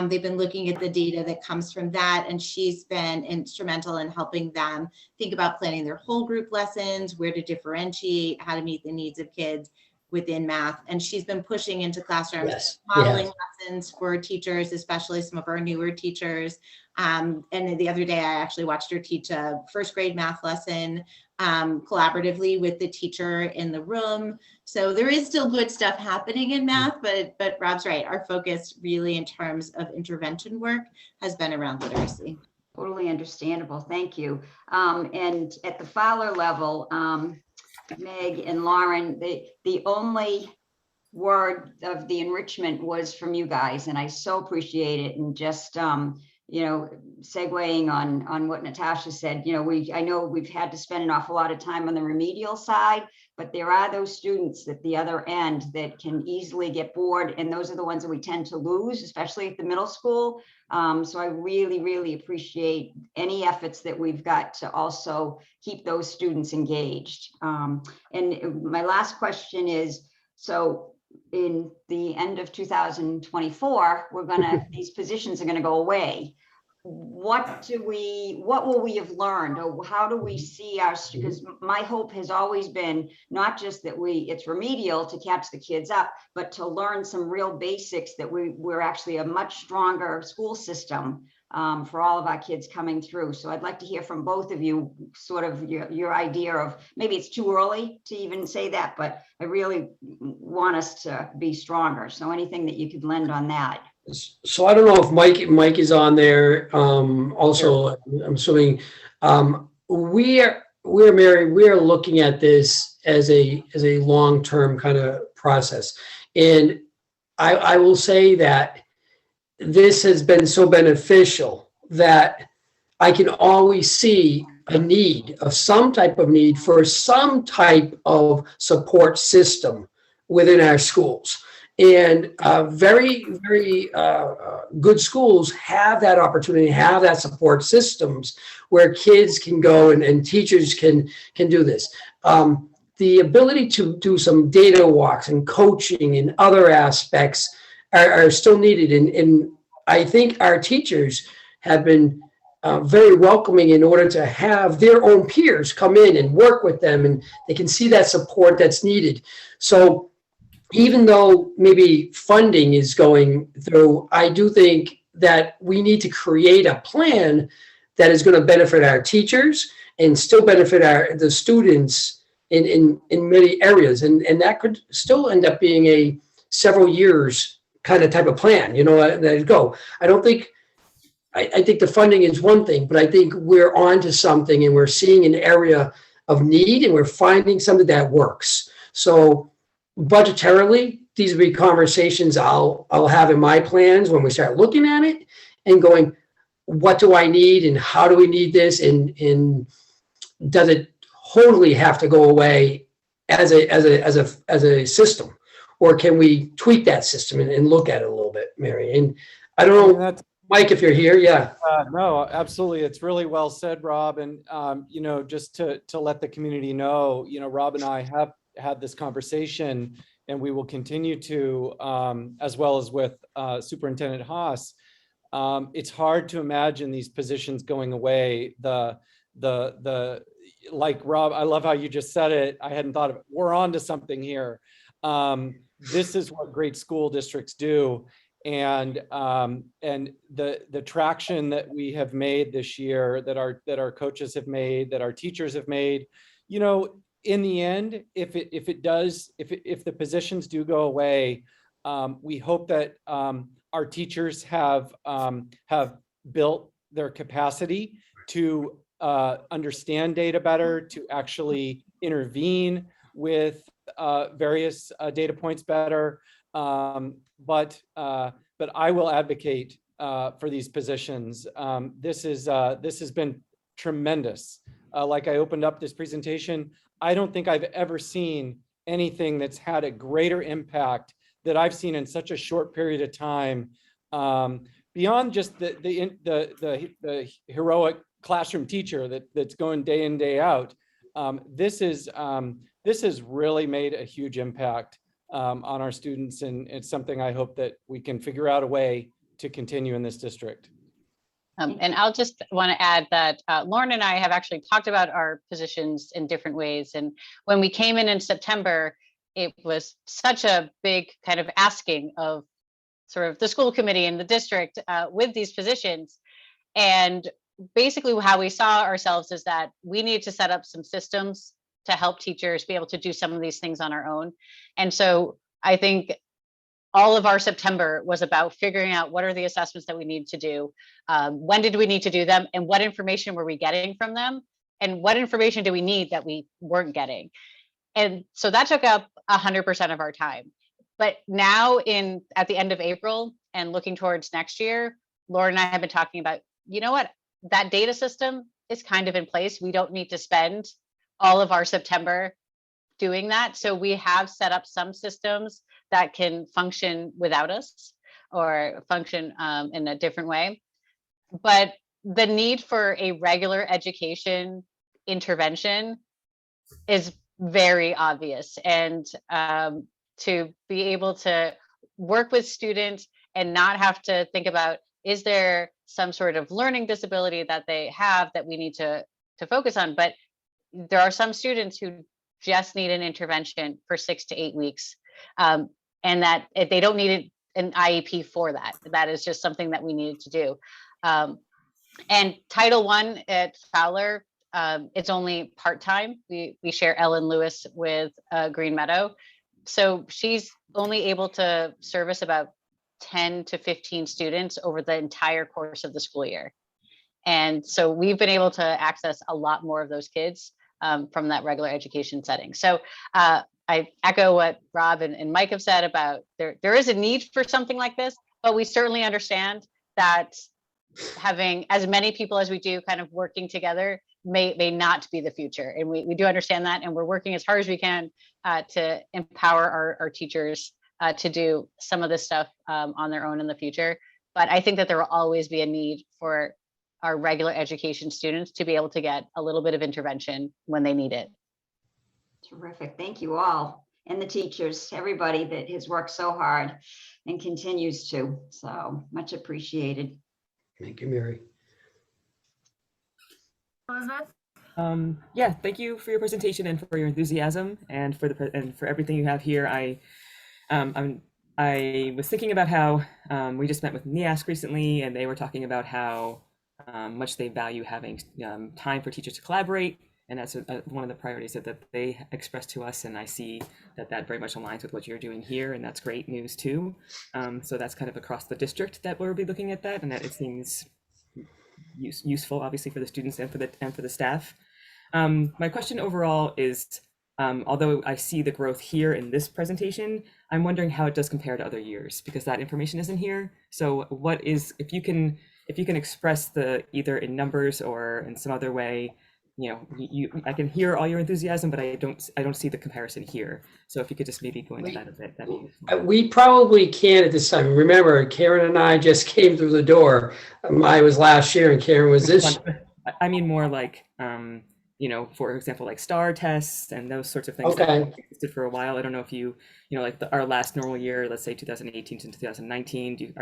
Speaker 13: They've been looking at the data that comes from that, and she's been instrumental in helping them think about planning their whole group lessons, where to differentiate, how to meet the needs of kids within math. And she's been pushing into classrooms,
Speaker 12: Yes.
Speaker 13: modeling
Speaker 12: Yes.
Speaker 13: lessons for teachers, especially some of our newer teachers. And the other day, I actually watched her teach a first grade math lesson collaboratively with the teacher in the room. So there is still good stuff happening in math, but Rob's right. Our focus really in terms of intervention work has been around literacy.
Speaker 3: Totally understandable. Thank you. And at the Fowler level, Meg and Lauren, the only word of the enrichment was from you guys, and I so appreciate it. And just segueing on what Natasha said, I know we've had to spend an awful lot of time on the remedial side, but there are those students at the other end that can easily get bored, and those are the ones that we tend to lose, especially at the middle school. So I really, really appreciate any efforts that we've got to also keep those students engaged. And my last question is, so in the end of 2024, these positions are gonna go away. What will we have learned, or how do we see because my hope has always been not just that it's remedial to catch the kids up, but to learn some real basics, that we're actually a much stronger school system for all of our kids coming through. So I'd like to hear from both of you, sort of your idea of, maybe it's too early to even say that, but I really want us to be stronger. So anything that you could lend on that.
Speaker 12: So I don't know if Mike is on there. Also, I'm assuming we're looking at this as a long-term kind of process. And I will say that this has been so beneficial that I can always see a need of some type of need for some type of support system within our schools. And very, very good schools have that opportunity, have that support systems where kids can go and teachers can do this. The ability to do some data walks and coaching and other aspects are still needed. And I think our teachers have been very welcoming in order to have their own peers come in and work with them, and they can see that support that's needed. So even though maybe funding is going through, I do think that we need to create a plan that is going to benefit our teachers and still benefit the students in many areas. And that could still end up being a several years kind of type of plan, that go. I think the funding is one thing, but I think we're on to something, and we're seeing an area of need, and we're finding something that works. So budgetarily, these will be conversations I'll have in my plans when we start looking at it and going, what do I need and how do we need this, and does it totally have to go away as a system, or can we tweak that system and look at it a little bit, Mary? And I don't know, Mike, if you're here, yeah.
Speaker 11: No, absolutely. It's really well said, Rob. And just to let the community know, Rob and I have had this conversation, and we will continue to, as well as with Superintendent Haas. It's hard to imagine these positions going away. Like Rob, I love how you just said it. I hadn't thought of it. We're on to something here. This is what great school districts do. And the traction that we have made this year, that our coaches have made, that our teachers have made, in the end, if the positions do go away, we hope that our teachers have built their capacity to understand data better, to actually intervene with various data points better. But I will advocate for these positions. This has been tremendous. Like I opened up this presentation, I don't think I've ever seen anything that's had a greater impact that I've seen in such a short period of time. Beyond just the heroic classroom teacher that's going day in, day out. This has really made a huge impact on our students, and it's something I hope that we can figure out a way to continue in this district.
Speaker 15: And I'll just want to add that Lauren and I have actually talked about our positions in different ways. And when we came in September, it was such a big kind of asking of sort of the school committee and the district with these positions. And basically how we saw ourselves is that we need to set up some systems to help teachers be able to do some of these things on our own. And so I think all of our September was about figuring out what are the assessments that we need to do, when did we need to do them, and what information were we getting from them, and what information do we need that we weren't getting. And so that took up 100% of our time. But now at the end of April and looking towards next year, Laura and I have been talking about, you know what, that data system is kind of in place. We don't need to spend all of our September doing that. So we have set up some systems that can function without us or function in a different way. But the need for a regular education intervention is very obvious. And to be able to work with students and not have to think about, is there some sort of learning disability that they have that we need to focus on? But there are some students who just need an intervention for 6 to 8 weeks. And that if they don't need an IEP for that. That is just something that we needed to do. And Title I at Fowler, it's only part-time. We share Ellen Lewis with Green Meadow. So she's only able to service about 10 to 15 students over the entire course of the school year. And so we've been able to access a lot more of those kids from that regular education setting. So I echo what Rob and Mike have said about there is a need for something like this, but we certainly understand that having as many people as we do kind of working together may not be the future. And we do understand that, and we're working as hard as we can to empower our teachers to do some of this stuff on their own in the future. But I think that there will always be a need for our regular education students to be able to get a little bit of intervention when they need it.
Speaker 3: Terrific. Thank you all, and the teachers, everybody that has worked so hard and continues to. So much appreciated.
Speaker 12: Thank you, Mary.
Speaker 1: Elizabeth?
Speaker 6: Yeah, thank you for your presentation and for your enthusiasm and for everything you have here. I was thinking about how we just met with NEASC recently, and they were talking about how much they value having time for teachers to collaborate. And that's one of the priorities that they expressed to us. And I see that very much aligns with what you're doing here. And that's great news too. So that's kind of across the district that we'll be looking at that, and that it seems useful, obviously, for the students and for the staff. My question overall is, although I see the growth here in this presentation, I'm wondering how it does compare to other years, because that information isn't here. So what is, if you can express either in numbers or in some other way, I can hear all your enthusiasm, but I don't see the comparison here. So if you could just maybe go into that a bit, that'd be useful.
Speaker 12: We probably can at this time. Remember, Karen and I just came through the door. I was last year and Karen was this.
Speaker 6: I mean more like, for example, like STAR tests and those sorts of things
Speaker 12: Okay.
Speaker 6: that existed for a while. I don't know if our last normal year, let's say 2018 to 2019,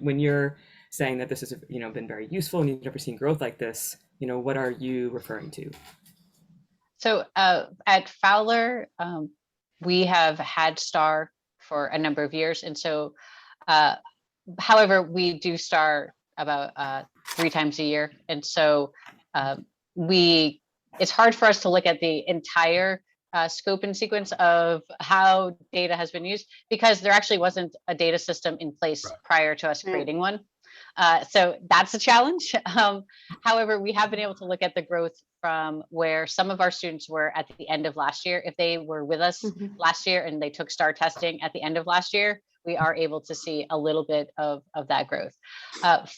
Speaker 6: when you're saying that this has been very useful and you've never seen growth like this, what are you referring to?
Speaker 15: So at Fowler, we have had STAR for a number of years. And so, however, we do STAR about 3 times a year. And so it's hard for us to look at the entire scope and sequence of how data has been used, because there actually wasn't a data system in place prior to us creating one. So that's a challenge. However, we have been able to look at the growth from where some of our students were at the end of last year. If they were with us last year and they took STAR testing at the end of last year, we are able to see a little bit of that growth.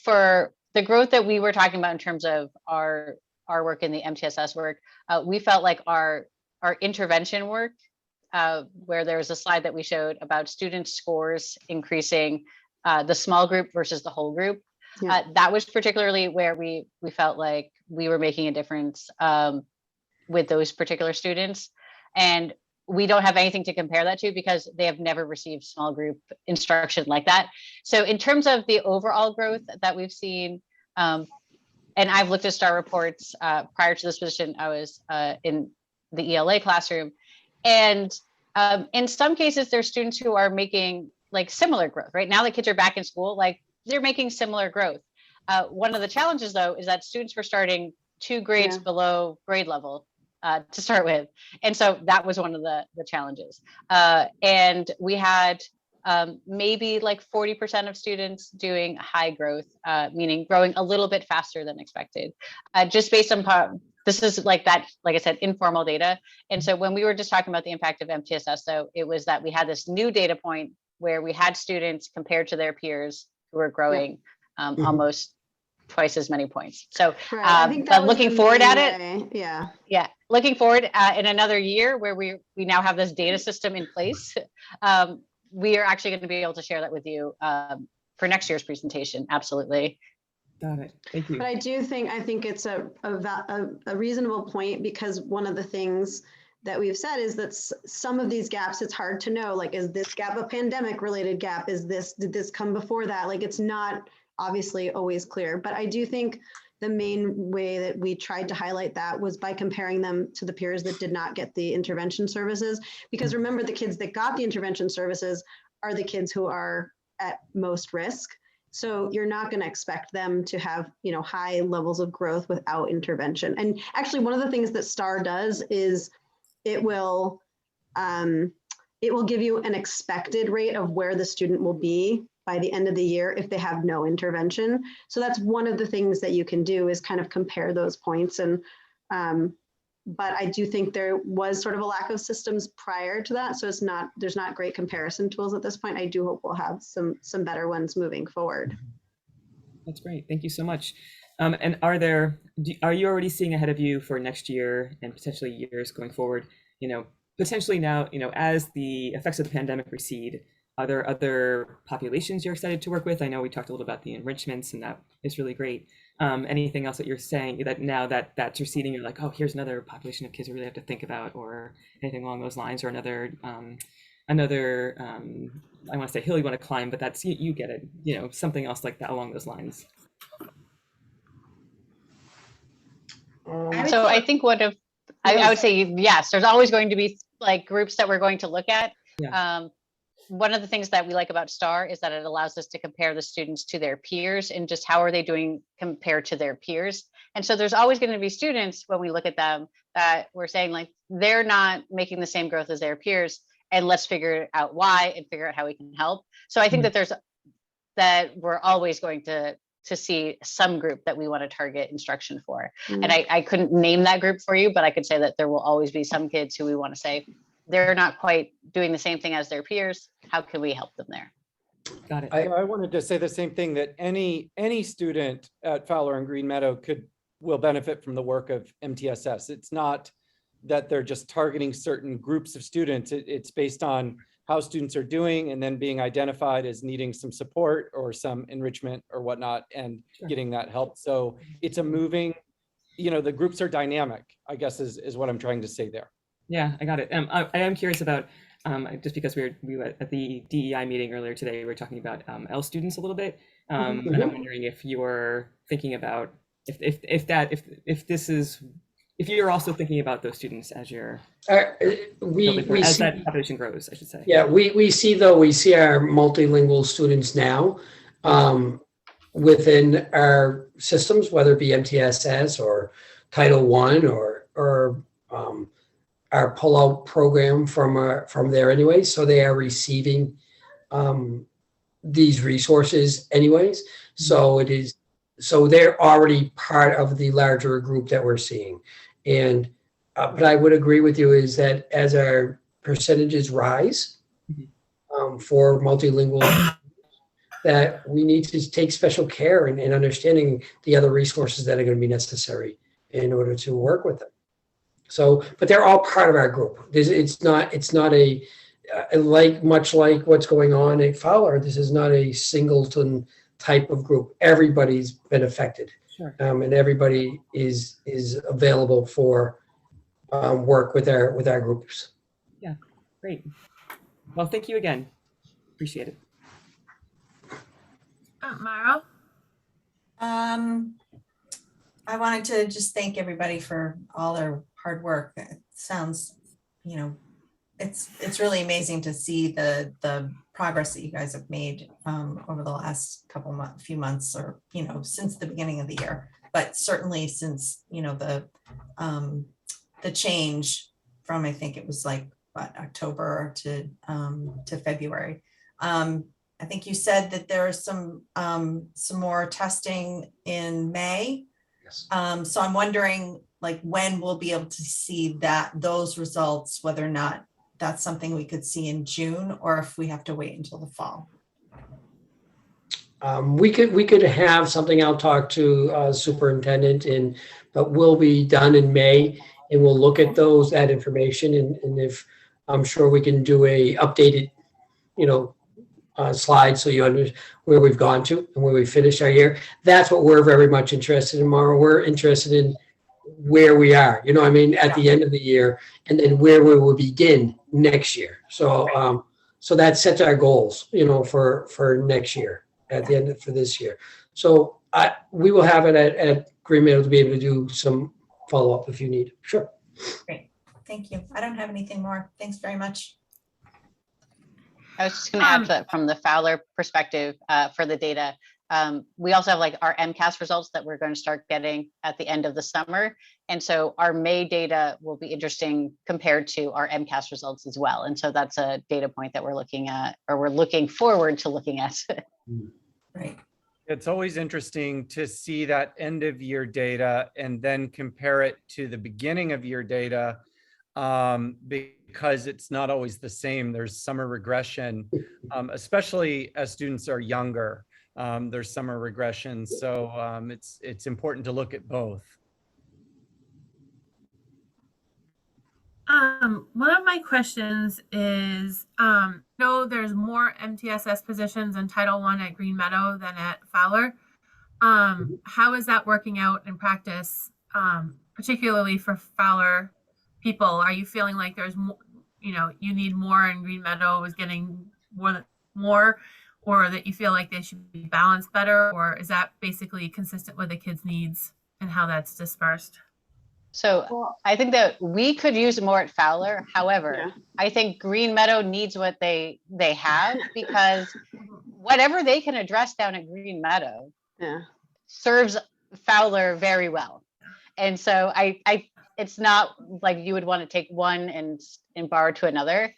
Speaker 15: For the growth that we were talking about in terms of our work in the MTSS work, we felt like our intervention work where there was a slide that we showed about student scores increasing, the small group versus the whole group.
Speaker 14: Yeah.
Speaker 15: That was particularly where we felt like we were making a difference with those particular students. And we don't have anything to compare that to because they have never received small group instruction like that. So in terms of the overall growth that we've seen, and I've looked at STAR reports prior to this position, I was in the ELA classroom. And in some cases, there's students who are making like similar growth. Right now, the kids are back in school, like they're making similar growth. One of the challenges, though, is that students were starting 2 grades below grade level to start with. And so that was one of the challenges. And we had maybe like 40% of students doing high growth, meaning growing a little bit faster than expected, just based on this is like that, like I said, informal data. And so when we were just talking about the impact of MTSS, though, it was that we had this new data point where we had students compared to their peers who were growing almost twice as many points. So
Speaker 14: I think that was
Speaker 15: looking
Speaker 14: the
Speaker 15: forward
Speaker 14: main
Speaker 15: at
Speaker 14: way.
Speaker 15: it. Yeah. Looking forward in another year where we now have this data system in place. We are actually going to be able to share that with you for next year's presentation. Absolutely.
Speaker 6: Got it. Thank you.
Speaker 14: But I think it's a reasonable point, because one of the things that we've said is that some of these gaps, it's hard to know, like, is this gap a pandemic related gap? Did this come before that? Like, it's not obviously always clear, but I do think the main way that we tried to highlight that was by comparing them to the peers that did not get the intervention services. Because remember, the kids that got the intervention services are the kids who are at most risk. So you're not going to expect them to have, high levels of growth without intervention. And actually, one of the things that STAR does is it will give you an expected rate of where the student will be by the end of the year if they have no intervention. So that's one of the things that you can do, is kind of compare those points. And but I do think there was sort of a lack of systems prior to that. So there's not great comparison tools at this point. I do hope we'll have some better ones moving forward.
Speaker 6: That's great. Thank you so much. And are you already seeing ahead of you for next year and potentially years going forward, potentially now, as the effects of the pandemic recede, are there other populations you're excited to work with? I know we talked a little about the enrichments, and that is really great. Anything else that you're saying that now that's receding, you're like, oh, here's another population of kids we really have to think about, or anything along those lines, or another I want to say hill you want to climb, but that's, you get it, something else like that along those lines.
Speaker 15: So I think I would say, yes, there's always going to be like groups that we're going to look at. Yeah. One of the things that we like about STAR is that it allows us to compare the students to their peers and just how are they doing compared to their peers. And so there's always going to be students when we look at them that we're saying like, they're not making the same growth as their peers, and let's figure out why and figure out how we can help. So I think that we're always going to see some group that we want to target instruction for. And I couldn't name that group for you, but I could say that there will always be some kids who we want to say, they're not quite doing the same thing as their peers. How can we help them there?
Speaker 6: Got it.
Speaker 11: I wanted to say the same thing, that any student at Fowler and Green Meadow will benefit from the work of MTSS. It's not that they're just targeting certain groups of students. It's based on how students are doing and then being identified as needing some support or some enrichment or whatnot, and getting that help. So it's a moving, the groups are dynamic, I guess is what I'm trying to say there.
Speaker 6: Yeah, I got it. I am curious about, just because we were at the DEI meeting earlier today, we were talking about L students a little bit. And I'm wondering if you're thinking about, if you're also thinking about those students as you're, as that population grows, I should say.
Speaker 12: Yeah, we see our multilingual students now within our systems, whether it be MTSS or Title I or our pullout program from there anyway. So they are receiving these resources anyways. So they're already part of the larger group that we're seeing. And but I would agree with you is that as our percentages rise for multilingual, that we need to take special care in understanding the other resources that are going to be necessary in order to work with them. So, but they're all part of our group. It's not a, like, much like what's going on at Fowler, this is not a singleton type of group. Everybody's been affected.
Speaker 6: Sure.
Speaker 12: And everybody is available for work with our groups.
Speaker 6: Yeah, great. Well, thank you again. Appreciate it.
Speaker 1: Mara?
Speaker 8: I wanted to just thank everybody for all their hard work. It sounds, it's really amazing to see the progress that you guys have made over the last few months, or since the beginning of the year, but certainly since the change from, I think it was like October to February. I think you said that there is some more testing in May.
Speaker 12: Yes.
Speaker 8: So I'm wondering, like, when we'll be able to see those results, whether or not that's something we could see in June, or if we have to wait until the fall.
Speaker 12: We could have something. I'll talk to superintendent, but will be done in May, and we'll look at that information, and if I'm sure we can do a updated, slide so you understand where we've gone to and where we finished our year. That's what we're very much interested in, Mara. We're interested in where we are, at the end of the year, and then where we will begin next year. So so that sets our goals, for next year, at the end for this year. So we will have it at Green Meadow to be able to do some follow-up if you need. Sure.
Speaker 8: Great. Thank you. I don't have anything more. Thanks very much.
Speaker 15: I was just going to add to that from the Fowler perspective for the data. We also have our MCAS results that we're going to start getting at the end of the summer. And so our May data will be interesting compared to our MCAS results as well. And so that's a data point that we're looking at, or we're looking forward to looking at.
Speaker 8: Right.
Speaker 11: It's always interesting to see that end of year data and then compare it to the beginning of year data, because it's not always the same. There's summer regression, especially as students are younger. There's summer regression, so it's important to look at both.
Speaker 1: One of my questions is, there's more MTSS positions in Title I at Green Meadow than at Fowler. How is that working out in practice, particularly for Fowler people? Are you feeling like there's more, you need more and Green Meadow is getting more, or that you feel like they should be balanced better, or is that basically consistent with the kids' needs and how that's dispersed?
Speaker 15: So I think that we could use more at Fowler. However, I think Green Meadow needs what they have, because whatever they can address down at Green Meadow serves Fowler very well. And so it's not like you would want to take one and borrow to another.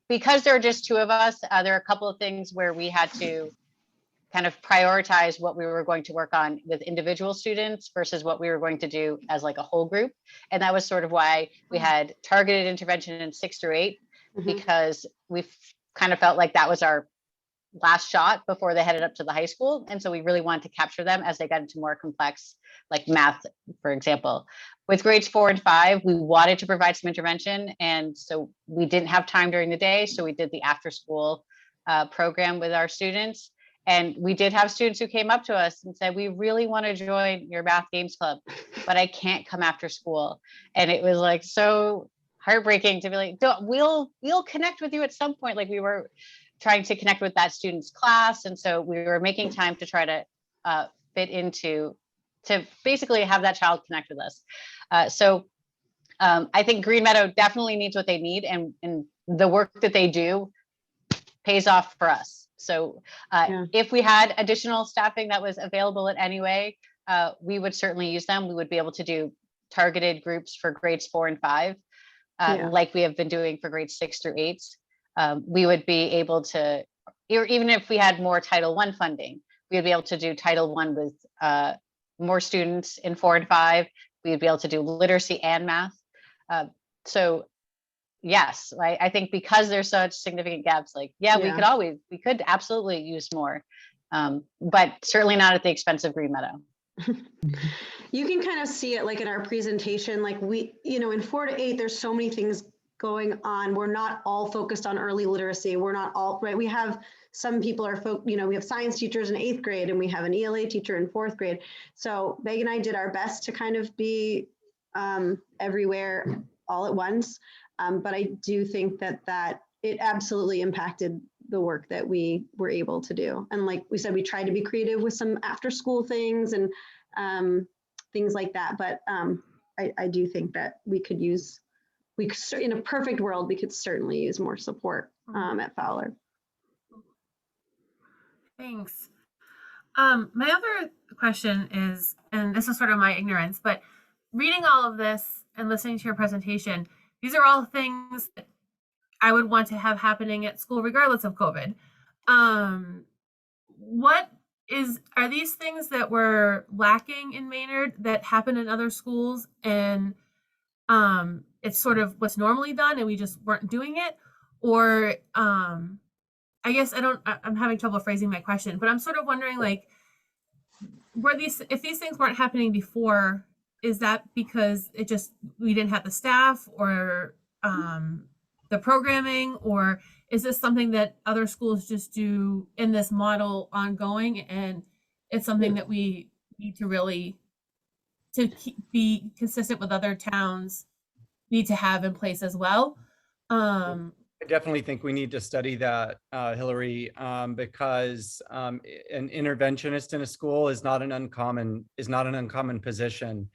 Speaker 15: Because there are just two of us, there are a couple of things where we had to kind of prioritize what we were going to work on with individual students versus what we were going to do as a whole group. And that was sort of why we had targeted intervention in 6 through 8, because we kind of felt like that was our last shot before they headed up to the high school. And so we really wanted to capture them as they got into more complex, like math, for example. With grades 4 and 5, we wanted to provide some intervention. And so we didn't have time during the day. So we did the after school program with our students. And we did have students who came up to us and said, we really want to join your math games club, but I can't come after school. And it was so heartbreaking to be like, we'll connect with you at some point. Like, we were trying to connect with that student's class. And so we were making time to try to fit into, to basically have that child connect with us. So I think Green Meadow definitely needs what they need, and the work that they do pays off for us. So if we had additional staffing that was available in any way, we would certainly use them. We would be able to do targeted groups for grades 4 and 5, like we have been doing for grades 6 through 8. We would be able to, even if we had more Title I funding, we would be able to do Title I with more students in 4 and 5. We would be able to do literacy and math. So yes, I think because there's such significant gaps, we could absolutely use more, but certainly not at the expense of Green Meadow.
Speaker 14: You can kind of see it like in our presentation, like in 4 to 8, there's so many things going on. We're not all focused on early literacy. We're not all, right? We have some people we have science teachers in 8th grade and we have an ELA teacher in 4th grade. So Meg and I did our best to kind of be everywhere all at once. But I do think that it absolutely impacted the work that we were able to do. And like we said, we tried to be creative with some after school things and things like that. But I do think that in a perfect world, we could certainly use more support at Fowler.
Speaker 1: Thanks. My other question is, and this is sort of my ignorance, but reading all of this and listening to your presentation, these are all things that I would want to have happening at school regardless of COVID. Are these things that were lacking in Maynard that happen in other schools, and it's sort of what's normally done and we just weren't doing it? Or I guess I'm having trouble phrasing my question, but I'm sort of wondering, like, if these things weren't happening before, is that because we didn't have the staff or the programming, or is this something that other schools just do in this model ongoing, and it's something that we need to really, be consistent with other towns, need to have in place as well?
Speaker 11: I definitely think we need to study that, Hillary, because an interventionist in a school is not an uncommon position.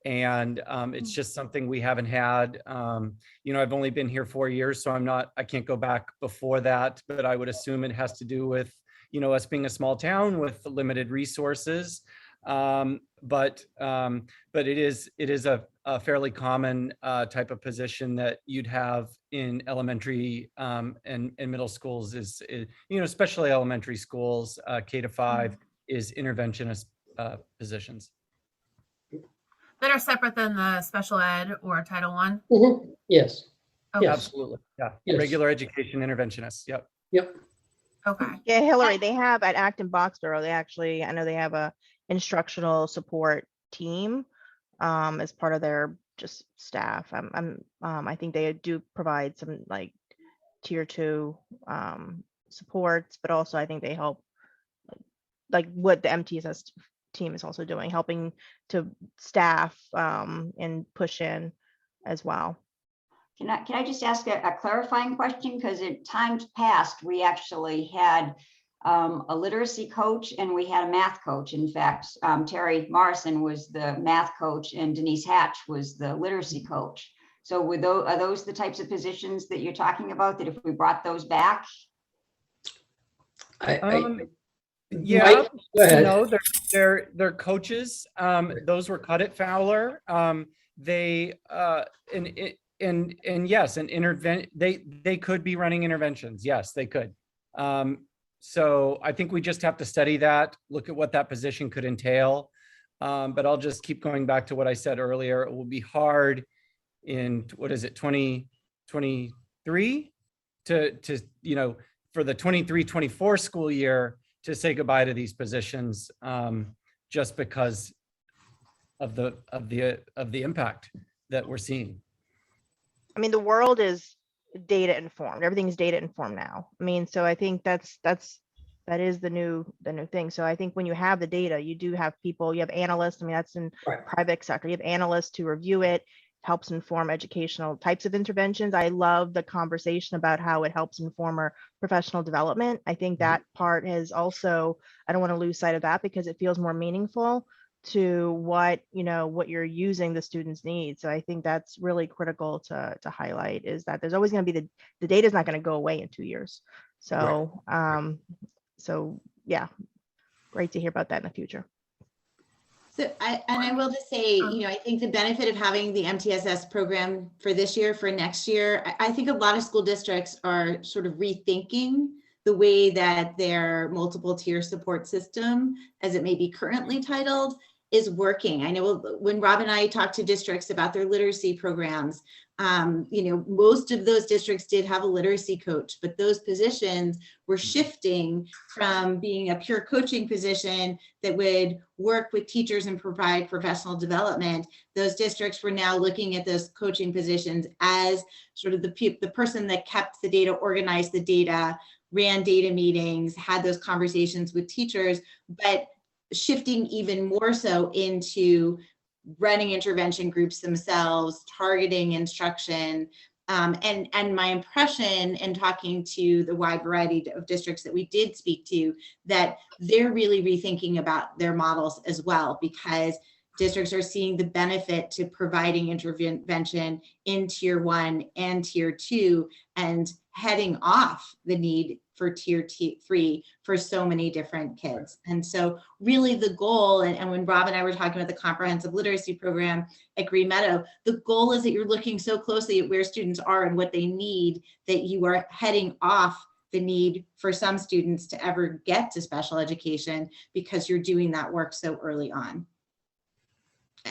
Speaker 11: And it's just something we haven't had. I've only been here 4 years, so I can't go back before that, but I would assume it has to do with, us being a small town with limited resources. But it is a fairly common type of position that you'd have in elementary and middle schools, especially elementary schools, K to 5 is interventionist positions.
Speaker 1: That are separate than the special ed or Title I?
Speaker 12: Yes.
Speaker 1: Okay.
Speaker 12: Yes.
Speaker 11: Absolutely. Yeah.
Speaker 12: Yes.
Speaker 11: Regular education interventionists. Yep.
Speaker 12: Yep.
Speaker 1: Okay.
Speaker 4: Yeah, Hillary, they have at Acton Boxborough, I know they have a instructional support team as part of their just staff. I think they do provide some like tier 2 supports, but also I think they help like what the MTSS team is also doing, helping to staff and push in as well.
Speaker 3: Can I just ask a clarifying question? Because in times past, we actually had a literacy coach and we had a math coach. In fact, Terry Morrison was the math coach and Denise Hatch was the literacy coach. So are those the types of positions that you're talking about, that if we brought those back?
Speaker 11: Yeah,
Speaker 12: Mike, go ahead.
Speaker 11: no, they're coaches. Those were cut at Fowler. They yes, they could be running interventions. Yes, they could. So I think we just have to study that, look at what that position could entail. But I'll just keep going back to what I said earlier. It will be hard in, 2023 to for the 23-24 school year to say goodbye to these positions, just because of the impact that we're seeing.
Speaker 4: I mean, the world is data informed. Everything's data informed now. I mean, so I think that is the new thing. So I think when you have the data, you do have people, you have analysts. I mean, that's in private sector. You have analysts to review it, helps inform educational types of interventions. I love the conversation about how it helps inform our professional development. I think that part is also, I don't want to lose sight of that because it feels more meaningful to what you're using the students' needs. So I think that's really critical to highlight, is that there's always going to be the data is not going to go away in 2 years. So so yeah, great to hear about that in the future.
Speaker 13: So I will just say, I think the benefit of having the MTSS program for this year, for next year, I think a lot of school districts are sort of rethinking the way that their multiple tier support system, as it may be currently titled, is working. I know when Rob and I talk to districts about their literacy programs, Most of those districts did have a literacy coach, but those positions were shifting from being a pure coaching position that would work with teachers and provide professional development. Those districts were now looking at those coaching positions as sort of the person that kept the data, organized the data, ran data meetings, had those conversations with teachers, but shifting even more so into running intervention groups themselves, targeting instruction. And my impression in talking to the wide variety of districts that we did speak to, that they're really rethinking about their models as well, because districts are seeing the benefit to providing intervention in tier 1 and tier 2 and heading off the need for tier 3 for so many different kids. And so really the goal, and when Rob and I were talking about the comprehensive literacy program at Green Meadow, the goal is that you're looking so closely at where students are and what they need, that you are heading off the need for some students to ever get to special education because you're doing that work so early on.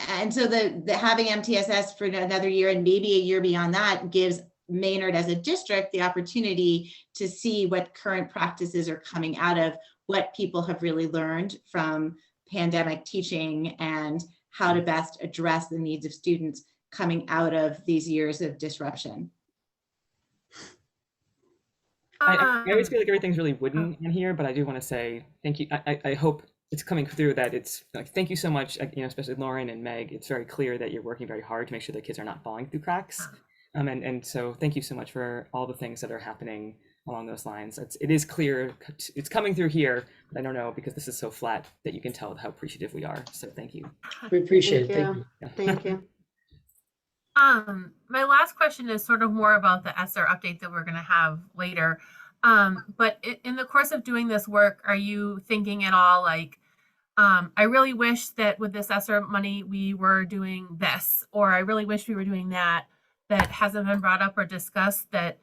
Speaker 13: And so the having MTSS for another year and maybe a year beyond that gives Maynard as a district the opportunity to see what current practices are coming out of what people have really learned from pandemic teaching and how to best address the needs of students coming out of these years of disruption.
Speaker 6: I always feel like everything's really wooden in here, but I do want to say thank you. I hope it's coming through that it's like, thank you so much, especially Lauren and Meg. It's very clear that you're working very hard to make sure that kids are not falling through cracks. And so thank you so much for all the things that are happening along those lines. It is clear, it's coming through here, but I don't know, because this is so flat, that you can tell how appreciative we are. So thank you.
Speaker 12: We appreciate it. Thank you.
Speaker 14: Thank you.
Speaker 1: My last question is sort of more about the ESSER update that we're going to have later. But in the course of doing this work, are you thinking at all like, I really wish that with this ESSER money, we were doing this, or I really wish we were doing that hasn't been brought up or discussed, that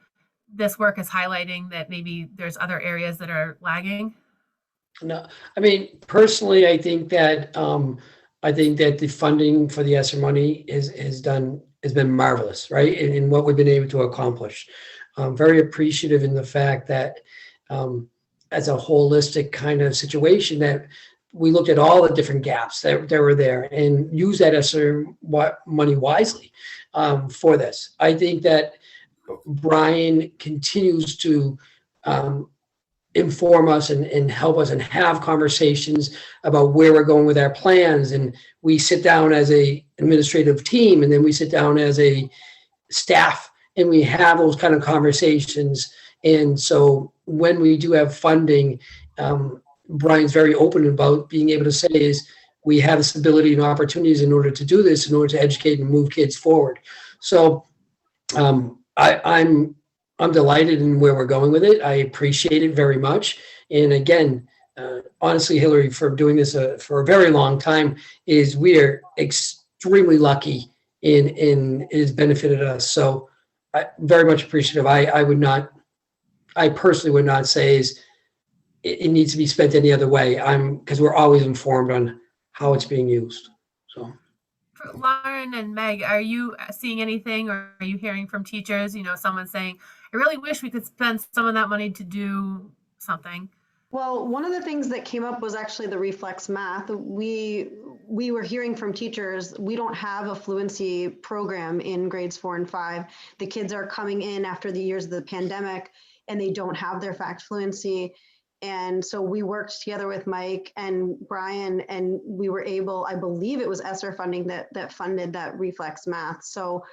Speaker 1: this work is highlighting that maybe there's other areas that are lagging?
Speaker 12: No, I mean, personally, I think that the funding for the ESSER money has been marvelous, right? In what we've been able to accomplish. I'm very appreciative in the fact that as a holistic kind of situation, that we looked at all the different gaps that were there and use that ESSER money wisely for this. I think that Brian continues to inform us and help us and have conversations about where we're going with our plans. And we sit down as a administrative team, and then we sit down as a staff, and we have those kind of conversations. And so when we do have funding, Brian's very open about being able to say is we have this ability and opportunities in order to do this, in order to educate and move kids forward. So I'm delighted in where we're going with it. I appreciate it very much. And again, honestly, Hillary, for doing this for a very long time, we are extremely lucky in it has benefited us. So I very much appreciative. I personally would not say it needs to be spent any other way. Because we're always informed on how it's being used. So.
Speaker 1: For Lauren and Meg, are you seeing anything, or are you hearing from teachers, someone saying, I really wish we could spend some of that money to do something?
Speaker 14: Well, one of the things that came up was actually the Reflex Math. We were hearing from teachers, we don't have a fluency program in grades 4 and 5. The kids are coming in after the years of the pandemic, and they don't have their fact fluency. And so we worked together with Mike and Brian, and we were able, I believe it was ESSER funding that funded that Reflex Math. So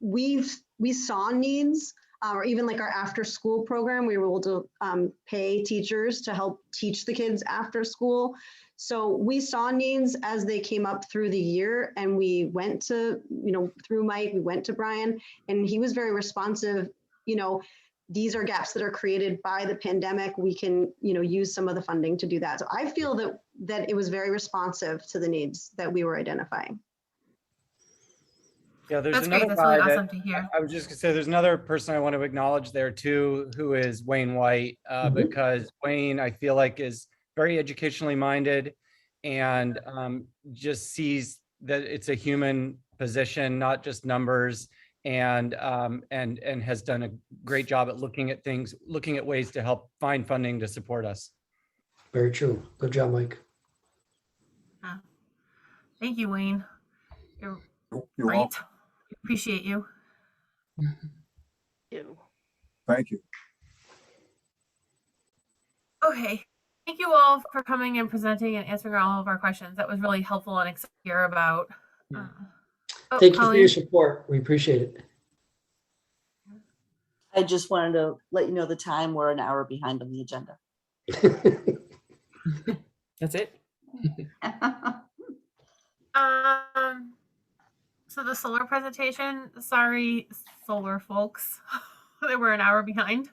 Speaker 14: we saw needs, or even like our after school program, we were able to pay teachers to help teach the kids after school. So we saw needs as they came up through the year, and we went to, through Mike, we went to Brian, and he was very responsive. These are gaps that are created by the pandemic. We can, use some of the funding to do that. So I feel that it was very responsive to the needs that we were identifying.
Speaker 11: Yeah, there's
Speaker 1: That's
Speaker 11: another
Speaker 1: great. That's really
Speaker 11: guy
Speaker 1: awesome to hear.
Speaker 11: I was just gonna say, there's another person I want to acknowledge there too, who is Wayne White, because Wayne, I feel like, is very educationally minded and just sees that it's a human position, not just numbers, and has done a great job at looking at things, looking at ways to help find funding to support us.
Speaker 12: Very true. Good job, Mike.
Speaker 1: Thank you, Wayne. You're
Speaker 7: You're
Speaker 1: great.
Speaker 7: welcome.
Speaker 1: Appreciate you.
Speaker 7: Thank you.
Speaker 1: Okay. Thank you all for coming and presenting and answering all of our questions. That was really helpful and exciting to hear about.
Speaker 12: Yeah.
Speaker 1: Oh,
Speaker 12: Thank you for
Speaker 1: Colleen.
Speaker 12: your support. We appreciate it.
Speaker 5: I just wanted to let you know the time. We're an hour behind on the agenda.
Speaker 6: That's it.
Speaker 1: So the solar presentation, sorry, solar folks, they were an hour behind.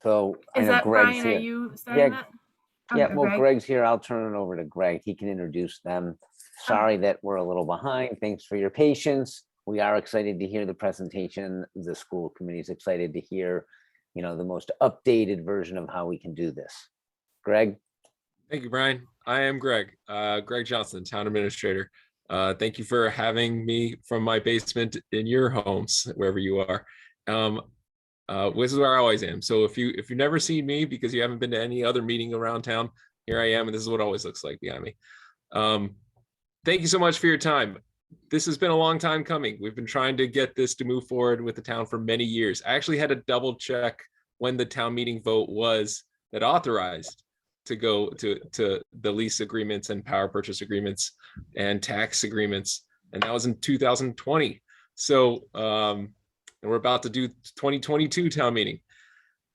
Speaker 2: So I
Speaker 1: Is
Speaker 2: know
Speaker 1: that
Speaker 2: Greg's
Speaker 1: Brian? Are
Speaker 2: here.
Speaker 1: you starting that?
Speaker 2: Yeah,
Speaker 1: Okay,
Speaker 2: well,
Speaker 1: Greg.
Speaker 2: Greg's here. I'll turn it over to Greg. He can introduce them. Sorry that we're a little behind. Thanks for your patience. We are excited to hear the presentation. The school committee is excited to hear, the most updated version of how we can do this. Greg?
Speaker 16: Thank you, Brian. I am Greg, Greg Johnson, Town Administrator. Thank you for having me from my basement in your homes, wherever you are. This is where I always am. So if you've never seen me because you haven't been to any other meeting around town, here I am, and this is what it always looks like behind me. Thank you so much for your time. This has been a long time coming. We've been trying to get this to move forward with the town for many years. I actually had to double check when the town meeting vote was that authorized to go to the lease agreements and power purchase agreements and tax agreements. And that was in 2020. So, and we're about to do 2022 town meeting.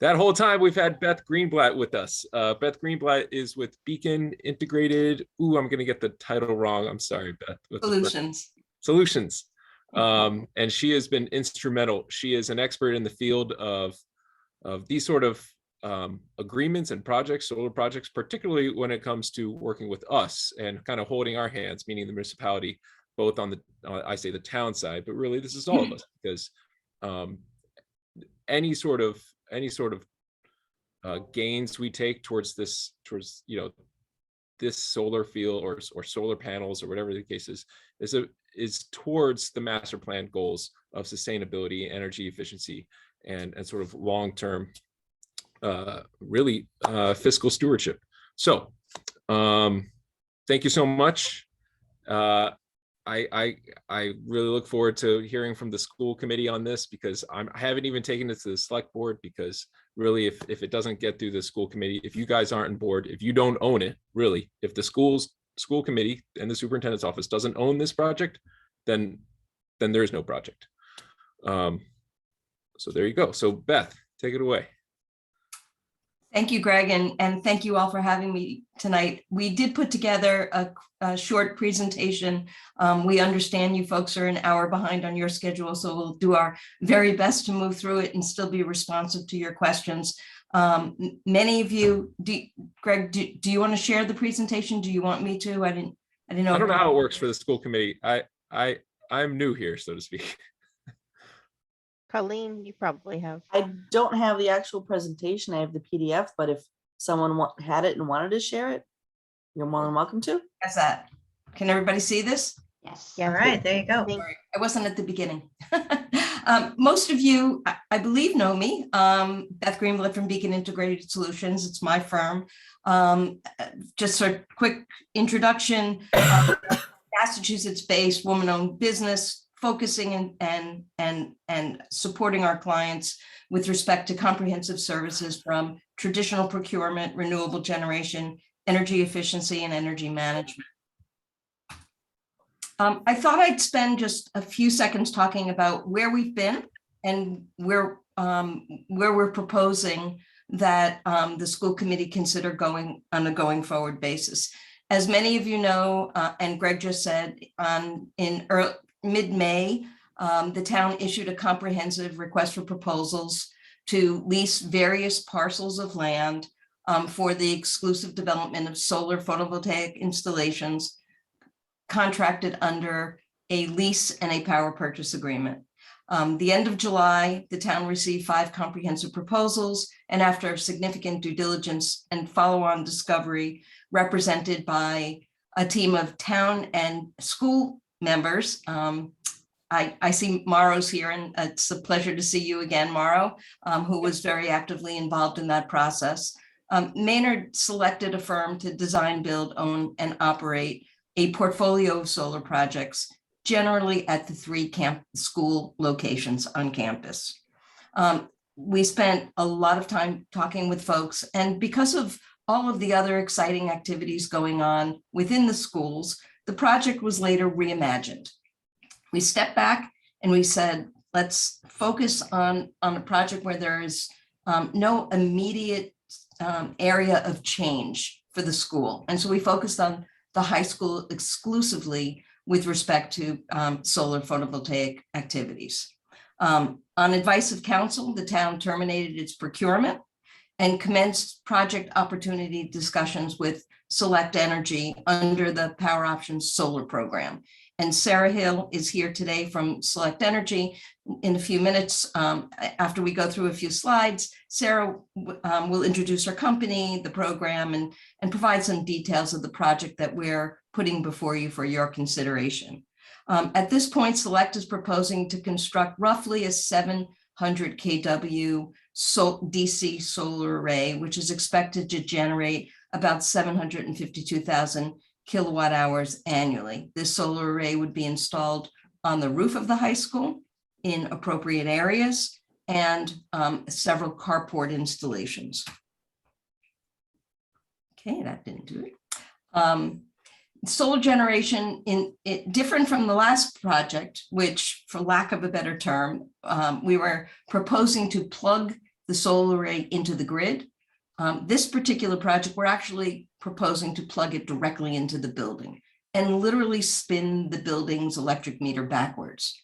Speaker 16: That whole time we've had Beth Greenblatt with us. Beth Greenblatt is with Beacon Integrated. Ooh, I'm gonna get the title wrong. I'm sorry, Beth. Solutions. And she has been instrumental. She is an expert in the field of these sort of agreements and projects, solar projects, particularly when it comes to working with us and kind of holding our hands, meaning the municipality, both on the, I say the town side, but really this is all of us, because any sort of gains we take towards this solar field or solar panels or whatever the case is towards the master plan goals of sustainability, energy efficiency, and sort of long-term fiscal stewardship. So thank you so much. I really look forward to hearing from the school committee on this, because I haven't even taken it to the select board, because really if it doesn't get through the school committee, if you guys aren't on board, if you don't own it, really, if the school committee and the superintendent's office doesn't own this project, then there is no project. So there you go. So Beth, take it away.
Speaker 17: Thank you, Greg, and thank you all for having me tonight. We did put together a short presentation. We understand you folks are an hour behind on your schedule, so we'll do our very best to move through it and still be responsive to your questions. Many of you, Greg, do you want to share the presentation? Do you want me to? I didn't know.
Speaker 16: I don't know how it works for the school committee. I'm new here, so to speak.
Speaker 4: Colleen, you probably have.
Speaker 5: I don't have the actual presentation. I have the PDF, but if someone had it and wanted to share it, you're more than welcome to.
Speaker 17: How's that? Can everybody see this?
Speaker 3: Yes.
Speaker 8: All right, there you go.
Speaker 17: I wasn't at the beginning. Most of you, I believe, know me. Beth Greenblatt from Beacon Integrated Solutions. It's my firm. Just a quick introduction. Massachusetts-based woman-owned business, focusing and supporting our clients with respect to comprehensive services from traditional procurement, renewable generation, energy efficiency, and energy management. I thought I'd spend just a few seconds talking about where we've been and where we're proposing that the school committee consider going on a going forward basis. As many of you know, and Greg just said, in mid-May, the town issued a comprehensive request for proposals to lease various parcels of land for the exclusive development of solar photovoltaic installations contracted under a lease and a power purchase agreement. The end of July, the town received 5 comprehensive proposals, and after significant due diligence and follow-on discovery represented by a team of town and school members. I see Mauro's here, and it's a pleasure to see you again, Mauro, who was very actively involved in that process. Maynard selected a firm to design, build, own, and operate a portfolio of solar projects, generally at the 3 school locations on campus. We spent a lot of time talking with folks, and because of all of the other exciting activities going on within the schools, the project was later reimagined. We stepped back and we said, let's focus on a project where there is no immediate area of change for the school. And so we focused on the high school exclusively with respect to solar photovoltaic activities. On advice of council, the town terminated its procurement and commenced project opportunity discussions with Select Energy under the Power Options Solar Program. And Sarah Hill is here today from Select Energy. In a few minutes, after we go through a few slides, Sarah will introduce her company, the program, and provide some details of the project that we're putting before you for your consideration. At this point, Select is proposing to construct roughly a 700 kW DC solar array, which is expected to generate about 752,000 kilowatt hours annually. This solar array would be installed on the roof of the high school in appropriate areas and several carport installations. Okay, that didn't do it. Solar generation different from the last project, which for lack of a better term, we were proposing to plug the solar array into the grid. This particular project, we're actually proposing to plug it directly into the building and literally spin the building's electric meter backwards.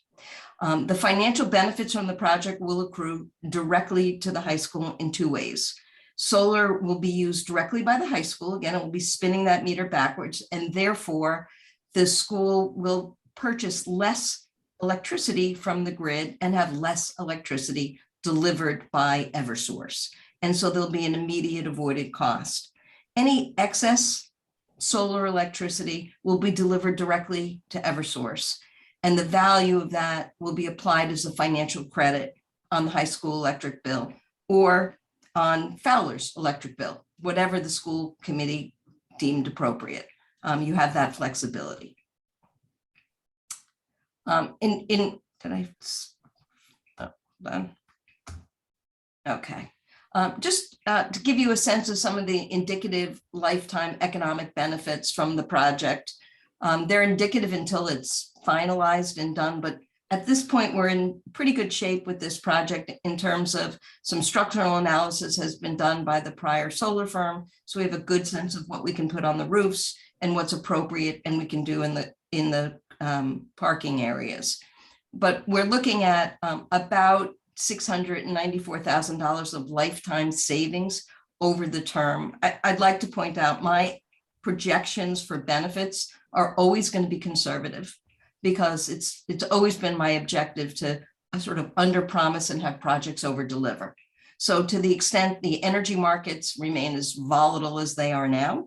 Speaker 17: The financial benefits from the project will accrue directly to the high school in 2 ways. Solar will be used directly by the high school. Again, it will be spinning that meter backwards, and therefore the school will purchase less electricity from the grid and have less electricity delivered by Eversource. And so there'll be an immediate avoided cost. Any excess solar electricity will be delivered directly to Eversource, and the value of that will be applied as a financial credit on the high school electric bill or on Fowler's electric bill, whatever the school committee deemed appropriate. You have that flexibility. Okay. Just to give you a sense of some of the indicative lifetime economic benefits from the project. They're indicative until it's finalized and done, but at this point, we're in pretty good shape with this project in terms of some structural analysis has been done by the prior solar firm. So we have a good sense of what we can put on the roofs and what's appropriate and we can do in the parking areas. But we're looking at about $694,000 of lifetime savings over the term. I'd like to point out my projections for benefits are always going to be conservative because it's always been my objective to sort of under promise and have projects over deliver. So to the extent the energy markets remain as volatile as they are now,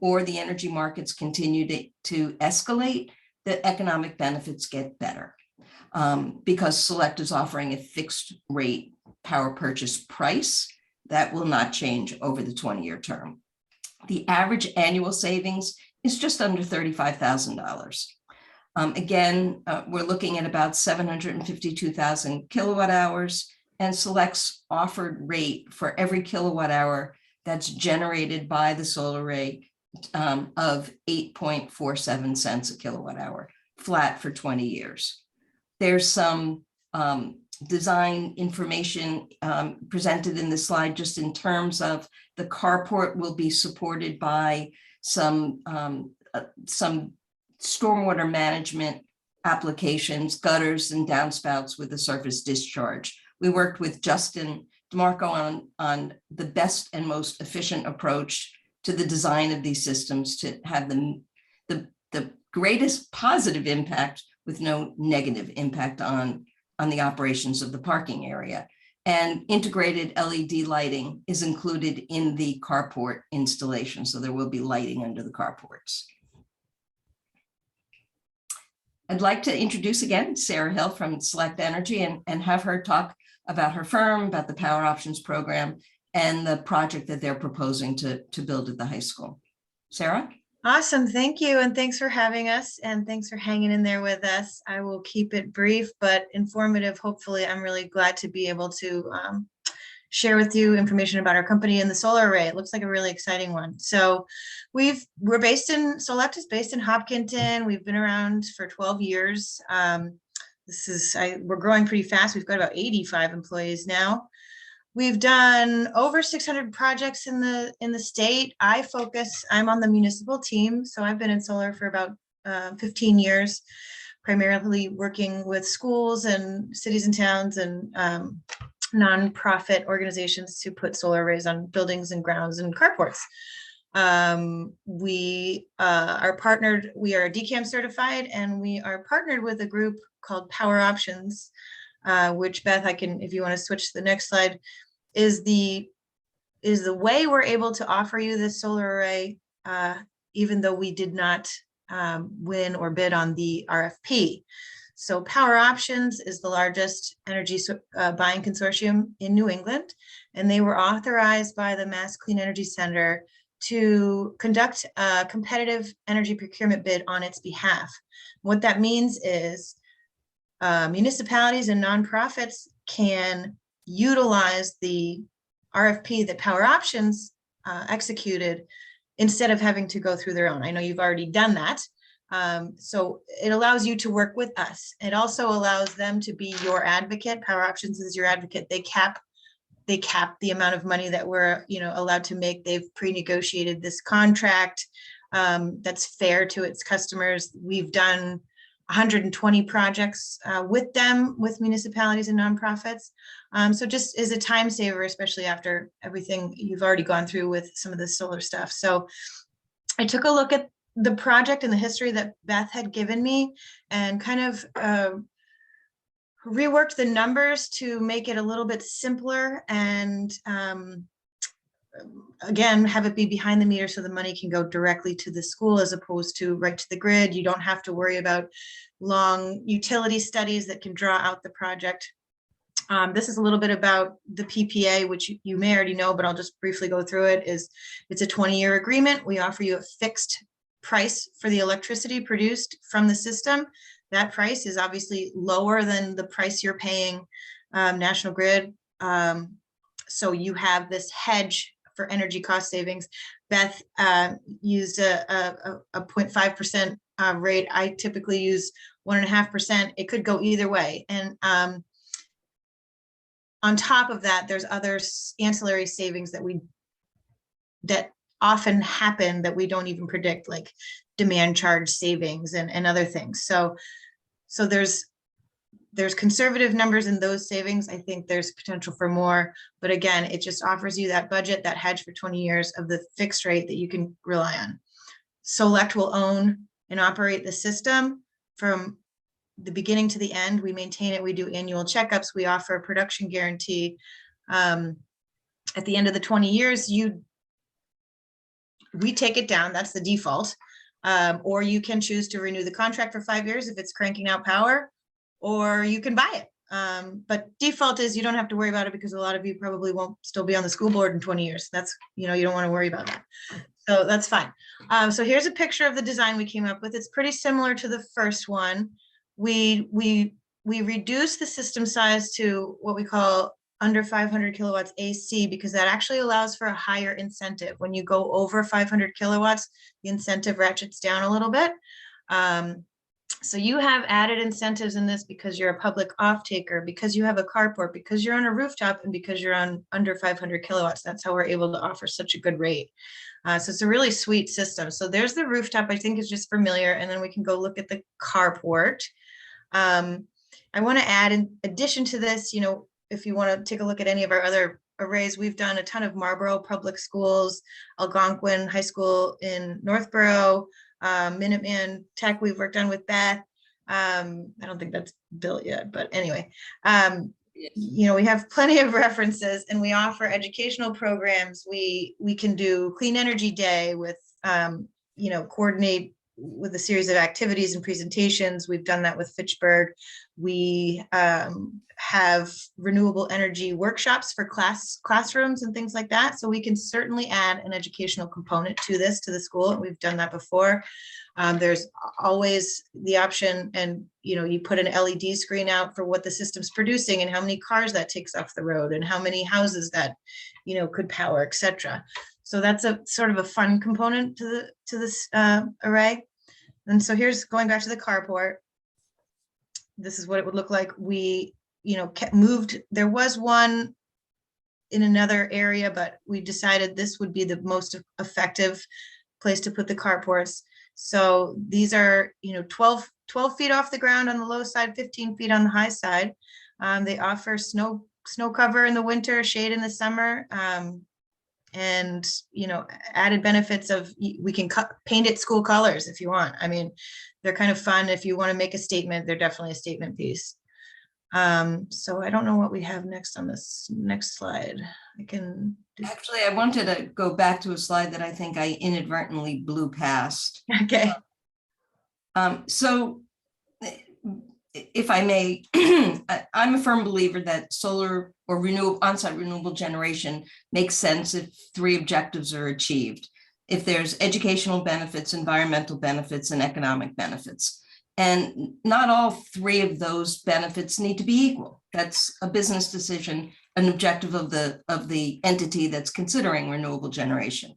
Speaker 17: or the energy markets continue to escalate, the economic benefits get better. Because Select is offering a fixed rate power purchase price that will not change over the 20-year term. The average annual savings is just under $35,000. Again, we're looking at about 752,000 kilowatt hours, and Select's offered rate for every kilowatt hour that's generated by the solar array of 8.47 cents a kilowatt hour, flat for 20 years. There's some design information presented in this slide just in terms of the carport will be supported by some stormwater management applications, gutters and downspouts with a surface discharge. We worked with Justin DeMarco on the best and most efficient approach to the design of these systems to have the greatest positive impact with no negative impact on the operations of the parking area. And integrated LED lighting is included in the carport installation. So there will be lighting under the carports. I'd like to introduce again Sarah Hill from Select Energy and have her talk about her firm, about the Power Options program, and the project that they're proposing to build at the high school. Sarah?
Speaker 18: Awesome. Thank you. And thanks for having us. And thanks for hanging in there with us. I will keep it brief but informative. Hopefully, I'm really glad to be able to share with you information about our company and the solar array. It looks like a really exciting one. So we're based in, Select is based in Hopkinton. We've been around for 12 years. We're growing pretty fast. We've got about 85 employees now. We've done over 600 projects in the state. I'm on the municipal team, so I've been in solar for about 15 years, primarily working with schools and cities and towns and nonprofit organizations to put solar arrays on buildings and grounds and carports. We are partnered, we are DCAM certified, and we are partnered with a group called Power Options, which Beth, if you want to switch to the next slide, is the way we're able to offer you this solar array, even though we did not win or bid on the RFP. So Power Options is the largest energy buying consortium in New England, and they were authorized by the Mass Clean Energy Center to conduct a competitive energy procurement bid on its behalf. What that means is municipalities and nonprofits can utilize the RFP that Power Options executed instead of having to go through their own. I know you've already done that. So it allows you to work with us. It also allows them to be your advocate. Power Options is your advocate. They cap the amount of money that we're allowed to make. They've pre-negotiated this contract that's fair to its customers. We've done 120 projects with them, with municipalities and nonprofits. So just as a time saver, especially after everything you've already gone through with some of the solar stuff. So I took a look at the project and the history that Beth had given me and kind of reworked the numbers to make it a little bit simpler and again, have it be behind the meter so the money can go directly to the school as opposed to right to the grid. You don't have to worry about long utility studies that can draw out the project. This is a little bit about the PPA, which you may already know, but I'll just briefly go through it. It's a 20-year agreement. We offer you a fixed price for the electricity produced from the system. That price is obviously lower than the price you're paying National Grid. So you have this hedge for energy cost savings. Beth used a 0.5% rate. I typically use 1.5%. It could go either way. And on top of that, there's other ancillary savings that often happen that we don't even predict, like demand charge savings and other things. So there's conservative numbers in those savings. I think there's potential for more, but again, it just offers you that budget, that hedge for 20 years of the fixed rate that you can rely on. Select will own and operate the system from the beginning to the end. We maintain it. We do annual checkups. We offer a production guarantee. At the end of the 20 years, we take it down. That's the default. Or you can choose to renew the contract for 5 years if it's cranking out power, or you can buy it. But default is you don't have to worry about it because a lot of you probably won't still be on the school board in 20 years. That's, you don't want to worry about that. So that's fine. So here's a picture of the design we came up with. It's pretty similar to the first one. We reduced the system size to what we call under 500 kilowatts AC because that actually allows for a higher incentive. When you go over 500 kilowatts, the incentive ratchets down a little bit. So you have added incentives in this because you're a public off-taker, because you have a carport, because you're on a rooftop, and because you're on under 500 kilowatts. That's how we're able to offer such a good rate. So it's a really sweet system. So there's the rooftop, I think is just familiar, and then we can go look at the carport. I want to add, in addition to this, if you want to take a look at any of our other arrays, we've done a ton of Marlboro Public Schools, Algonquin High School in Northborough, Minuteman Tech we've worked on with Beth. I don't think that's built yet, but anyway, we have plenty of references and we offer educational programs. We can do Clean Energy Day with, coordinate with a series of activities and presentations. We've done that with Fitchburg. We have renewable energy workshops for classrooms and things like that. So we can certainly add an educational component to this, to the school. We've done that before. There's always the option, and you put an LED screen out for what the system's producing and how many cars that takes off the road and how many houses that could power, etc. So that's a sort of a fun component to this array. And so here's going back to the carport. This is what it would look like. We moved. There was one in another area, but we decided this would be the most effective place to put the carports. So these are 12 feet off the ground on the low side, 15 feet on the high side. They offer snow cover in the winter, shade in the summer, and added benefits of we can paint it school colors if you want. I mean, they're kind of fun. If you want to make a statement, they're definitely a statement piece. So I don't know what we have next on this next slide.
Speaker 17: Actually, I wanted to go back to a slide that I think I inadvertently blew past.
Speaker 18: Okay.
Speaker 17: So if I may, I'm a firm believer that solar or on-site renewable generation makes sense if 3 objectives are achieved. If there's educational benefits, environmental benefits, and economic benefits. And not all 3 of those benefits need to be equal. That's a business decision, an objective of the entity that's considering renewable generation.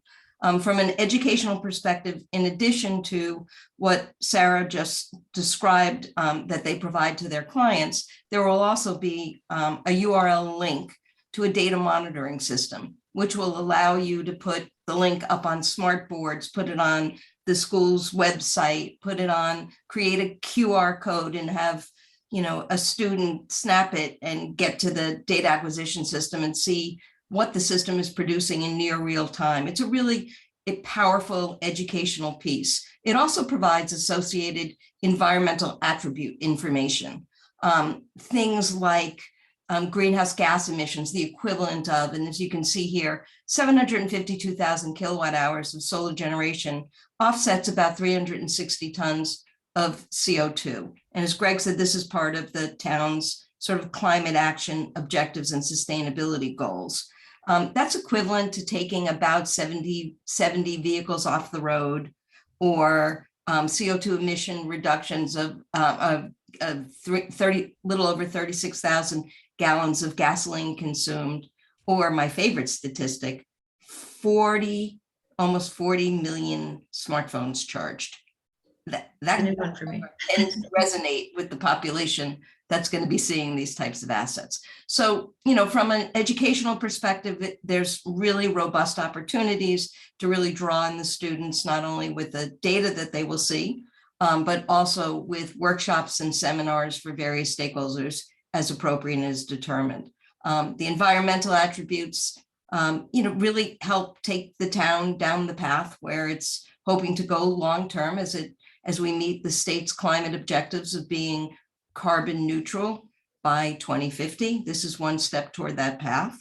Speaker 17: From an educational perspective, in addition to what Sarah just described that they provide to their clients, there will also be a URL link to a data monitoring system, which will allow you to put the link up on smart boards, put it on the school's website, create a QR code and have a student snap it and get to the data acquisition system and see what the system is producing in near real time. It's a really powerful educational piece. It also provides associated environmental attribute information. Things like greenhouse gas emissions, the equivalent of, and as you can see here, 752,000 kilowatt hours of solar generation offsets about 360 tons of CO2. And as Greg said, this is part of the town's sort of climate action objectives and sustainability goals. That's equivalent to taking about 70 vehicles off the road, or CO2 emission reductions of little over 36,000 gallons of gasoline consumed, or my favorite statistic, almost 40 million smartphones charged. That
Speaker 18: one for me.
Speaker 17: Tends to resonate with the population that's going to be seeing these types of assets. So, from an educational perspective, there's really robust opportunities to really draw in the students, not only with the data that they will see, but also with workshops and seminars for various stakeholders as appropriate and as determined. The environmental attributes, really help take the town down the path where it's hoping to go long-term as we meet the state's climate objectives of being carbon neutral by 2050. This is one step toward that path.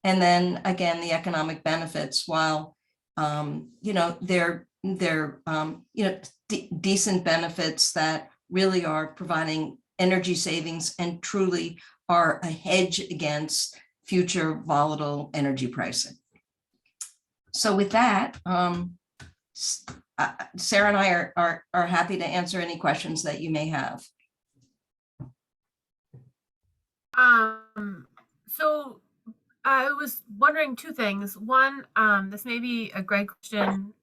Speaker 17: And then again, the economic benefits, while they're decent benefits that really are providing energy savings and truly are a hedge against future volatile energy pricing. So with that, Sarah and I are happy to answer any questions that you may have.
Speaker 1: So I was wondering 2 things. One, this may be a Greg question,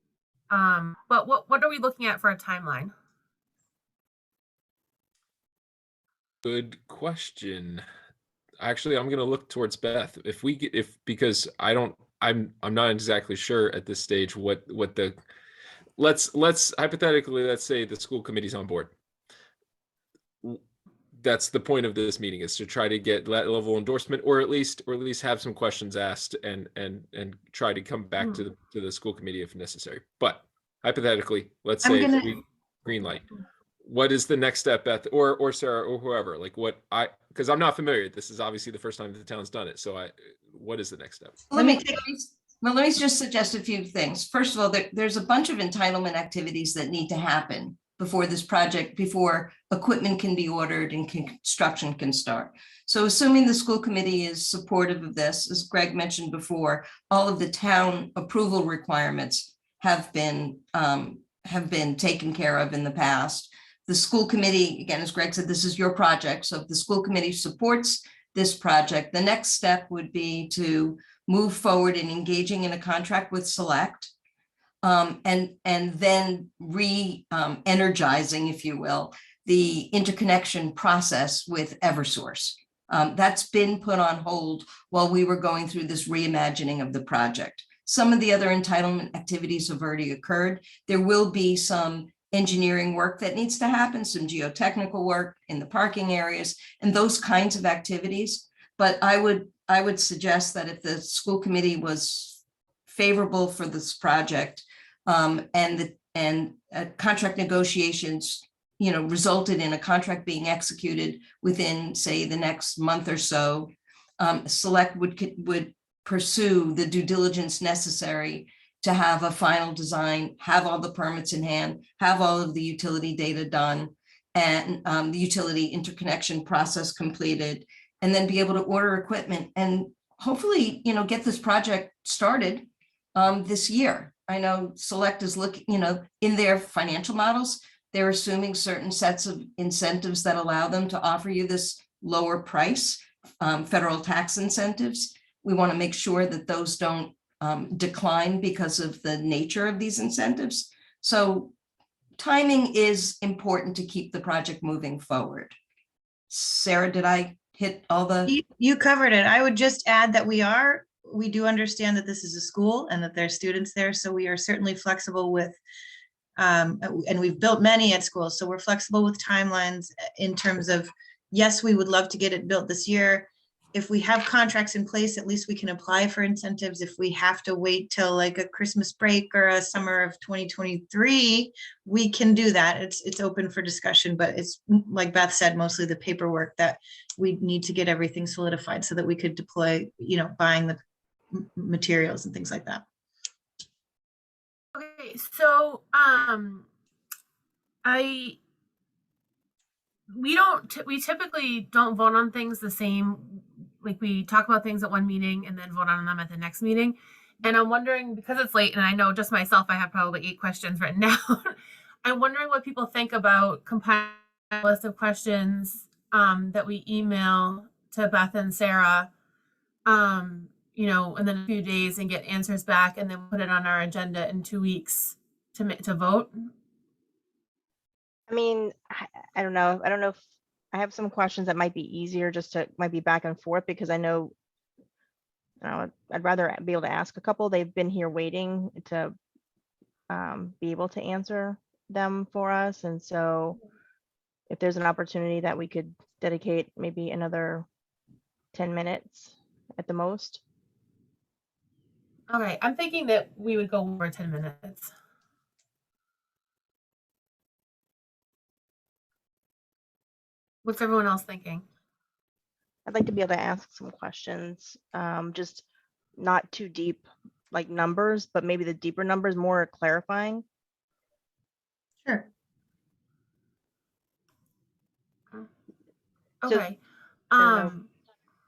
Speaker 1: but what are we looking at for a timeline?
Speaker 16: Good question. Actually, I'm going to look towards Beth. Because I'm not exactly sure at this stage what the, let's hypothetically, let's say the school committee's on board. That's the point of this meeting, is to try to get that level of endorsement, or at least have some questions asked and try to come back to the school committee if necessary. But hypothetically, let's say green light. What is the next step, Beth, or Sarah, or whoever? Like because I'm not familiar. This is obviously the first time the town's done it. So what is the next step?
Speaker 17: Let me Well, let me just suggest a few things. First of all, there's a bunch of entitlement activities that need to happen before this project, before equipment can be ordered and construction can start. So assuming the school committee is supportive of this, as Greg mentioned before, all of the town approval requirements have been taken care of in the past. The school committee, again, as Greg said, this is your project. So if the school committee supports this project, the next step would be to move forward in engaging in a contract with Select, and then energizing, if you will, the interconnection process with Eversource. That's been put on hold while we were going through this reimagining of the project. Some of the other entitlement activities have already occurred. There will be some engineering work that needs to happen, some geotechnical work in the parking areas and those kinds of activities. But I would suggest that if the school committee was favorable for this project, and contract negotiations, resulted in a contract being executed within, say, the next month or so, Select would pursue the due diligence necessary to have a final design, have all the permits in hand, have all of the utility data done, and the utility interconnection process completed, and then be able to order equipment and hopefully, get this project started this year. I know Select is looking, in their financial models, they're assuming certain sets of incentives that allow them to offer you this lower price, federal tax incentives. We want to make sure that those don't decline because of the nature of these incentives. So timing is important to keep the project moving forward. Sarah, did I hit all the?
Speaker 18: You covered it. I would just add that we do understand that this is a school and that there's students there. So we are certainly flexible with, and we've built many at schools. So we're flexible with timelines in terms of, yes, we would love to get it built this year. If we have contracts in place, at least we can apply for incentives. If we have to wait till like a Christmas break or a summer of 2023, we can do that. It's open for discussion, but it's like Beth said, mostly the paperwork that we need to get everything solidified so that we could deploy, buying the materials and things like that.
Speaker 1: Okay, so we typically don't vote on things the same. Like we talk about things at one meeting and then vote on them at the next meeting. And I'm wondering, because it's late and I know just myself, I have probably 8 questions written down. I'm wondering what people think about compiling a list of questions that we email to Beth and Sarah, and then a few days and get answers back and then put it on our agenda in 2 weeks to vote.
Speaker 4: I mean, I don't know. I don't know if I have some questions that might be easier might be back and forth, because I know, I'd rather be able to ask a couple. They've been here waiting to be able to answer them for us. And so if there's an opportunity that we could dedicate maybe another 10 minutes at the most.
Speaker 1: Okay, I'm thinking that we would go over 10 minutes. What's everyone else thinking?
Speaker 4: I'd like to be able to ask some questions, just not too deep, like numbers, but maybe the deeper numbers more clarifying.
Speaker 18: Sure.
Speaker 1: Okay.
Speaker 8: I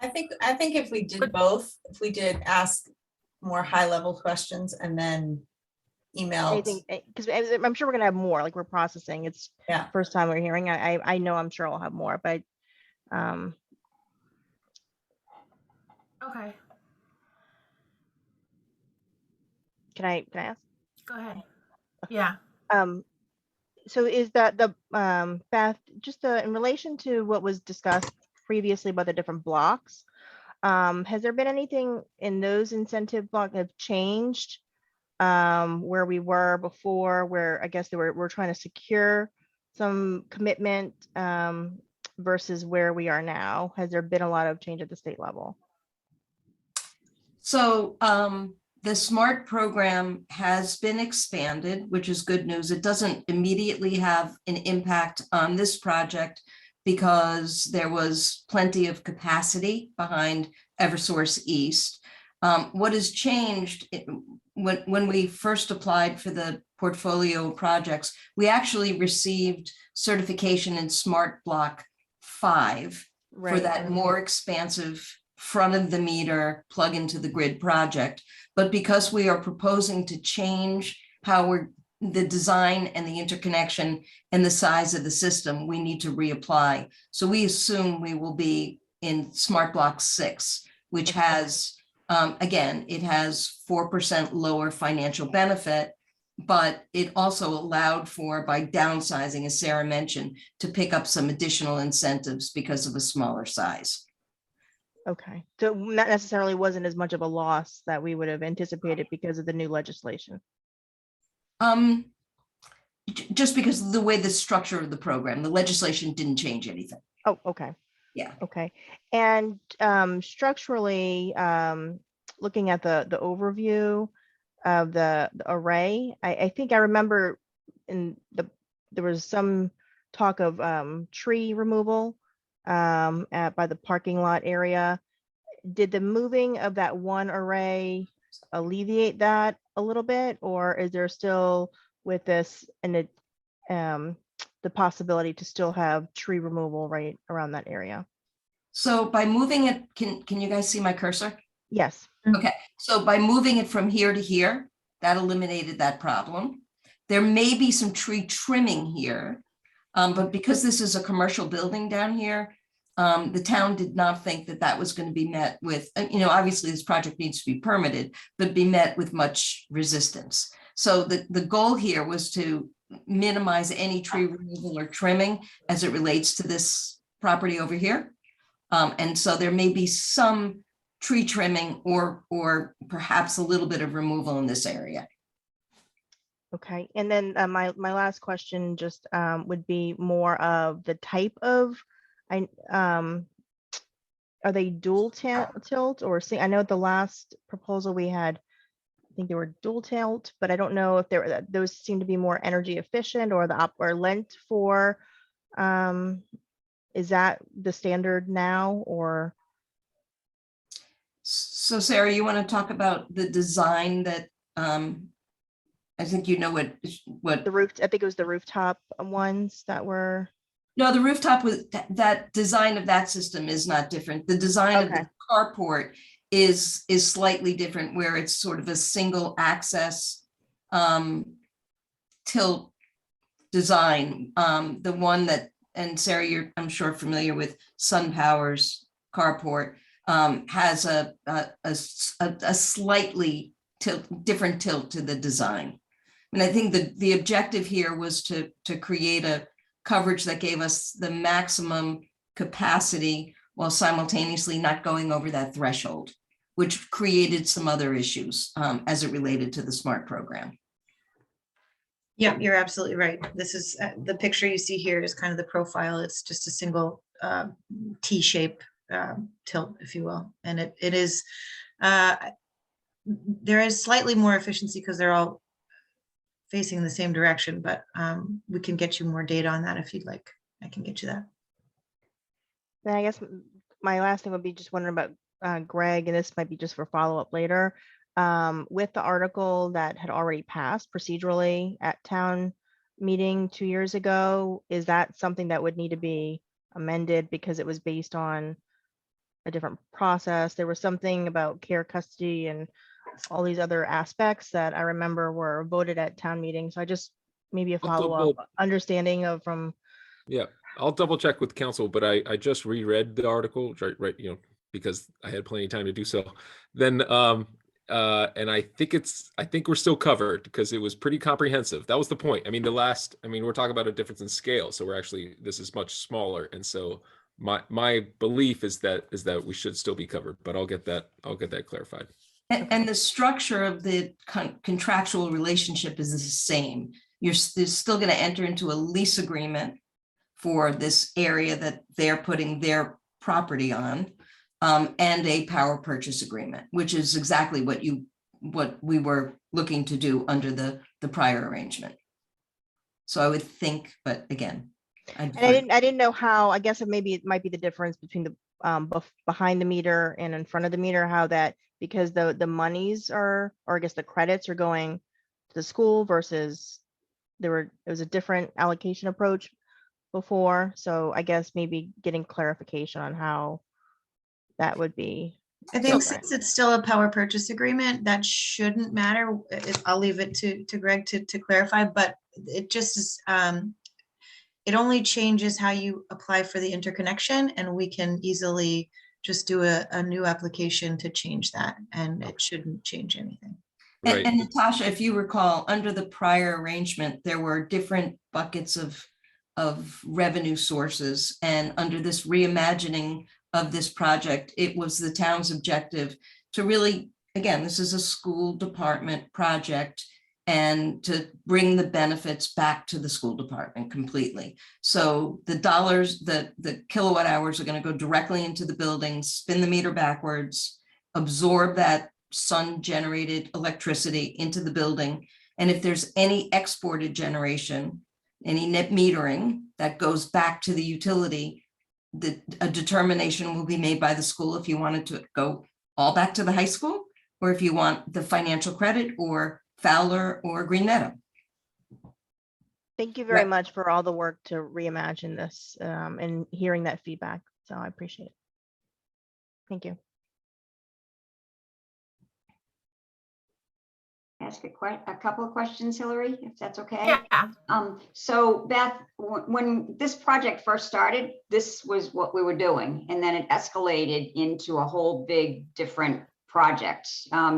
Speaker 8: think if we did both, if we did ask more high level questions and then emailed.
Speaker 4: Because I'm sure we're gonna have more, like we're processing. It's first time we're hearing. I know I'm sure I'll have more, but
Speaker 1: okay.
Speaker 4: Can I ask?
Speaker 1: Go ahead. Yeah.
Speaker 4: So is that the Beth, just in relation to what was discussed previously about the different blocks, has there been anything in those incentive blocks that have changed where we were before, where I guess we're trying to secure some commitment versus where we are now? Has there been a lot of change at the state level?
Speaker 17: So the SMART program has been expanded, which is good news. It doesn't immediately have an impact on this project because there was plenty of capacity behind Eversource East. What has changed when we first applied for the portfolio projects, we actually received certification in Smart Block 5 for that more expansive front of the meter plug into the grid project. But because we are proposing to change how the design and the interconnection and the size of the system, we need to reapply. So we assume we will be in Smart Block 6, which has, again, it has 4% lower financial benefit, but it also allowed for, by downsizing, as Sarah mentioned, to pick up some additional incentives because of a smaller size.
Speaker 4: Okay, so not necessarily wasn't as much of a loss that we would have anticipated because of the new legislation.
Speaker 17: Just because of the way the structure of the program, the legislation didn't change anything.
Speaker 4: Oh, okay.
Speaker 17: Yeah.
Speaker 4: Okay. And structurally, looking at the overview of the array, I think I remember there was some talk of tree removal by the parking lot area. Did the moving of that one array alleviate that a little bit, or is there still with this and the possibility to still have tree removal right around that area?
Speaker 17: So by moving it, can you guys see my cursor?
Speaker 4: Yes.
Speaker 17: Okay, so by moving it from here to here, that eliminated that problem. There may be some tree trimming here, but because this is a commercial building down here, the town did not think that that was going to be met with, obviously this project needs to be permitted, but be met with much resistance. So the goal here was to minimize any tree removal or trimming as it relates to this property over here. And so there may be some tree trimming or perhaps a little bit of removal in this area.
Speaker 4: Okay, and then my last question just would be more of the type of, are they dual tilt or see? I know the last proposal we had, I think they were dual tilt, but I don't know if those seem to be more energy efficient or or lent for. Is that the standard now or?
Speaker 17: So Sarah, you want to talk about the design that I think you know what
Speaker 4: the roof, I think it was the rooftop ones that were.
Speaker 17: No, the rooftop was that design of that system is not different. The design of the carport is slightly different, where it's sort of a single access tilt design. The one that, and Sarah, you're I'm sure familiar with SunPower's carport, has a slightly different tilt to the design. And I think the objective here was to create a coverage that gave us the maximum capacity while simultaneously not going over that threshold, which created some other issues as it related to the SMART program.
Speaker 18: Yeah, you're absolutely right. This is the picture you see here is kind of the profile. It's just a single T-shape tilt, if you will. And it is, there is slightly more efficiency because they're all facing the same direction, but we can get you more data on that if you'd like. I can get you that.
Speaker 4: Then I guess my last thing would be just wondering about Greg, and this might be just for follow-up later. With the article that had already passed procedurally at town meeting 2 years ago, is that something that would need to be amended because it was based on a different process? There was something about care, custody, and all these other aspects that I remember were voted at town meeting. So I just maybe a follow-up understanding of from.
Speaker 16: Yeah, I'll double check with council, but I just reread the article, right, because I had plenty of time to do so. Then and I think we're still covered because it was pretty comprehensive. That was the point. I mean, we're talking about a difference in scale. So this is much smaller. And so my belief is that we should still be covered, but I'll get that clarified.
Speaker 17: And the structure of the contractual relationship is the same. You're still going to enter into a lease agreement for this area that they're putting their property on, and a power purchase agreement, which is exactly what we were looking to do under the prior arrangement. So I would think, but again,
Speaker 4: I didn't know how. I guess it might be the difference between the behind the meter and in front of the meter, how that because the monies are, or I guess the credits are going to the school versus it was a different allocation approach before. So I guess maybe getting clarification on how that would be.
Speaker 18: I think
Speaker 4: different.
Speaker 18: since it's still a power purchase agreement, that shouldn't matter. I'll leave it to Greg to clarify, but it just is, it only changes how you apply for the interconnection, and we can easily just do a new application to change that, and it shouldn't change anything.
Speaker 16: Right.
Speaker 17: And Natasha, if you recall, under the prior arrangement, there were different buckets of revenue sources. And under this reimagining of this project, it was the town's objective to really, again, this is a school department project, and to bring the benefits back to the school department completely. So the dollars, the kilowatt hours are going to go directly into the buildings, spin the meter backwards, absorb that sun generated electricity into the building. And if there's any exported generation, any net metering that goes back to the utility, a determination will be made by the school if you want it to go all back to the high school, or if you want the financial credit, or Fowler or Green Meadow.
Speaker 4: Thank you very much for all the work to reimagine this and hearing that feedback. So I appreciate it. Thank you.
Speaker 3: Ask a couple of questions, Hillary, if that's okay.
Speaker 1: Yeah.
Speaker 3: So Beth, when this project first started, this was what we were doing, and then it escalated into a whole big different project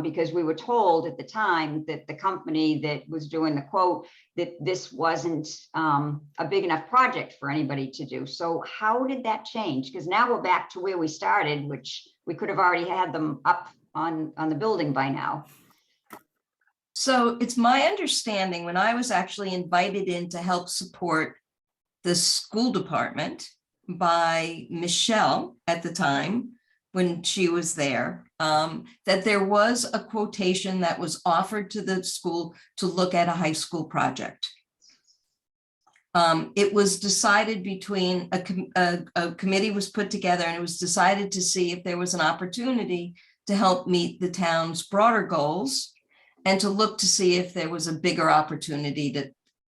Speaker 3: because we were told at the time that the company that was doing the quote that this wasn't a big enough project for anybody to do. So how did that change? Because now we're back to where we started, which we could have already had them up on the building by now.
Speaker 17: So it's my understanding, when I was actually invited in to help support the school department by Michelle at the time, when she was there, that there was a quotation that was offered to the school to look at a high school project. It was decided between a committee was put together, and it was decided to see if there was an opportunity to help meet the town's broader goals, and to look to see if there was a bigger opportunity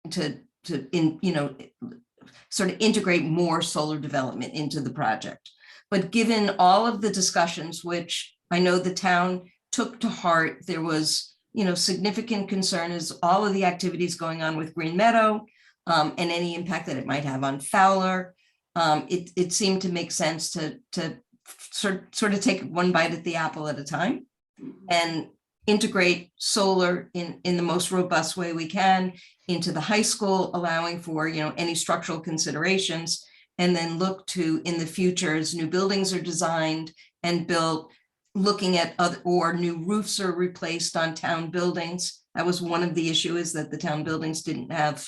Speaker 17: to sort of integrate more solar development into the project. But given all of the discussions, which I know the town took to heart, there was, significant concern as all of the activities going on with Green Meadow and any impact that it might have on Fowler. It seemed to make sense to sort of take one bite at the apple at a time and integrate solar in the most robust way we can into the high school, allowing for, any structural considerations, and then look to, in the future, as new buildings are designed and built, looking at or new roofs are replaced on town buildings. That was one of the issues, that the town buildings didn't have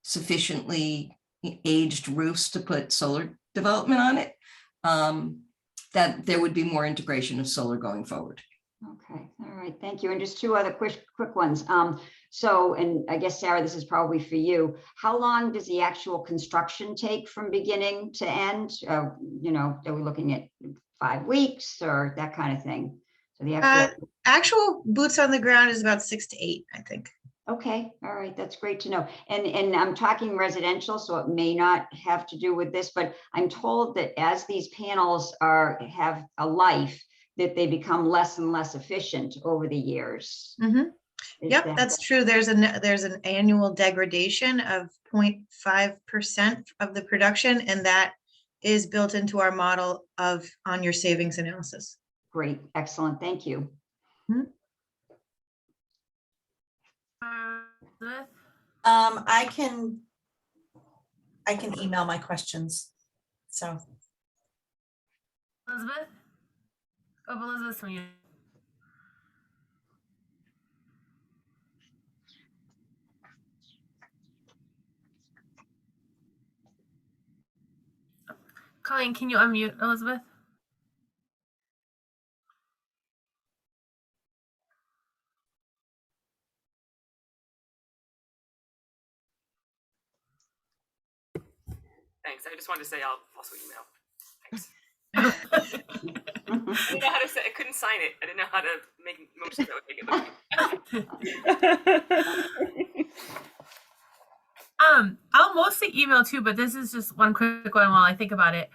Speaker 17: sufficiently aged roofs to put solar development on it, that there would be more integration of solar going forward.
Speaker 3: Okay, all right, thank you. And just two other quick ones. And I guess, Sarah, this is probably for you. How long does the actual construction take from beginning to end? Are we looking at 5 weeks or that kind of thing? So the
Speaker 18: actual boots on the ground is about 6 to 8, I think.
Speaker 3: Okay, all right, that's great to know. And I'm talking residential, so it may not have to do with this, but I'm told that as these panels have a life, that they become less and less efficient over the years.
Speaker 18: Mm-hmm. Yep, that's true. There's an annual degradation of 0.5% of the production, and that is built into our model on your savings analysis.
Speaker 3: Great, excellent, thank you.
Speaker 18: Mm-hmm.
Speaker 8: I can email my questions. So
Speaker 1: Elizabeth? Oh, Elizabeth's from you. Colleen, can you unmute Elizabeth?
Speaker 6: Thanks. I just wanted to say I'll also email. Thanks. didn't know how to say. I couldn't sign it. I didn't know how to make motions that would make it look.
Speaker 1: I'll mostly email too, but this is just one quick one while I think about it.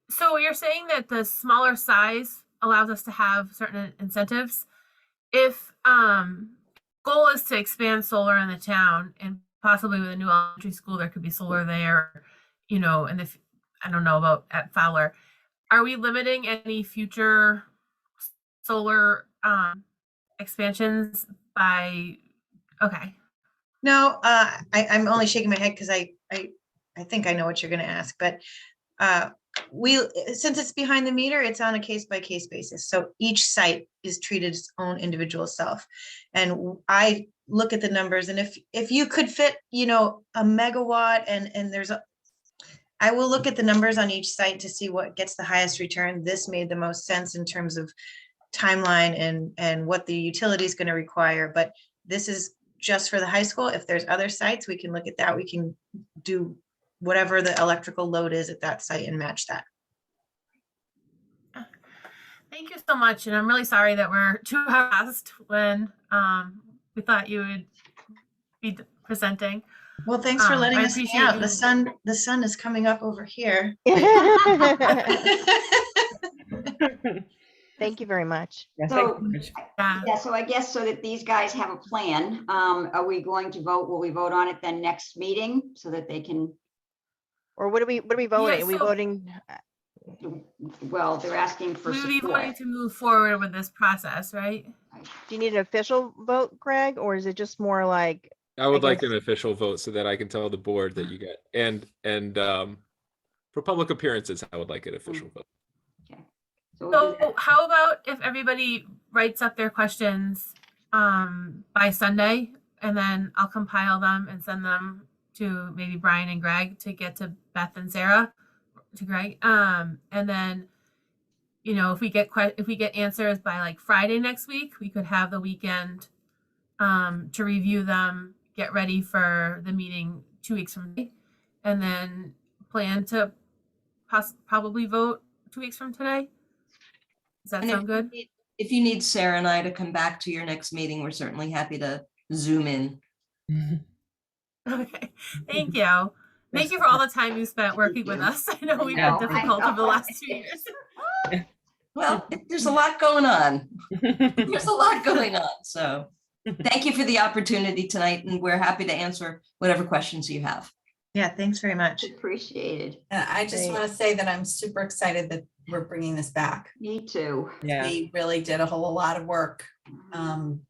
Speaker 1: So you're saying that the smaller size allows us to have certain incentives. If goal is to expand solar in the town, and possibly with a new elementary school, there could be solar there, you know, and if I don't know about at Fowler, are we limiting any future solar expansions by? Okay.
Speaker 18: No, I'm only shaking my head because I think I know what you're going to ask, but since it's behind the meter, it's on a case by case basis. So each site is treated its own individual self. And I look at the numbers, and if you could fit, you know, a megawatt and I will look at the numbers on each site to see what gets the highest return. This made the most sense in terms of timeline and what the utility is going to require. But this is just for the high school. If there's other sites, we can look at that. We can do whatever the electrical load is at that site and match that.
Speaker 1: Thank you so much. And I'm really sorry that we're 2 hours past when we thought you would be presenting.
Speaker 18: Well, thanks for letting
Speaker 1: I
Speaker 18: us hang
Speaker 1: appreciate
Speaker 18: out.
Speaker 1: you.
Speaker 18: The sun is coming up over here.
Speaker 4: Thank you very much.
Speaker 3: So, yeah, so I guess so that these guys have a plan. Are we going to vote? Will we vote on it then next meeting so that they can?
Speaker 4: Or what are we voting? Are we voting?
Speaker 3: Well, they're asking for
Speaker 1: We would be
Speaker 3: support.
Speaker 1: voting to move forward with this process, right?
Speaker 4: Do you need an official vote, Greg, or is it just more like?
Speaker 16: I would like
Speaker 4: guess-
Speaker 16: an official vote so that I can tell the board that you get, and for public appearances, I would like an official vote.
Speaker 1: So how about if everybody writes up their questions by Sunday, and then I'll compile them and send them to maybe Brian and Greg to get to Beth and Sarah, to Greg. And then, you know, if we get answers by like Friday next week, we could have the weekend to review them, get ready for the meeting 2 weeks from today, and then plan to probably vote 2 weeks from today. Does that sound good?
Speaker 17: If you need Sarah and I to come back to your next meeting, we're certainly happy to Zoom in.
Speaker 1: Okay, thank you. Thank you for all the time you spent working with us. I know we've been difficult over the last 2 years.
Speaker 17: Well, there's a lot going on. There's a lot going on. So thank you for the opportunity tonight, and we're happy to answer whatever questions you have.
Speaker 18: Yeah, thanks very much.
Speaker 3: Appreciated.
Speaker 8: I just want to say that I'm super excited that we're bringing this back.
Speaker 3: Me too.
Speaker 6: Yeah.
Speaker 8: We really did a whole lot of work. You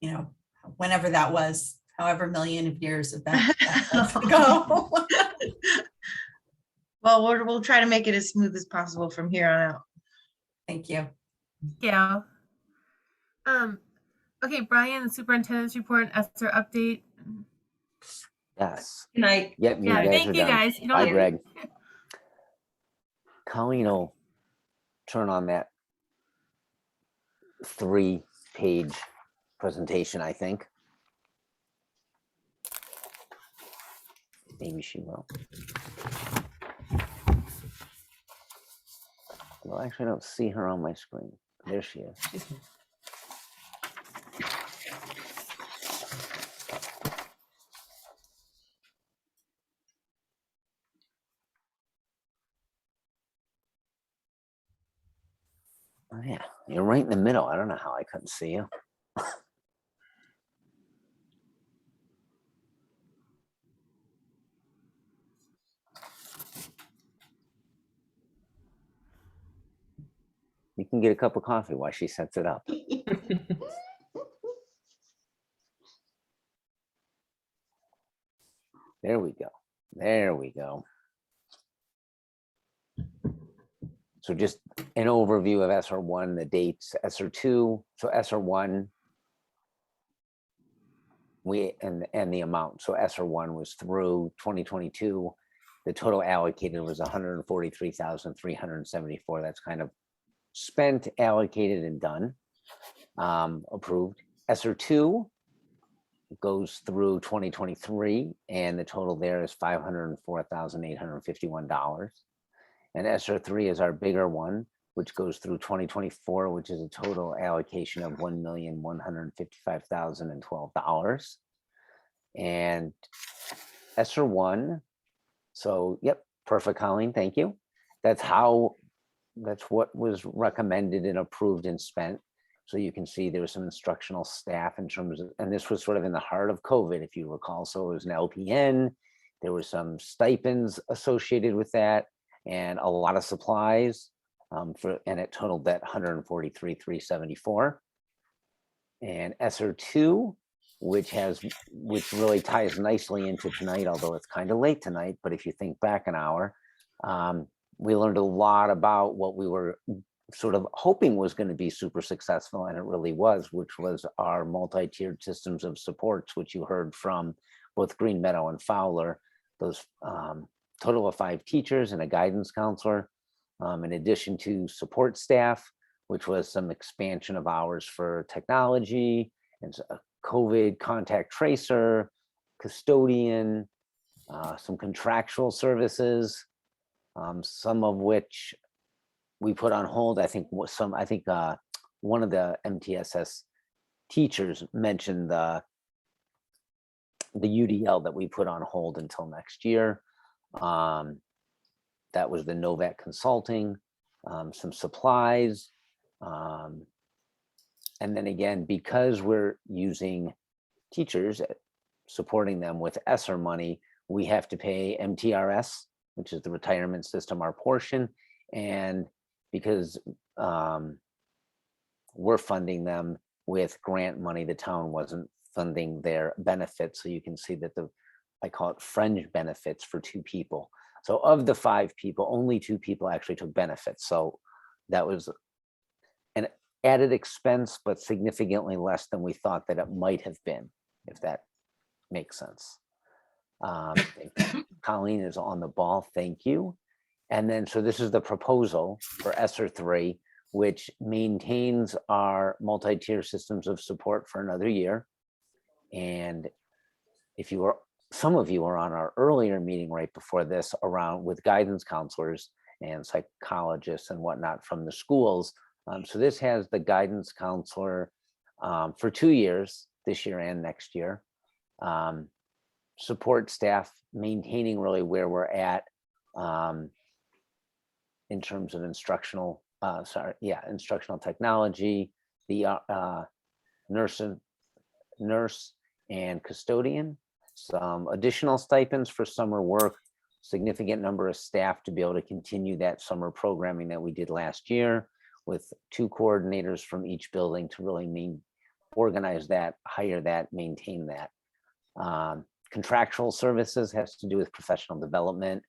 Speaker 8: know, whenever that was, however million of years of that ago.
Speaker 18: Well, we'll try to make it as smooth as possible from here on out.
Speaker 8: Thank you.
Speaker 1: Yeah. Okay, Brian, superintendent's report and ESSER update.
Speaker 2: Yes.
Speaker 17: Good night.
Speaker 2: Yep, you
Speaker 1: Yeah,
Speaker 2: guys
Speaker 1: thank
Speaker 2: are
Speaker 1: you
Speaker 2: done.
Speaker 1: guys. You don't
Speaker 2: Bye,
Speaker 1: have-
Speaker 2: Greg. Colleen will turn on that 3-page presentation, I think. Maybe she will. Well, actually, I don't see her on my screen. There she is. Oh, yeah, you're right in the middle. I don't know how I couldn't see you. You can get a cup of coffee while she sets it up. There we go. There we go. So just an overview of ESSER1, the dates, ESSER2, so ESSER1, and the amount. So ESSER1 was through 2022. The total allocated was 143,374. That's kind of spent, allocated, and done, approved. ESSER2 goes through 2023, and the total there is $504,851. And ESSER 3 is our bigger one, which goes through 2024, which is a total allocation of $1,155,012. And ESSER 1, so yep, perfect, Colleen, thank you. That's what was recommended and approved and spent. So you can see there was some instructional staff in terms of, and this was sort of in the heart of COVID, if you recall. So it was an LPN, there were some stipends associated with that, and a lot of supplies, and it totaled that 143,374. And ESSER 2, which really ties nicely into tonight, although it's kind of late tonight, but if you think back an hour, we learned a lot about what we were sort of hoping was going to be super successful, and it really was, which was our multi-tiered systems of supports, which you heard from both Green Meadow and Fowler, those total of 5 teachers and a guidance counselor, in addition to support staff, which was some expansion of hours for technology and a COVID contact tracer, custodian, some contractual services, some of which we put on hold. I think one of the MTSS teachers mentioned the UDL that we put on hold until next year. That was the Novat Consulting, some supplies. And then again, because we're using teachers, supporting them with ESSER money, we have to pay MTRS, which is the retirement system, our portion. And because we're funding them with grant money, the town wasn't funding their benefits. So you can see that I call it fringe benefits for 2 people. So of the 5 people, only 2 people actually took benefits. So that was an added expense, but significantly less than we thought that it might have been, if that makes sense. Colleen is on the ball, thank you. And then, so this is the proposal for ESSER 3, which maintains our multi-tier systems of support for another year. And some of you were on our earlier meeting right before this around with guidance counselors and psychologists and whatnot from the schools. So this has the guidance counselor for 2 years, this year and next year. Support staff maintaining really where we're at in terms of instructional technology, the nurse and custodian, some additional stipends for summer work, significant number of staff to be able to continue that summer programming that we did last year, with 2 coordinators from each building to really organize that, hire that, maintain that. Contractual services has to do with professional development,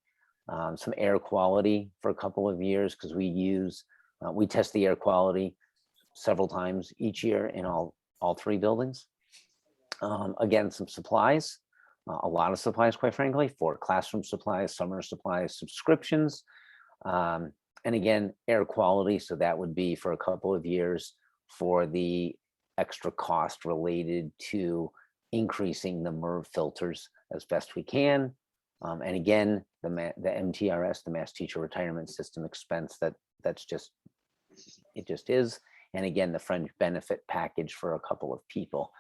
Speaker 2: some air quality for a couple of years, because we test the air quality several times each year in all 3 buildings. Again, some supplies, a lot of supplies, quite frankly, for classroom supplies, summer supplies, subscriptions, and again, air quality. So that would be for a couple of years for the extra cost related to increasing the MERV filters as best we can. And again, the MTRS, the Mass Teacher Retirement System expense, it just is. And again, the fringe benefit package for a couple of people.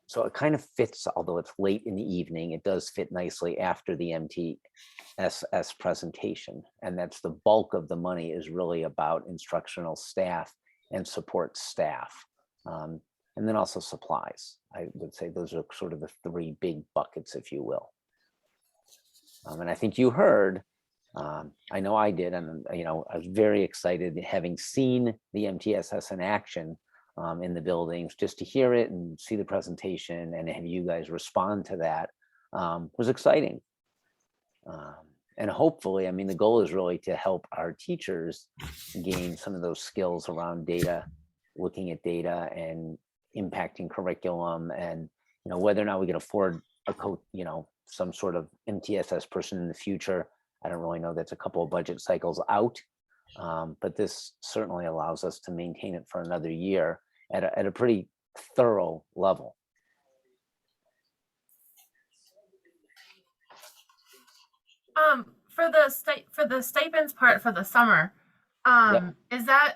Speaker 2: So it kind of fits, although it's late in the evening, it does fit nicely after the MTSS presentation. And that's the bulk of the money is really about instructional staff and support staff. And then also supplies. I would say those are sort of the 3 big buckets, if you will. And I think you heard, I know I did, and I was very excited having seen the MTSS in action in the buildings, just to hear it and see the presentation and have you guys respond to that was exciting. And hopefully, the goal is really to help our teachers gain some of those skills around data, looking at data and impacting curriculum, and whether or not we can afford a some sort of MTSS person in the future. I don't really know. That's a couple of budget cycles out, but this certainly allows us to maintain it for another year at a pretty thorough level.
Speaker 1: For the stipends part for the summer, is that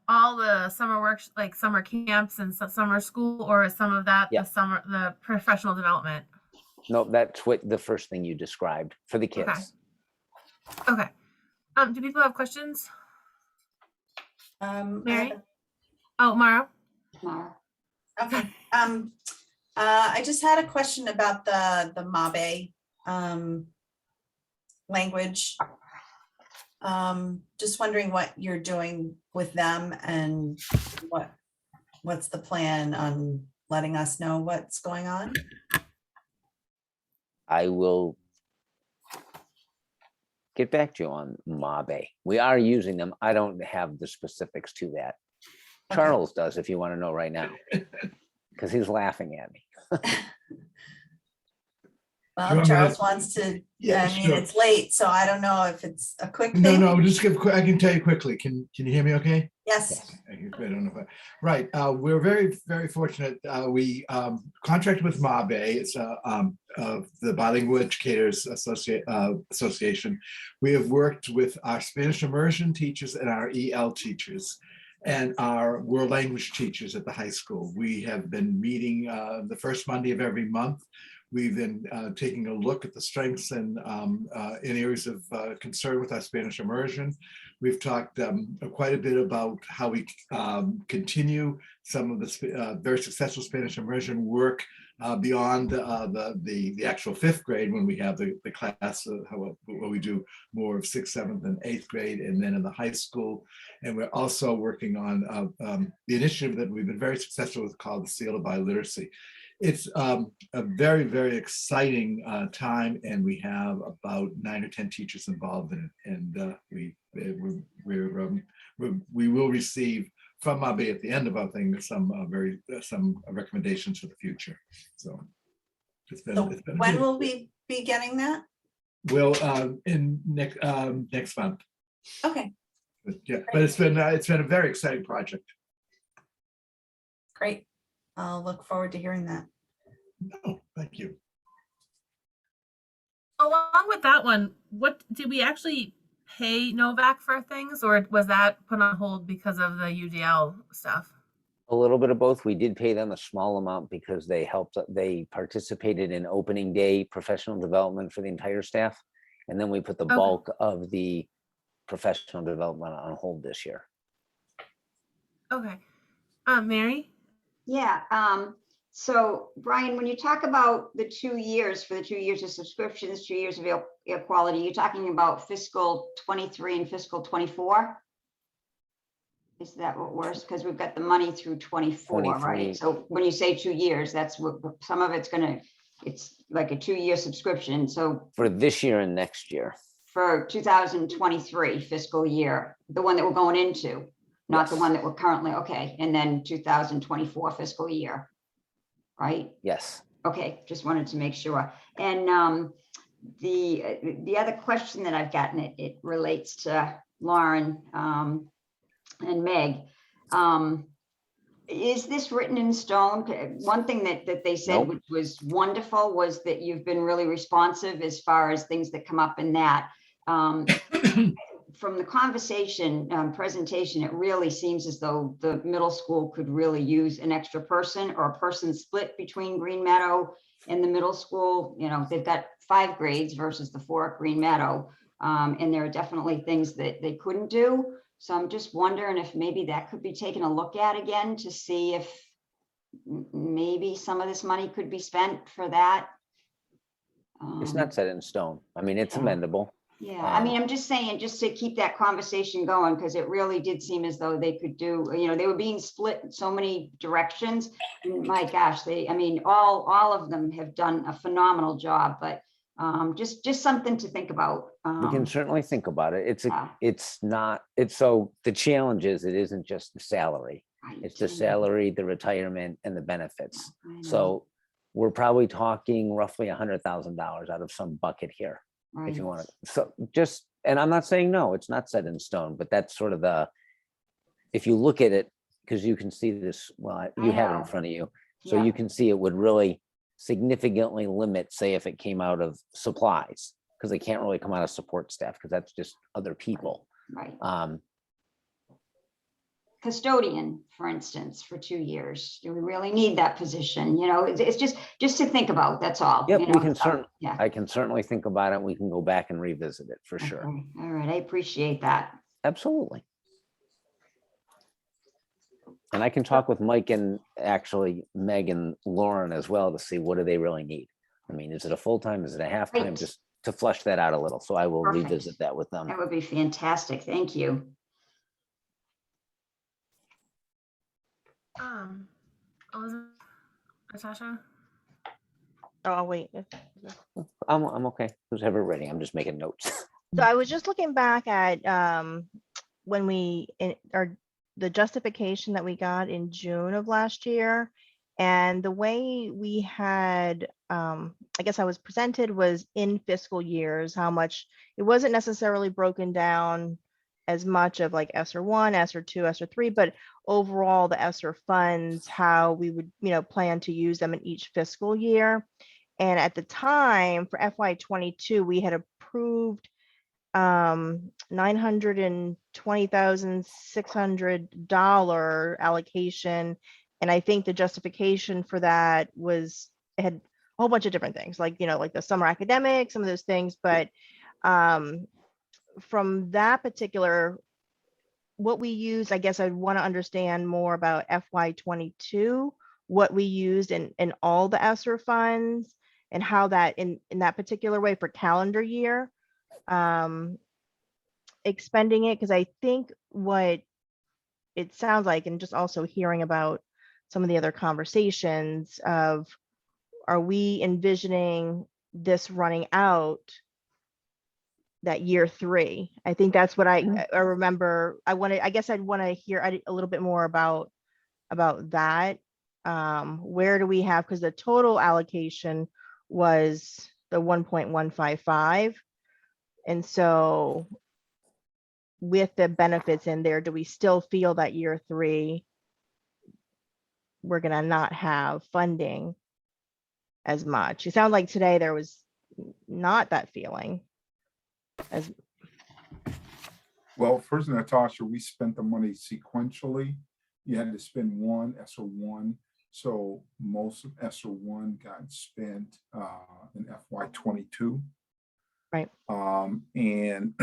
Speaker 1: all the summer works, like summer camps and summer school, or is some of that the professional development?
Speaker 2: No, that's what the first thing you described for the kids.
Speaker 1: Okay. Do people have questions? Mary? Oh, Mara.
Speaker 8: Okay. I just had a question about the MABE language. Just wondering what you're doing with them and what's the plan on letting us know what's going on?
Speaker 2: I will get back to you on MABE. We are using them. I don't have the specifics to that. Charles does, if you want to know right now, because he's laughing at me.
Speaker 8: Well, Charles wants to,
Speaker 19: Yeah,
Speaker 8: I mean,
Speaker 19: sure.
Speaker 8: it's late, so I don't know if it's a quick
Speaker 19: No,
Speaker 8: thing.
Speaker 19: no, I can tell you quickly. Can you hear me okay?
Speaker 8: Yes.
Speaker 19: I don't know if right. We're very, very fortunate. We contracted with MABE. It's the Bilingual Educators Association. We have worked with our Spanish immersion teachers and our EL teachers and our world language teachers at the high school. We have been meeting the first Monday of every month. We've been taking a look at the strengths and in areas of concern with our Spanish immersion. We've talked quite a bit about how we continue some of the very successful Spanish immersion work beyond the actual 5th grade, when we have the class where we do more of 6th, 7th, and 8th grade, and then in the high school. And we're also working on the initiative that we've been very successful with called the Seal of Biliteracy. It's a very, very exciting time, and we have about 9 or 10 teachers involved in it. And we will receive from MABE at the end of our thing some recommendations for the future. So it's been.
Speaker 8: When will we be getting that?
Speaker 19: Well, in next month.
Speaker 8: Okay.
Speaker 19: But it's been a very exciting project.
Speaker 8: Great. I'll look forward to hearing that.
Speaker 19: Oh, thank you.
Speaker 1: Along with that one, what did we actually pay Novak for things, or was that put on hold because of the UDL stuff?
Speaker 2: A little bit of both. We did pay them a small amount because they participated in opening day professional development for the entire staff. And then we put the bulk of the professional development on hold this year.
Speaker 1: Okay. Mary?
Speaker 3: Yeah. So Brian, when you talk about the 2 years, for the 2 years of subscriptions, 2 years of equality, you're talking about fiscal 23 and fiscal 24? Is that what worse? Because we've got the money through 24,
Speaker 2: 23.
Speaker 3: right? So when you say 2 years, that's what some of it's it's like a 2-year subscription. So
Speaker 2: For this year and next year.
Speaker 3: for 2023 fiscal year, the one that we're going into, not the one that we're currently, okay. And then 2024 fiscal year, right?
Speaker 2: Yes.
Speaker 3: Okay, just wanted to make sure. And the other question that I've gotten, it relates to Lauren and Meg. Is this written in stone? One thing that they said,
Speaker 2: Nope.
Speaker 3: which was wonderful, was that you've been really responsive as far as things that come up in that. From the conversation presentation, it really seems as though the middle school could really use an extra person, or a person split between Green Meadow and the middle school. You know, they've got 5 grades versus the 4 at Green Meadow. And there are definitely things that they couldn't do. So I'm just wondering if maybe that could be taken a look at again to see if maybe some of this money could be spent for that.
Speaker 2: It's not set in stone. I mean, it's amendable.
Speaker 3: Yeah, I mean, I'm just saying, just to keep that conversation going, because it really did seem as though they could do, you know, they were being split in so many directions. And my gosh, I mean, all of them have done a phenomenal job, but just something to think about.
Speaker 2: We can certainly think about it. So the challenge is, it isn't just the salary. It's the salary, the retirement, and the benefits. So we're probably talking roughly $100,000 out of some bucket here.
Speaker 3: Right.
Speaker 2: If you want to. So and I'm not saying no, it's not set in stone, but that's sort of if you look at it, because you can see this, well, you have it in front of you. So
Speaker 3: Yeah.
Speaker 2: you can see it would really significantly limit, say, if it came out of supplies. because they can't really come out of support staff because that's just other people.
Speaker 3: Right.
Speaker 2: Um,
Speaker 3: Custodian, for instance, for 2 years. Do we really need that position? You know, it's just to think about, that's all.
Speaker 2: Yep,
Speaker 3: you
Speaker 2: we
Speaker 3: know,
Speaker 2: can
Speaker 3: so, yeah.
Speaker 2: I can certainly think about it. We can go back and revisit it for sure.
Speaker 3: Okay. All right, I appreciate that.
Speaker 2: Absolutely. And I can talk with Mike and actually Meg and Lauren as well to see what do they really need. I mean, is it a full-time? Is it a half-time?
Speaker 3: Right.
Speaker 2: Just to flesh that out a little. So I will
Speaker 3: Perfect.
Speaker 2: revisit that with them.
Speaker 3: That would be fantastic. Thank you.
Speaker 1: Elizabeth, Natasha.
Speaker 4: Oh, wait.
Speaker 2: I'm okay. Who's ever ready? I'm just making notes.
Speaker 4: So I was just looking back at when the justification that we got in June of last year, and the way we had, I guess I was presented was in fiscal years, how much it wasn't necessarily broken down as much of like ESSER 1, ESSER 2, ESSER 3, but overall the ESSER funds, how we would, plan to use them in each fiscal year. And at the time for FY22, we had approved $920,600 allocation. And I think the justification for that was, it had a whole bunch of different things, like, like the summer academic, some of those things. But from that particular, what we use, I guess I'd want to understand more about FY22, what we used in all the ESSER funds and how that in that particular way for calendar year, expending it, because I think what it sounds like, and just also hearing about some of the other conversations of, are we envisioning this running out that year 3? I think that's what I remember. I guess I'd want to hear a little bit more about that. Where do we have, because the total allocation was the 1.155. And so with the benefits in there, do we still feel that year 3, we're going to not have funding as much? It sounded like today there was not that feeling.
Speaker 7: Well, first, Natasha, we spent the money sequentially. You had to spend one ESSER 1. So most of ESSER 1 got spent in FY22.
Speaker 4: Right.
Speaker 7: And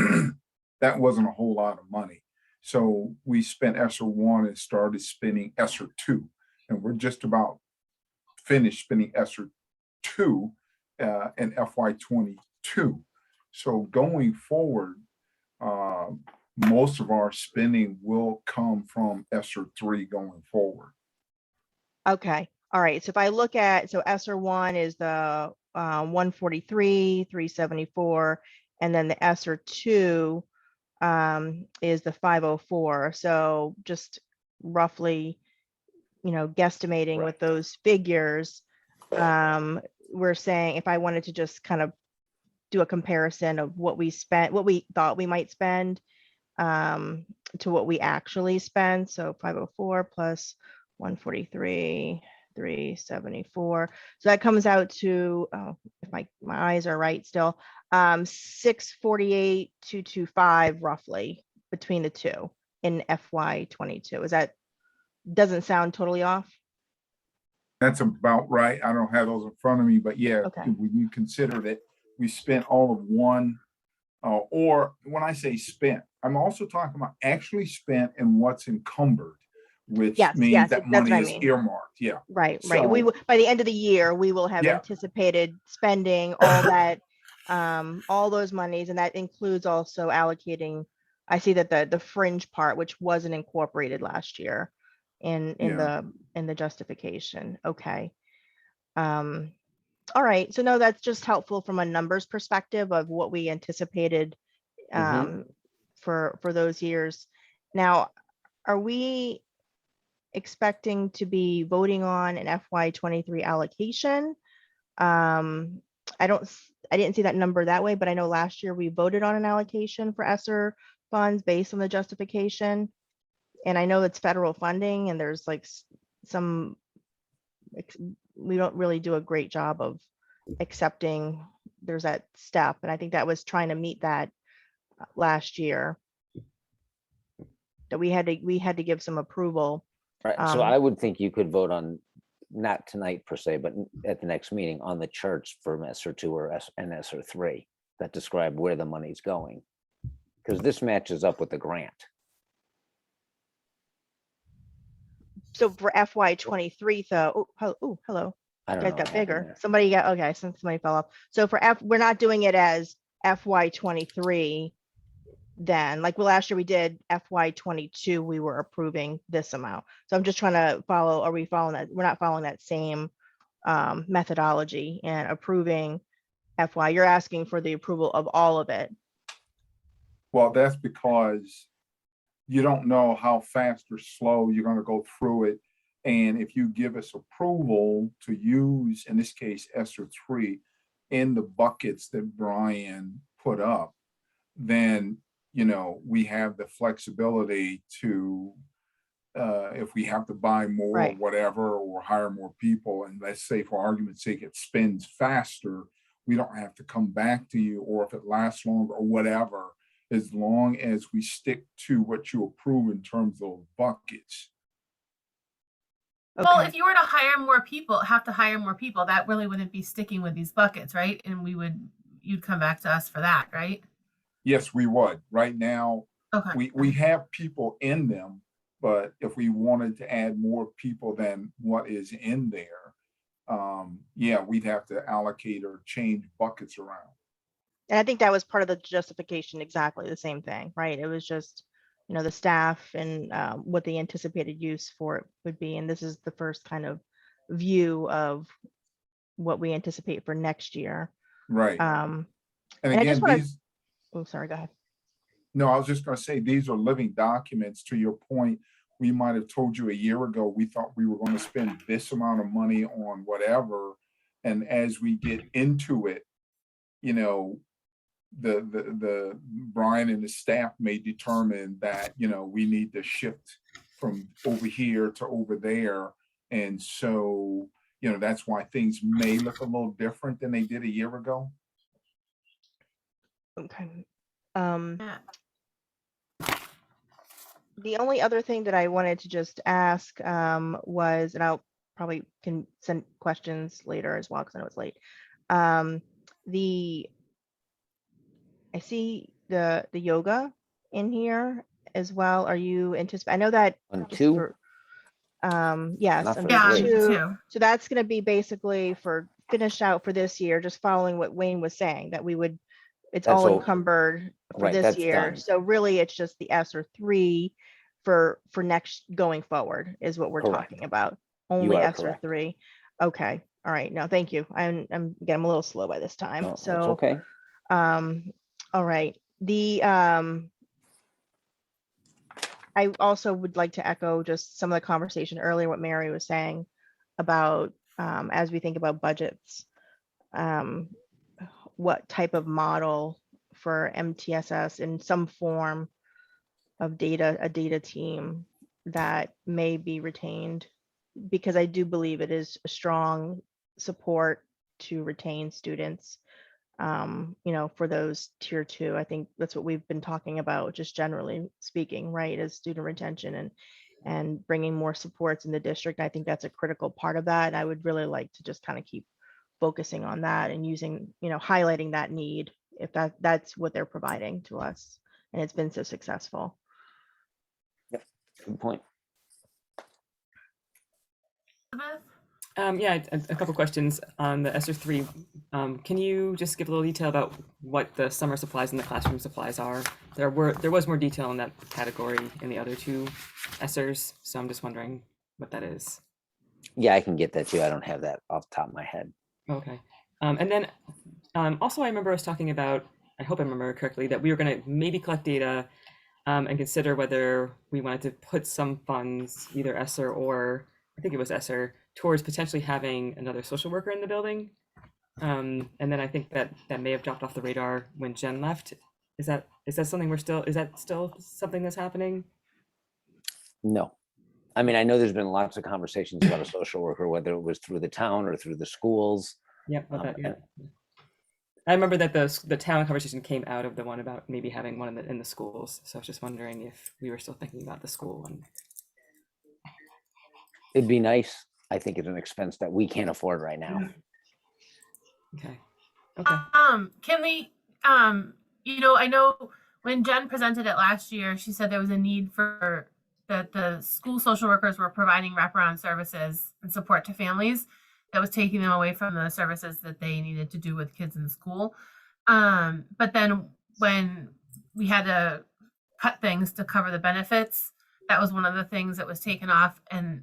Speaker 7: that wasn't a whole lot of money. So we spent ESSER 1 and started spending ESSER 2. And we're just about finished spending ESSER 2 in FY22. So going forward, most of our spending will come from ESSER 3 going forward.
Speaker 4: Okay. All right. So if I look at, so ESSER 1 is the 143, 374, and then the ESSER 2 is the 504. So just roughly, guesstimating with those figures, we're saying if I wanted to just kind of do a comparison of what we spent, what we thought we might spend to what we actually spend. So 504 plus 143, 374. So that comes out to, if my eyes are right still, 648, 225 roughly between the two in FY22. Is that, doesn't sound totally off?
Speaker 7: That's about right. I don't have those in front of me, but yeah,
Speaker 4: Okay.
Speaker 7: when you consider that we spent all of one, or when I say spent, I'm also talking about actually spent and what's encumbered, which means that money is earmarked. Yeah.
Speaker 4: Right.
Speaker 7: So-
Speaker 4: We by the end of the year, we will have
Speaker 7: Yeah.
Speaker 4: anticipated spending all that, all those monies, and that includes also allocating. I see that the fringe part, which wasn't incorporated last year in the justification. Okay. All right. So no, that's just helpful from a numbers perspective of what we anticipated for those years. Now, are we expecting to be voting on an FY23 allocation? I didn't see that number that way, but I know last year we voted on an allocation for ESSER funds based on the justification. And I know it's federal funding, and there's like we don't really do a great job of accepting there's that step. And I think that was trying to meet that last year. That we had to give some approval.
Speaker 2: Right, so I would think you could vote on, not tonight per se, but at the next meeting on the charts for ESSER 2 and ESSER 3 that describe where the money's going. Because this matches up with the grant.
Speaker 4: So for FY23 though, hello.
Speaker 2: I
Speaker 4: You
Speaker 2: don't
Speaker 4: guys
Speaker 2: know.
Speaker 4: got bigger. Somebody got, okay, somebody fell off. So for we're not doing it as FY23 then, like last year we did FY22, we were approving this amount. So I'm just trying to follow, are we following that? We're not following that same methodology and approving FY. You're asking for the approval of all of it.
Speaker 7: Well, that's because you don't know how fast or slow you're going to go through it. And if you give us approval to use, in this case, ESSER 3 in the buckets that Brian put up, then, you know, we have the flexibility to, if we have to buy more or whatever, or hire more people, and let's say for argument's sake, it spins faster, we don't have to come back to you, or if it lasts longer or whatever, as long as we stick to what you approve in terms of buckets.
Speaker 1: Well, if you were to hire more people, that really wouldn't be sticking with these buckets, right? And you'd come back to us for that, right?
Speaker 7: Yes, we would. Right now,
Speaker 1: Okay.
Speaker 7: we have people in them, but if we wanted to add more people than what is in there, yeah, we'd have to allocate or change buckets around.
Speaker 4: And I think that was part of the justification, exactly the same thing, right? It was just, you know, the staff and what the anticipated use for it would be. And this is the first kind of view of what we anticipate for next year.
Speaker 7: Right.
Speaker 4: And
Speaker 7: again,
Speaker 4: I just want
Speaker 7: these,
Speaker 4: oh, sorry, go ahead.
Speaker 7: no, I was just going to say, these are living documents. To your point, we might have told you a year ago, we thought we were going to spend this amount of money on whatever. And as we get into it, you know, the Brian and the staff may determine that, you know, we need to shift from over here to over there. And so, you know, that's why things may look a little different than they did a year ago.
Speaker 4: Okay. The only other thing that I wanted to just ask was, and I'll probably can send questions later as well because I know it's late. I see the yoga in here as well. Are you anticipating? I know that
Speaker 2: On 2?
Speaker 4: Yes,
Speaker 2: Not
Speaker 4: on
Speaker 2: for three.
Speaker 4: 2. So that's going to be basically for finish out for this year, just following what Wayne was saying, that we would, it's
Speaker 2: That's
Speaker 4: all
Speaker 2: all-
Speaker 4: encumbered for
Speaker 2: right,
Speaker 4: this
Speaker 2: that's
Speaker 4: year.
Speaker 2: done.
Speaker 4: So really it's just the ESSER 3 for next going forward is what we're
Speaker 2: Correct.
Speaker 4: talking about.
Speaker 2: You
Speaker 4: Only
Speaker 2: are
Speaker 4: ESSER
Speaker 2: correct.
Speaker 4: 3. Okay. All right. No, thank you. I'm a little slow by this time.
Speaker 2: No, that's
Speaker 4: So
Speaker 2: okay.
Speaker 4: all right. I also would like to echo just some of the conversation earlier, what Mary was saying about as we think about budgets, what type of model for MTSS in some form of a data team that may be retained, because I do believe it is a strong support to retain students. You know, for those tier 2, I think that's what we've been talking about, just generally speaking, right, is student retention and bringing more supports in the district. I think that's a critical part of that. And I would really like to just kind of keep focusing on that and using, you know, highlighting that need if that's what they're providing to us. And it's been so successful.
Speaker 2: Good point.
Speaker 6: Yeah, a couple questions on the ESSER 3. Can you just give a little detail about what the summer supplies and the classroom supplies are? There was more detail in that category in the other 2 ESSERs, so I'm just wondering what that is.
Speaker 2: Yeah, I can get that too. I don't have that off the top of my head.
Speaker 6: Okay. And then also I remember us talking about, I hope I remember correctly, that we were going to maybe collect data and consider whether we wanted to put some funds, either ESSER or I think it was ESSER, towards potentially having another social worker in the building. And then I think that may have dropped off the radar when Jen left. Is that something is that still something that's happening?
Speaker 2: No. I mean, I know there's been lots of conversations about a social worker, whether it was through the town or through the schools.
Speaker 6: Yeah, about that, yeah. I remember that the town conversation came out of the one about maybe having one in the schools. So I was just wondering if we were still thinking about the school one.
Speaker 2: It'd be nice. I think it's an expense that we can't afford right now.
Speaker 6: Okay.
Speaker 1: Can we, I know when Jen presented it last year, she said there was a need for that the school social workers were providing wraparound services and support to families that was taking them away from the services that they needed to do with kids in school. But then when we had to cut things to cover the benefits, that was one of the things that was taken off. And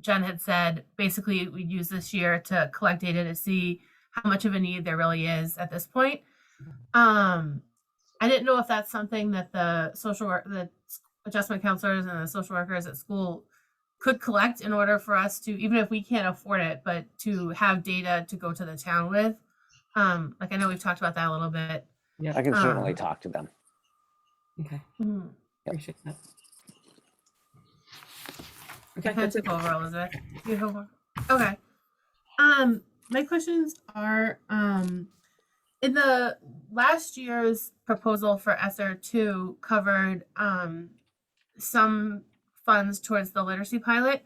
Speaker 1: Jen had said, basically, we'd use this year to collect data to see how much of a need there really is at this point. I didn't know if that's something that the adjustment counselors and the social workers at school could collect in order for us to, even if we can't afford it, but to have data to go to the town with. Like I know we've talked about that a little bit.
Speaker 6: Yeah,
Speaker 2: I can certainly talk to them.
Speaker 6: Okay.
Speaker 1: Mhm.
Speaker 6: Appreciate that.
Speaker 1: Okay,
Speaker 6: Okay, that's it.
Speaker 1: take over, Elizabeth. You have one? Okay. My questions are, in the last year's proposal for ESSER 2 covered some funds towards the literacy pilot.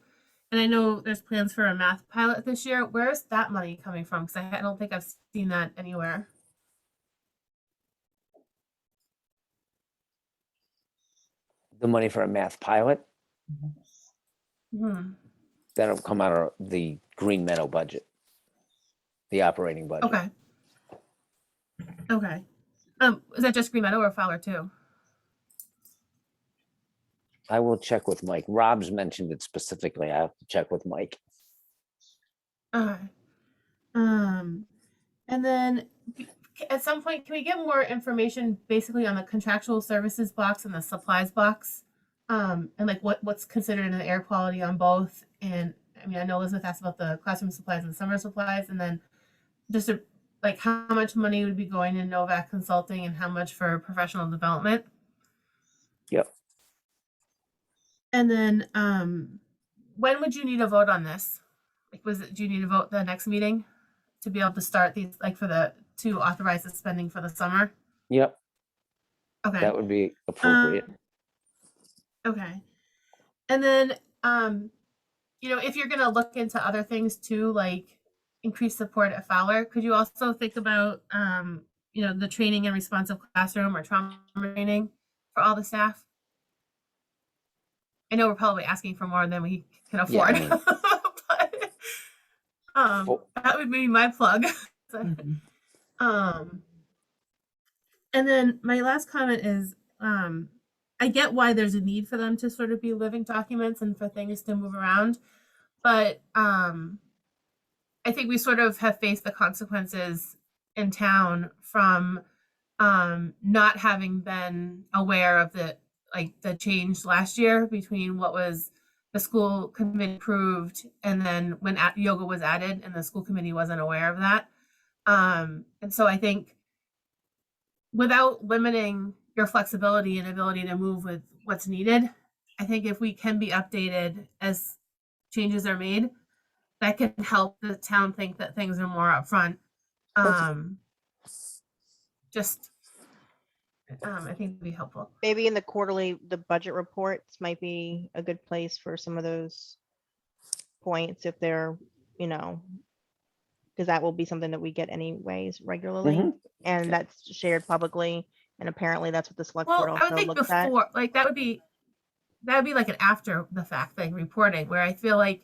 Speaker 1: And I know there's plans for a math pilot this year. Where's that money coming from? Because I don't think I've seen that anywhere.
Speaker 2: The money for a math pilot,
Speaker 1: Hmm.
Speaker 2: that'll come out of the Green Meadow budget, the operating budget.
Speaker 1: Okay. Okay. Is that just Green Meadow or Fowler too?
Speaker 2: I will check with Mike. Rob's mentioned it specifically. I have to check with Mike.
Speaker 1: Okay. And then at some point, can we get more information basically on the contractual services blocks and the supplies blocks? And like what's considered an air quality on both? And I mean, I know Elizabeth asked about the classroom supplies and summer supplies, and then just like how much money would be going in Novak Consulting and how much for professional development?
Speaker 2: Yep.
Speaker 1: And then when would you need a vote on this? Like, do you need to vote the next meeting to be able to start these, like to authorize the spending for the summer?
Speaker 2: Yep.
Speaker 1: Okay.
Speaker 2: That would be appropriate.
Speaker 1: Okay. And then, if you're going to look into other things too, like increased support at Fowler, could you also think about, the training and responsive classroom or trauma training for all the staff? I know we're probably asking for more than we can afford,
Speaker 2: Yeah,
Speaker 1: but that would be my plug. And then my last comment is, I get why there's a need for them to sort of be living documents and for things to move around, but I think we sort of have faced the consequences in town from not having been aware of the change last year between what was the school committee approved and then when yoga was added, and the school committee wasn't aware of that. And so I think without limiting your flexibility and ability to move with what's needed, I think if we can be updated as changes are made, that can help the town think that things are more upfront. I think it'd be helpful.
Speaker 4: Maybe in the quarterly, the budget reports might be a good place for some of those points if they're, because that will be something that we get anyways regularly, and that's shared publicly, and apparently that's what the select board
Speaker 1: I would
Speaker 4: also
Speaker 1: think
Speaker 4: looks at.
Speaker 1: before, like that would be like an after the fact thing reporting, where I feel like,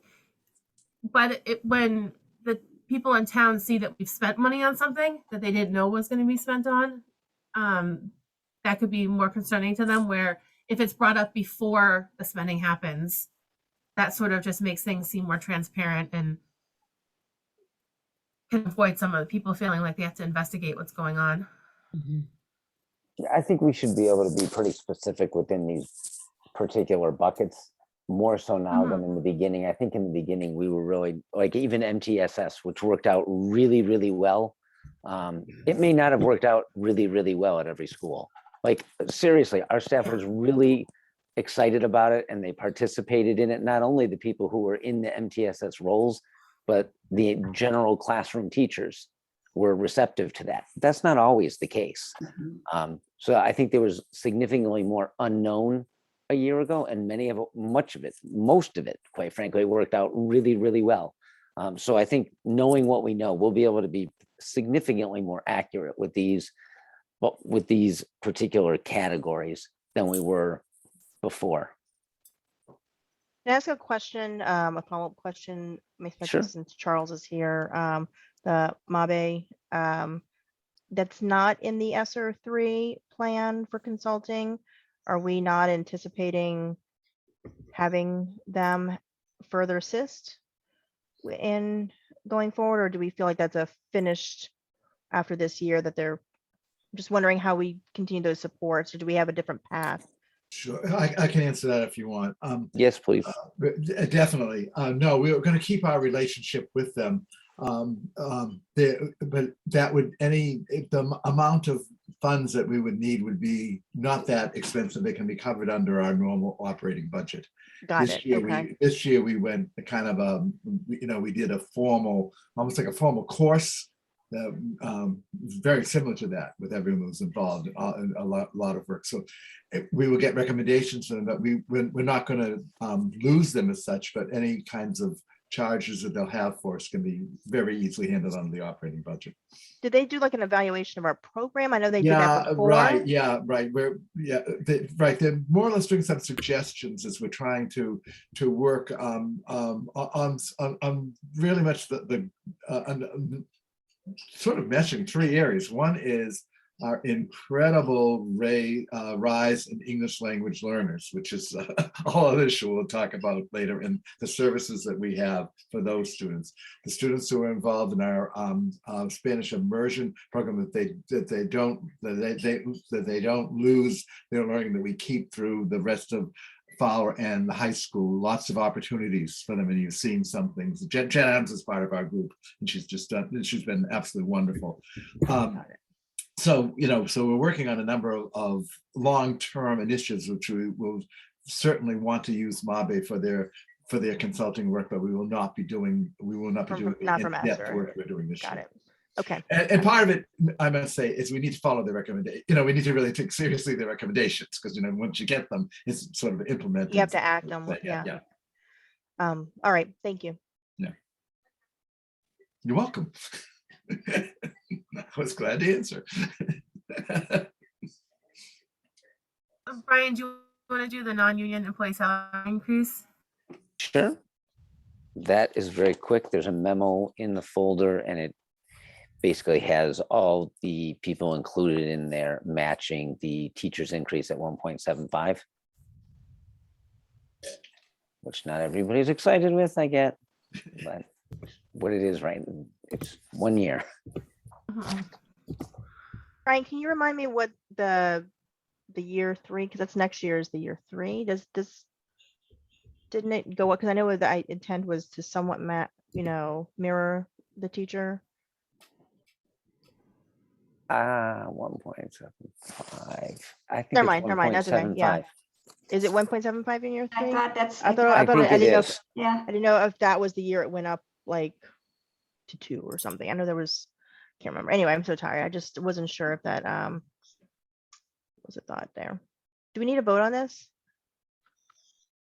Speaker 1: when the people in town see that we've spent money on something that they didn't know was going to be spent on, that could be more concerning to them. Where if it's brought up before the spending happens, that sort of just makes things seem more transparent and can avoid some of the people feeling like they have to investigate what's going on.
Speaker 2: I think we should be able to be pretty specific within these particular buckets, more so now than in the beginning. I think in the beginning we were really like, even MTSS, which worked out really, really well. It may not have worked out really, really well at every school. Like seriously, our staff was really excited about it and they participated in it. Not only the people who were in the MTSS roles, but the general classroom teachers were receptive to that. That's not always the case. So I think there was significantly more unknown a year ago, and most of it, quite frankly, worked out really, really well. So I think knowing what we know, we'll be able to be significantly more accurate with these particular categories than we were before.
Speaker 4: Can I ask a question, a follow-up question, especially
Speaker 2: Sure.
Speaker 4: since Charles is here? The MABE, that's not in the ESSER 3 plan for consulting. Are we not anticipating having them further assist in going forward, or do we feel like that's a finished after this year that they're just wondering how we continue those supports, or do we have a different path?
Speaker 19: Sure, I can answer that if you want.
Speaker 2: Yes, please.
Speaker 19: Definitely. No, we're going to keep our relationship with them. But that would the amount of funds that we would need would be not that expensive. They can be covered under our normal operating budget.
Speaker 4: Got
Speaker 19: This
Speaker 4: it.
Speaker 19: year,
Speaker 4: Okay.
Speaker 19: this year we went kind of we did a formal, almost like a formal course. Very similar to that, with everyone who's involved, a lot of work. So we will get recommendations from them, but we're not going to lose them as such. But any kinds of charges that they'll have for us can be very easily handled on the operating budget.
Speaker 4: Did they do like an evaluation of our program? I know they did that before.
Speaker 19: Right. Yeah, right. They're more or less doing some suggestions as we're trying to work on really much the sort of meshing three areas. One is our incredible rise in English language learners, which is a whole other issue we'll talk about later, in the services that we have for those students. The students who are involved in our Spanish immersion program, that they don't lose their learning, that we keep through the rest of Fowler and the high school. Lots of opportunities for them, and you've seen some things. Jen Adams is part of our group, and she's been absolutely wonderful. So we're working on a number of long-term initiatives, which we will certainly want to use MABE for their consulting work, but we will not be doing
Speaker 4: Not from
Speaker 19: in-depth
Speaker 4: ESSER.
Speaker 19: work we're doing this
Speaker 4: Got
Speaker 19: year.
Speaker 4: it. Okay.
Speaker 19: And part of it, I must say, is we need to follow the recommendation. We need to really take seriously the recommendations, because once you get them, it's sort of implemented.
Speaker 4: You have to act on what, yeah. All right, thank you.
Speaker 19: Yeah. You're welcome. I was glad to answer.
Speaker 1: Brian, do you want to do the non-union employee salary increase?
Speaker 2: Sure. That is very quick. There's a memo in the folder, and it basically has all the people included in there matching the teacher's increase at 1.75, which not everybody's excited with, I get, but what it is, right? It's 1 year.
Speaker 4: Brian, can you remind me what the year 3, because that's next year, is the year 3? Didn't it go up? Because I know the intent was to somewhat mirror the teacher.
Speaker 2: 1.75. I think
Speaker 4: Never
Speaker 2: it's
Speaker 4: mind. That's okay. Yeah.
Speaker 2: 1.75.
Speaker 4: Is it 1.75 in year 3?
Speaker 3: I thought that's.
Speaker 4: I
Speaker 2: think it is.
Speaker 3: Yeah.
Speaker 4: I didn't know if that was the year it went up like to 2 or something. I know there was, can't remember. Anyway, I'm so tired. I just wasn't sure if that was a thought there. Do we need a vote on this?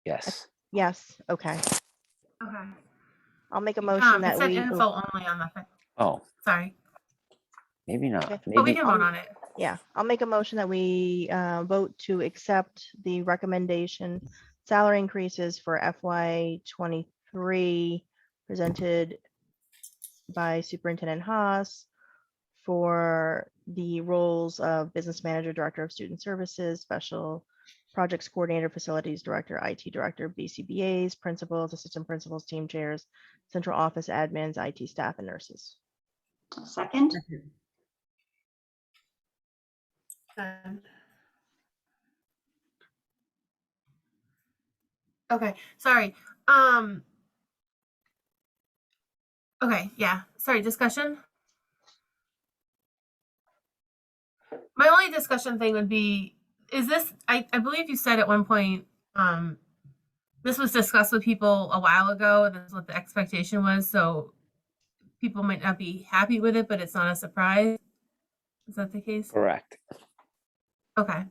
Speaker 2: Yes.
Speaker 4: Yes. Okay.
Speaker 1: Okay.
Speaker 4: I'll make a motion
Speaker 1: It
Speaker 4: that
Speaker 1: said
Speaker 4: we.
Speaker 1: info only on the.
Speaker 2: Oh,
Speaker 1: Sorry,
Speaker 2: maybe not.
Speaker 4: Okay.
Speaker 1: but we
Speaker 2: Maybe
Speaker 1: can vote on it.
Speaker 4: Yeah, I'll make a motion that we vote to accept the recommendation salary increases for FY23 presented by Superintendent Haas for the roles of Business Manager, Director of Student Services, Special Projects Coordinator, Facilities Director, IT Director, BCBAs, Principals, Assistant Principals, Team Chairs, Central Office Admins, IT Staff, and Nurses.
Speaker 3: Second.
Speaker 1: Okay, sorry. Okay, yeah. Sorry, discussion. My only discussion thing would be, is this, I believe you said at one point, this was discussed with people a while ago, and this is what the expectation was. So people might not be happy with it, but it's not a surprise. Is that the case?
Speaker 2: Correct.
Speaker 1: Okay.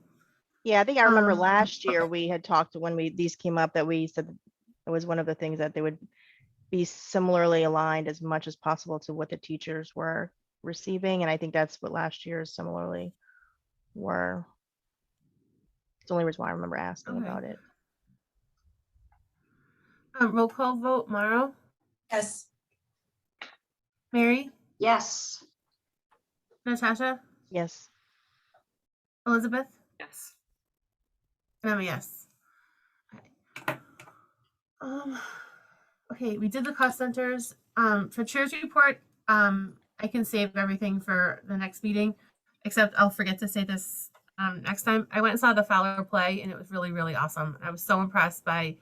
Speaker 4: Yeah, I think I remember
Speaker 1: Um,
Speaker 4: last year we had talked when these came up that we said it was one of the things that they would be similarly aligned as much as possible to what the teachers were receiving. And I think that's what last year's similarly were. It's the only reason why I remember asking
Speaker 1: Okay.
Speaker 4: about it.
Speaker 1: Roll call vote, Mauro,
Speaker 8: Yes.
Speaker 1: Mary,
Speaker 3: Yes.
Speaker 1: Natasha,
Speaker 4: Yes.
Speaker 1: Elizabeth,
Speaker 6: Yes.
Speaker 1: and I'm a yes. Okay. Okay, we did the cost centers. For chair's report, I can save everything for the next meeting, except I'll forget to say this next time. I went and saw the Fowler play, and it was really, really awesome. I was so impressed by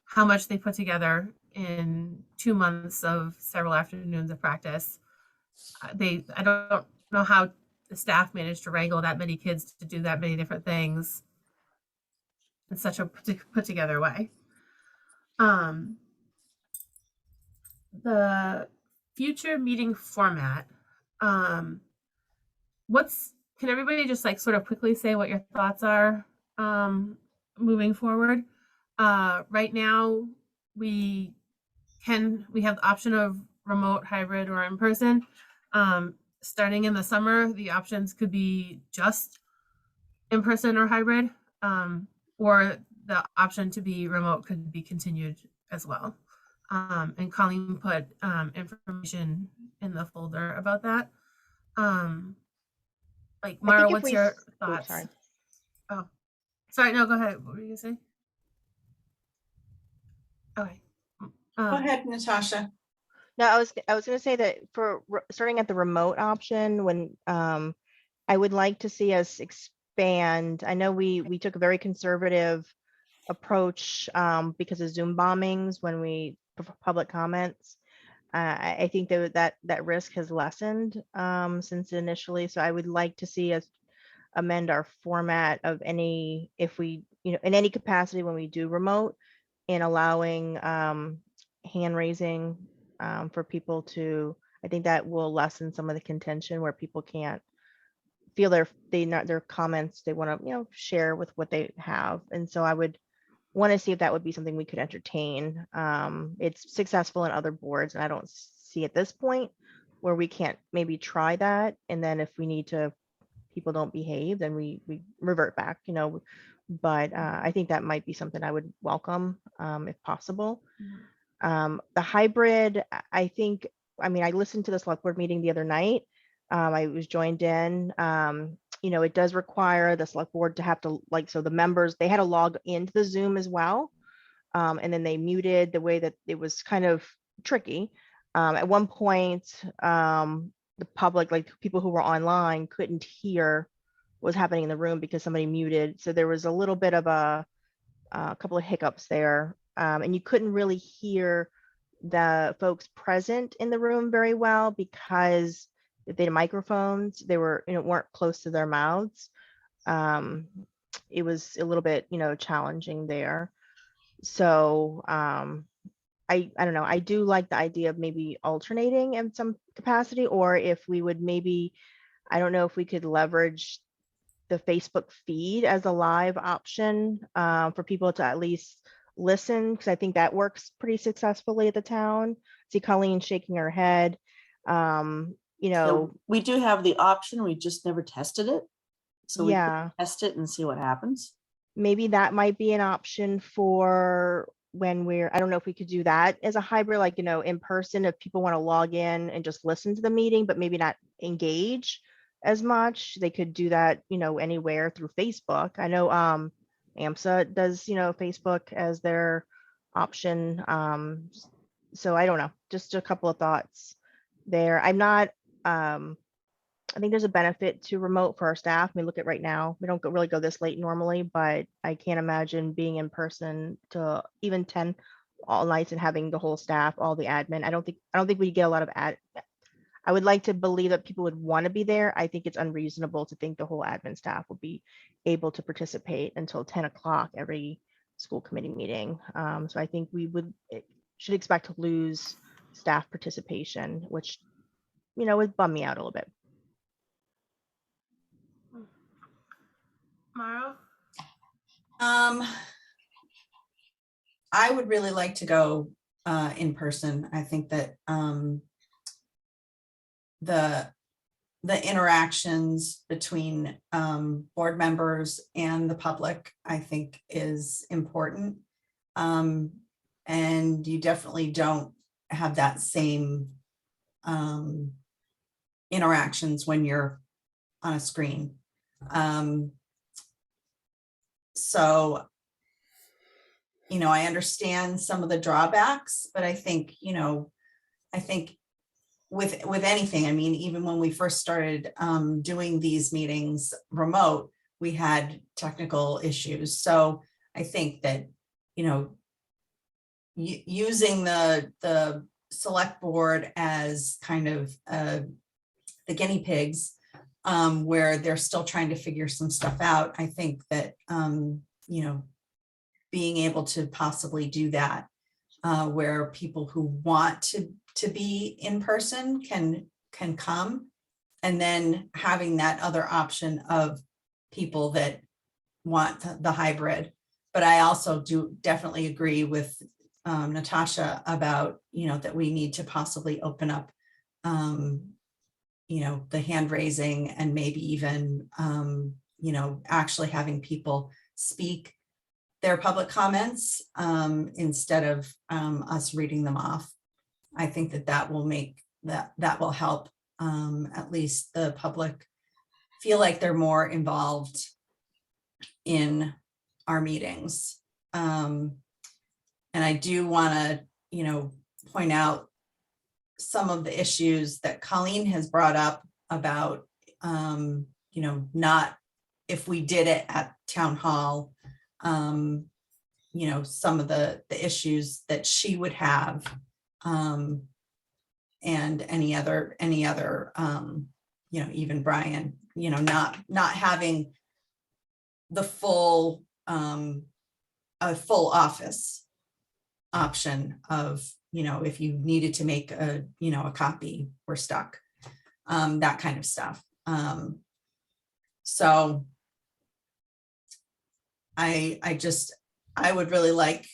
Speaker 1: how much they put together in 2 months of several afternoons of practice. I don't know how the staff managed to wrangle that many kids to do that many different things in such a put together way. The future meeting format. Can everybody just like sort of quickly say what your thoughts are moving forward? Right now, we have the option of remote, hybrid, or in person. Starting in the summer, the options could be just in person or hybrid, or the option to be remote could be continued as well. And Colleen put information in the folder about that. Like Mara, what's your thoughts?
Speaker 4: Sorry.
Speaker 1: Oh, sorry. No, go ahead. What were you gonna say? Okay.
Speaker 8: Go ahead, Natasha.
Speaker 4: No, I was going to say that for starting at the remote option, when I would like to see us expand. I know we took a very conservative approach because of Zoom bombings when we public comments. I think that risk has lessened since initially. So I would like to see us amend our format of any, if we, in any capacity when we do remote, in allowing hand raising for people to, I think that will lessen some of the contention where people can't feel their comments they want to share with what they have. And so I would want to see if that would be something we could entertain. It's successful in other boards, and I don't see at this point where we can't maybe try that. And then if we need to, people don't behave, then we revert back, But I think that might be something I would welcome if possible. The hybrid, I think, I listened to the select board meeting the other night. I was joined in. It does require the select board to have to so the members, they had to log into the Zoom as well. And then they muted the way that it was kind of tricky. At one point, the public, like people who were online, couldn't hear what was happening in the room because somebody muted. So there was a little bit of a couple of hiccups there. And you couldn't really hear the folks present in the room very well because if they had microphones, they weren't close to their mouths. It was a little bit, challenging there. So I don't know. I do like the idea of maybe alternating in some capacity, or if we would maybe, I don't know if we could leverage the Facebook feed as a live option for people to at least listen, because I think that works pretty successfully at the town. See Colleen shaking her head.
Speaker 5: So we do have the option, we just never tested it. So we
Speaker 4: Yeah.
Speaker 5: can test it and see what happens.
Speaker 4: Maybe that might be an option for when I don't know if we could do that as a hybrid, like, in person, if people want to log in and just listen to the meeting, but maybe not engage as much, they could do that, anywhere through Facebook. I know AMSA does, Facebook as their option. So I don't know, just a couple of thoughts there. I'm not, I think there's a benefit to remote for our staff. Look at right now, we don't really go this late normally, but I can't imagine being in person to even 10 all nights and having the whole staff, all the admin. I don't think we get a lot of I would like to believe that people would want to be there. I think it's unreasonable to think the whole admin staff will be able to participate until 10 o'clock every school committee meeting. So I think we should expect to lose staff participation, which, would bum me out a little bit.
Speaker 1: Tomorrow?
Speaker 8: I would really like to go in person. I think that the interactions between board members and the public, I think, is important. And you definitely don't have that same interactions when you're on a screen. So, I understand some of the drawbacks, but I think, with anything, I mean, even when we first started doing these meetings remote, we had technical issues. So I think that, using the select board as kind of the guinea pigs, where they're still trying to figure some stuff out, I think that, being able to possibly do that, where people who want to be in person can come, and then having that other option of people that want the hybrid. But I also do definitely agree with Natasha about, that we need to possibly open up, the hand raising, and maybe even, actually having people speak their public comments instead of us reading them off. I think that will make that will help at least the public feel like they're more involved in our meetings. And I do want to, point out some of the issues that Colleen has brought up about, not if we did it at town hall, some of the issues that she would have, and any other, even Brian, not having the full, a full office option of, if you needed to make a copy, we're stuck, that kind of stuff. So I would really like,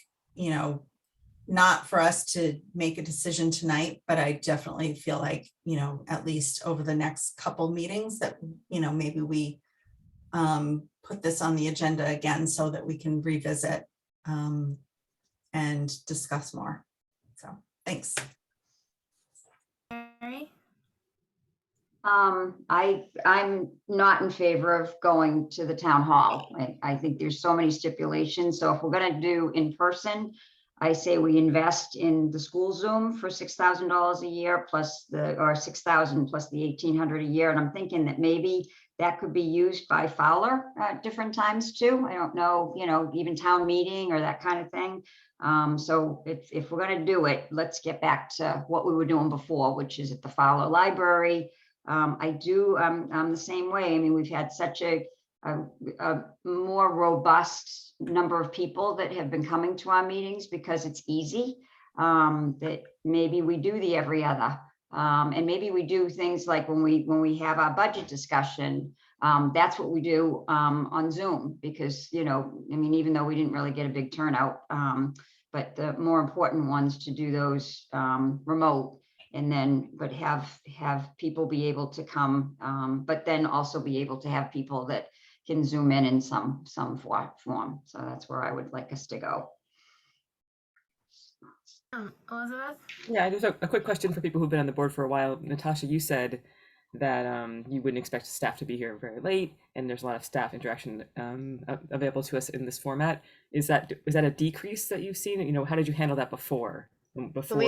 Speaker 8: not for us to make a decision tonight, but I definitely feel like, at least over the next couple meetings that, maybe we put this on the agenda again so that we can revisit and discuss more. So, thanks.
Speaker 1: Mary?
Speaker 3: I'm not in favor of going to the town hall. I think there's so many stipulations. So if we're gonna do in person, I say we invest in the school Zoom for $6,000 a year plus or 6,000 plus the 1,800 a year. And I'm thinking that maybe that could be used by Fowler at different times too. I don't know, even town meeting or that kind of thing. So if we're gonna do it, let's get back to what we were doing before, which is at the Fowler Library. I'm the same way. I mean, we've had such a more robust number of people that have been coming to our meetings because it's easy, that maybe we do the every other, and maybe we do things like when we have our budget discussion, that's what we do on Zoom, because I mean, even though we didn't really get a big turnout, but the more important ones to do those remote, and then but have people be able to come, but then also be able to have people that can Zoom in some form. So that's where I would like us to go.
Speaker 1: Elizabeth?
Speaker 6: Yeah, just a quick question for people who've been on the board for a while. Natasha, you said that you wouldn't expect staff to be here very late, and there's a lot of staff interaction available to us in this format. Is that a decrease that you've seen? How did you handle that before?
Speaker 4: So we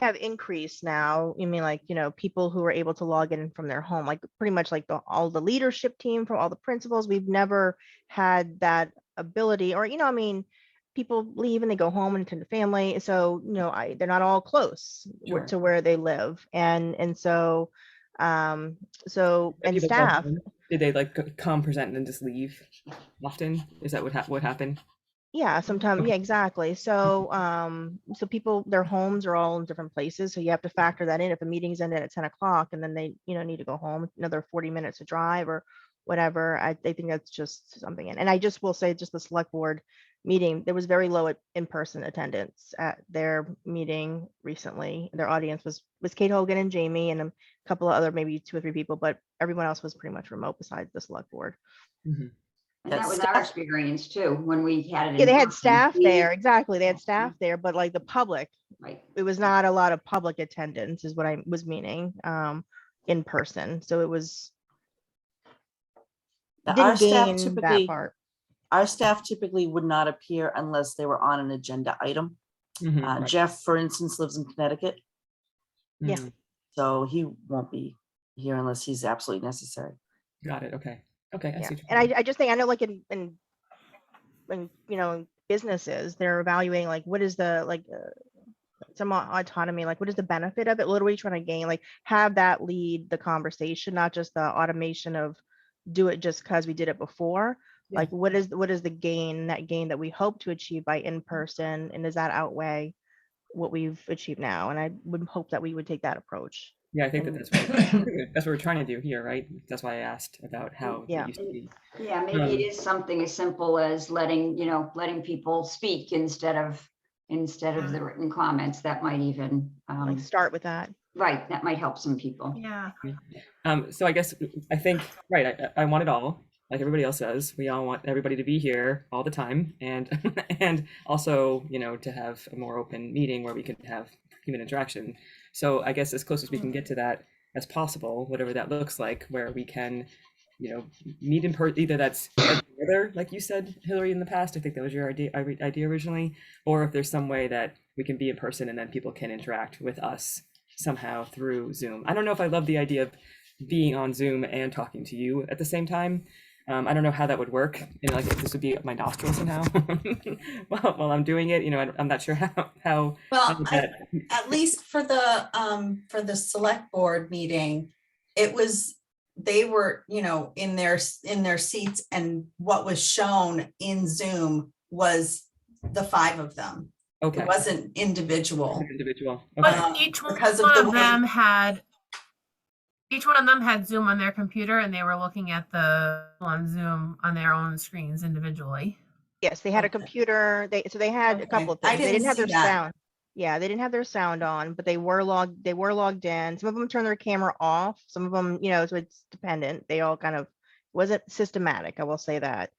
Speaker 4: have increased now. You mean like, people who are able to log in from their home, like pretty much like all the leadership team from all the principals. We've never had that ability, or, I mean, people leave and they go home and tend to family. So, they're not all close to where they live. And so, and staff.
Speaker 6: Did they come present and then just leave often? Is that what happened?
Speaker 4: Yeah, sometimes,
Speaker 6: Okay.
Speaker 4: yeah, exactly. So, so people, their homes are all in different places, so you have to factor that in. If a meeting's ended at 10 o'clock and then they, need to go home, another 40 minutes to drive or whatever, I think that's just something. And I just will say, just the select board meeting, there was very low in-person attendance at their meeting recently. Their audience was Kate Hogan and Jamie and a couple of other, maybe 2 or 3 people, but everyone else was pretty much remote besides the select board.
Speaker 6: Mhm.
Speaker 3: And that was our experience too, when we had it.
Speaker 4: Yeah,
Speaker 3: in
Speaker 4: they had
Speaker 3: person.
Speaker 4: staff
Speaker 3: We-
Speaker 4: there, exactly. They had staff there, but like the public,
Speaker 3: Right.
Speaker 4: it was not a lot of public attendance is what I was meaning, in person. So it was,
Speaker 5: Now,
Speaker 4: didn't gain that part.
Speaker 5: Our staff typically would not appear unless they were on an agenda item.
Speaker 6: Right.
Speaker 5: Jeff, for instance, lives in Connecticut,
Speaker 4: Yeah.
Speaker 6: Mhm.
Speaker 5: so he won't be here unless he's absolutely necessary.
Speaker 6: Got it. Okay. Okay. I
Speaker 4: Yeah.
Speaker 6: see. what you're
Speaker 4: And
Speaker 6: saying.
Speaker 4: I just think, I know like in in businesses, they're evaluating like, what is the, like, some autonomy, like what is the benefit of it? What are we trying to gain? Like have that lead the conversation, not just the automation of do it just because we did it before.
Speaker 6: Yeah.
Speaker 4: Like what is the gain, net gain that we hope to achieve by in person, and does that outweigh what we've achieved now? And I would hope that we would take that approach.
Speaker 6: Yeah, I think that that's what we're trying to do here, right? That's why I asked about how
Speaker 4: Yeah.
Speaker 6: it used to be.
Speaker 3: Yeah, maybe it is something as simple as letting people speak instead of the written comments. That might even,
Speaker 4: Like start with that.
Speaker 3: right, that might help some people.
Speaker 1: Yeah.
Speaker 6: So I think right. I want it all, like everybody else says. We all want everybody to be here all the time, and and also to have a more open meeting where we can have human interaction. So I guess as close as we can get to that as possible, whatever that looks like, where we can, meet in person. Either that's together, like you said, Hillary, in the past. I think that was your idea originally, or if there's some way that we can be in person and then people can interact with us somehow through Zoom. I don't know if I love the idea of being on Zoom and talking to you at the same time. I don't know how that would work. Like if this would be up my nostril somehow while I'm doing it. I'm not sure how.
Speaker 8: Well, at least for the select board meeting, they were, in their seats, and what was shown in Zoom was the 5 of them.
Speaker 6: Okay.
Speaker 8: It wasn't individual.
Speaker 6: Individual. Okay.
Speaker 1: But each one
Speaker 8: because
Speaker 1: of
Speaker 8: the way-
Speaker 1: them had Zoom on their computer, and they were looking at on Zoom on their own screens individually.
Speaker 4: Yes, they had a computer. They had a couple of
Speaker 8: I
Speaker 4: things. They
Speaker 8: didn't
Speaker 4: didn't have
Speaker 8: see
Speaker 4: their
Speaker 8: that.
Speaker 4: sound. Yeah, they didn't have their sound on, but they were logged in. Some of them turned their camera off. Some of them, so it's dependent. They all kind of wasn't systematic, I will say that.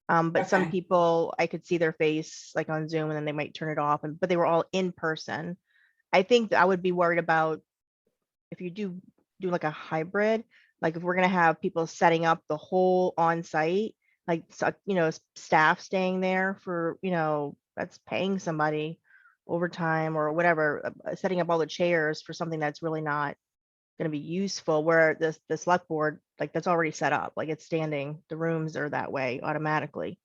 Speaker 4: But some
Speaker 8: Okay.
Speaker 4: people, I could see their face like on Zoom, and then they might turn it off, but they were all in person. I think that I would be worried about if you do like a hybrid, like if we're gonna have people setting up the whole on-site, like staff staying there for that's paying somebody overtime or whatever, setting up all the chairs for something that's really not going to be useful, where the select board, like that's already set up, like it's standing, the rooms are that way automatically.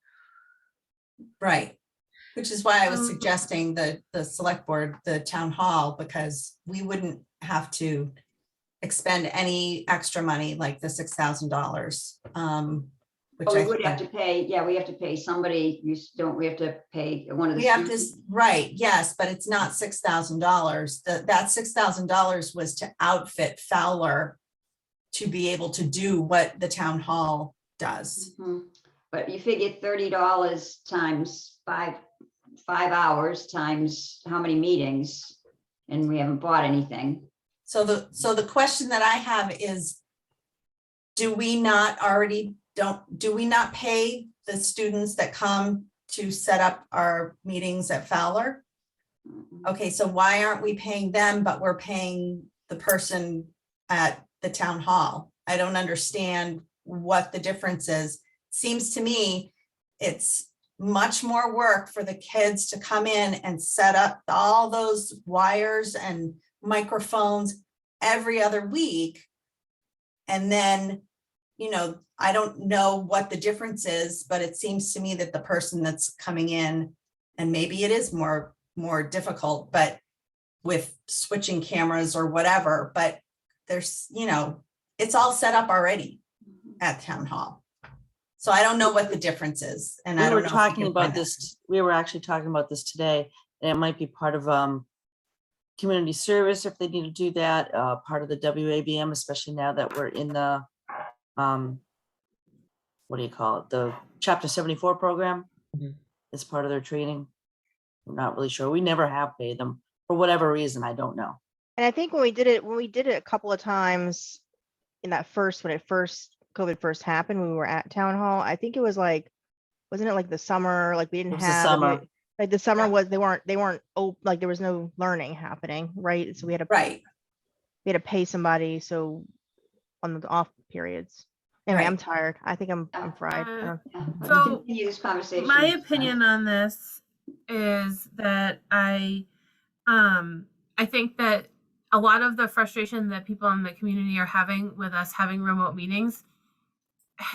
Speaker 8: Right. Which is why I was suggesting the select board, the town hall, because we wouldn't have to expend any extra money like the $6,000.
Speaker 3: But we would have to pay, we have to pay somebody, we have to pay one of the
Speaker 8: We have
Speaker 3: students?
Speaker 8: this, right, yes, but it's not $6,000. That $6,000 was to outfit Fowler to be able to do what the town hall does.
Speaker 3: Mhm. But you figure $30 times 5 hours times how many meetings, and we haven't bought anything.
Speaker 8: So the question that I have is, do we not pay the students that come to set up our meetings at Fowler? Okay, so why aren't we paying them, but we're paying the person at the town hall? I don't understand what the difference is. Seems to me it's much more work for the kids to come in and set up all those wires and microphones every other week. And then, I don't know what the difference is, but it seems to me that the person that's coming in, and maybe it is more difficult, but with switching cameras or whatever, but there's, it's all set up already at town hall. So I don't know what the difference is. And I
Speaker 5: We
Speaker 8: don't
Speaker 5: were
Speaker 8: know. if
Speaker 5: talking
Speaker 8: can
Speaker 5: about
Speaker 8: find that.
Speaker 5: this, we were actually talking about this today, and it might be part of community service if they need to do that, part of the WABM, especially now that we're in the what do you call it? The Chapter 74 program is part of their training. I'm not really sure. We never have paid them for whatever reason. I don't know.
Speaker 4: And I think when we did it a couple of times in that when COVID first happened, when we were at town hall, I think it was like, wasn't it like the summer? Like we didn't
Speaker 5: It was the
Speaker 4: have
Speaker 5: summer.
Speaker 4: like the summer was they weren't like there was no learning happening, right? So we had to pay somebody so on the off periods. Anyway, I'm tired. I think I'm fried. I don't-
Speaker 1: So
Speaker 3: Continue this conversation.
Speaker 1: my opinion on this is that I think that a lot of the frustration that people in the community are having with us having remote meetings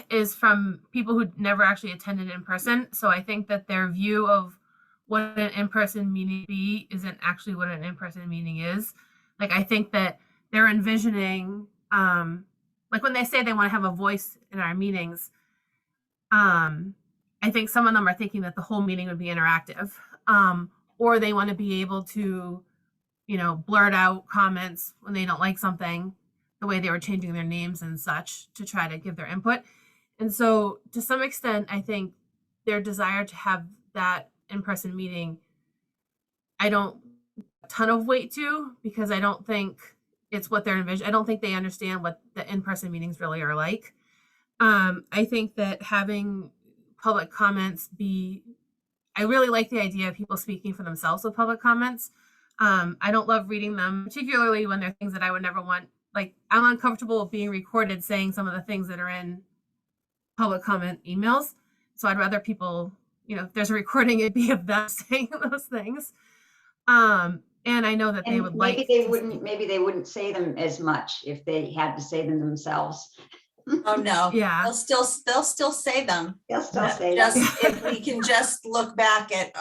Speaker 1: is from people who never actually attended in person. So I think that their view of what an in-person meeting be isn't actually what an in-person meeting is. Like, I think that they're envisioning, like when they say they want to have a voice in our meetings, I think some of them are thinking that the whole meeting would be interactive, or they want to be able to, blurt out comments when they don't like something, the way they were changing their names and such to try to give their input. And so to some extent, I think their desire to have that in-person meeting, I don't a ton of weight to, because I don't think it's what they're envisioning. I don't think they understand what the in-person meetings really are like. I think that having public comments I really like the idea of people speaking for themselves with public comments. I don't love reading them, particularly when they're things that I would never want. Like, I'm uncomfortable with being recorded saying some of the things that are in public comment emails. So I'd rather people, if there's a recording, it'd be of them saying those things. And I know that they would
Speaker 3: maybe
Speaker 1: like.
Speaker 3: Maybe they wouldn't say them as much if they had to say them themselves.
Speaker 8: Oh, no.
Speaker 1: Yeah.
Speaker 8: They'll still say them.
Speaker 3: They'll still say
Speaker 8: Just
Speaker 3: them.
Speaker 8: if we can just look back at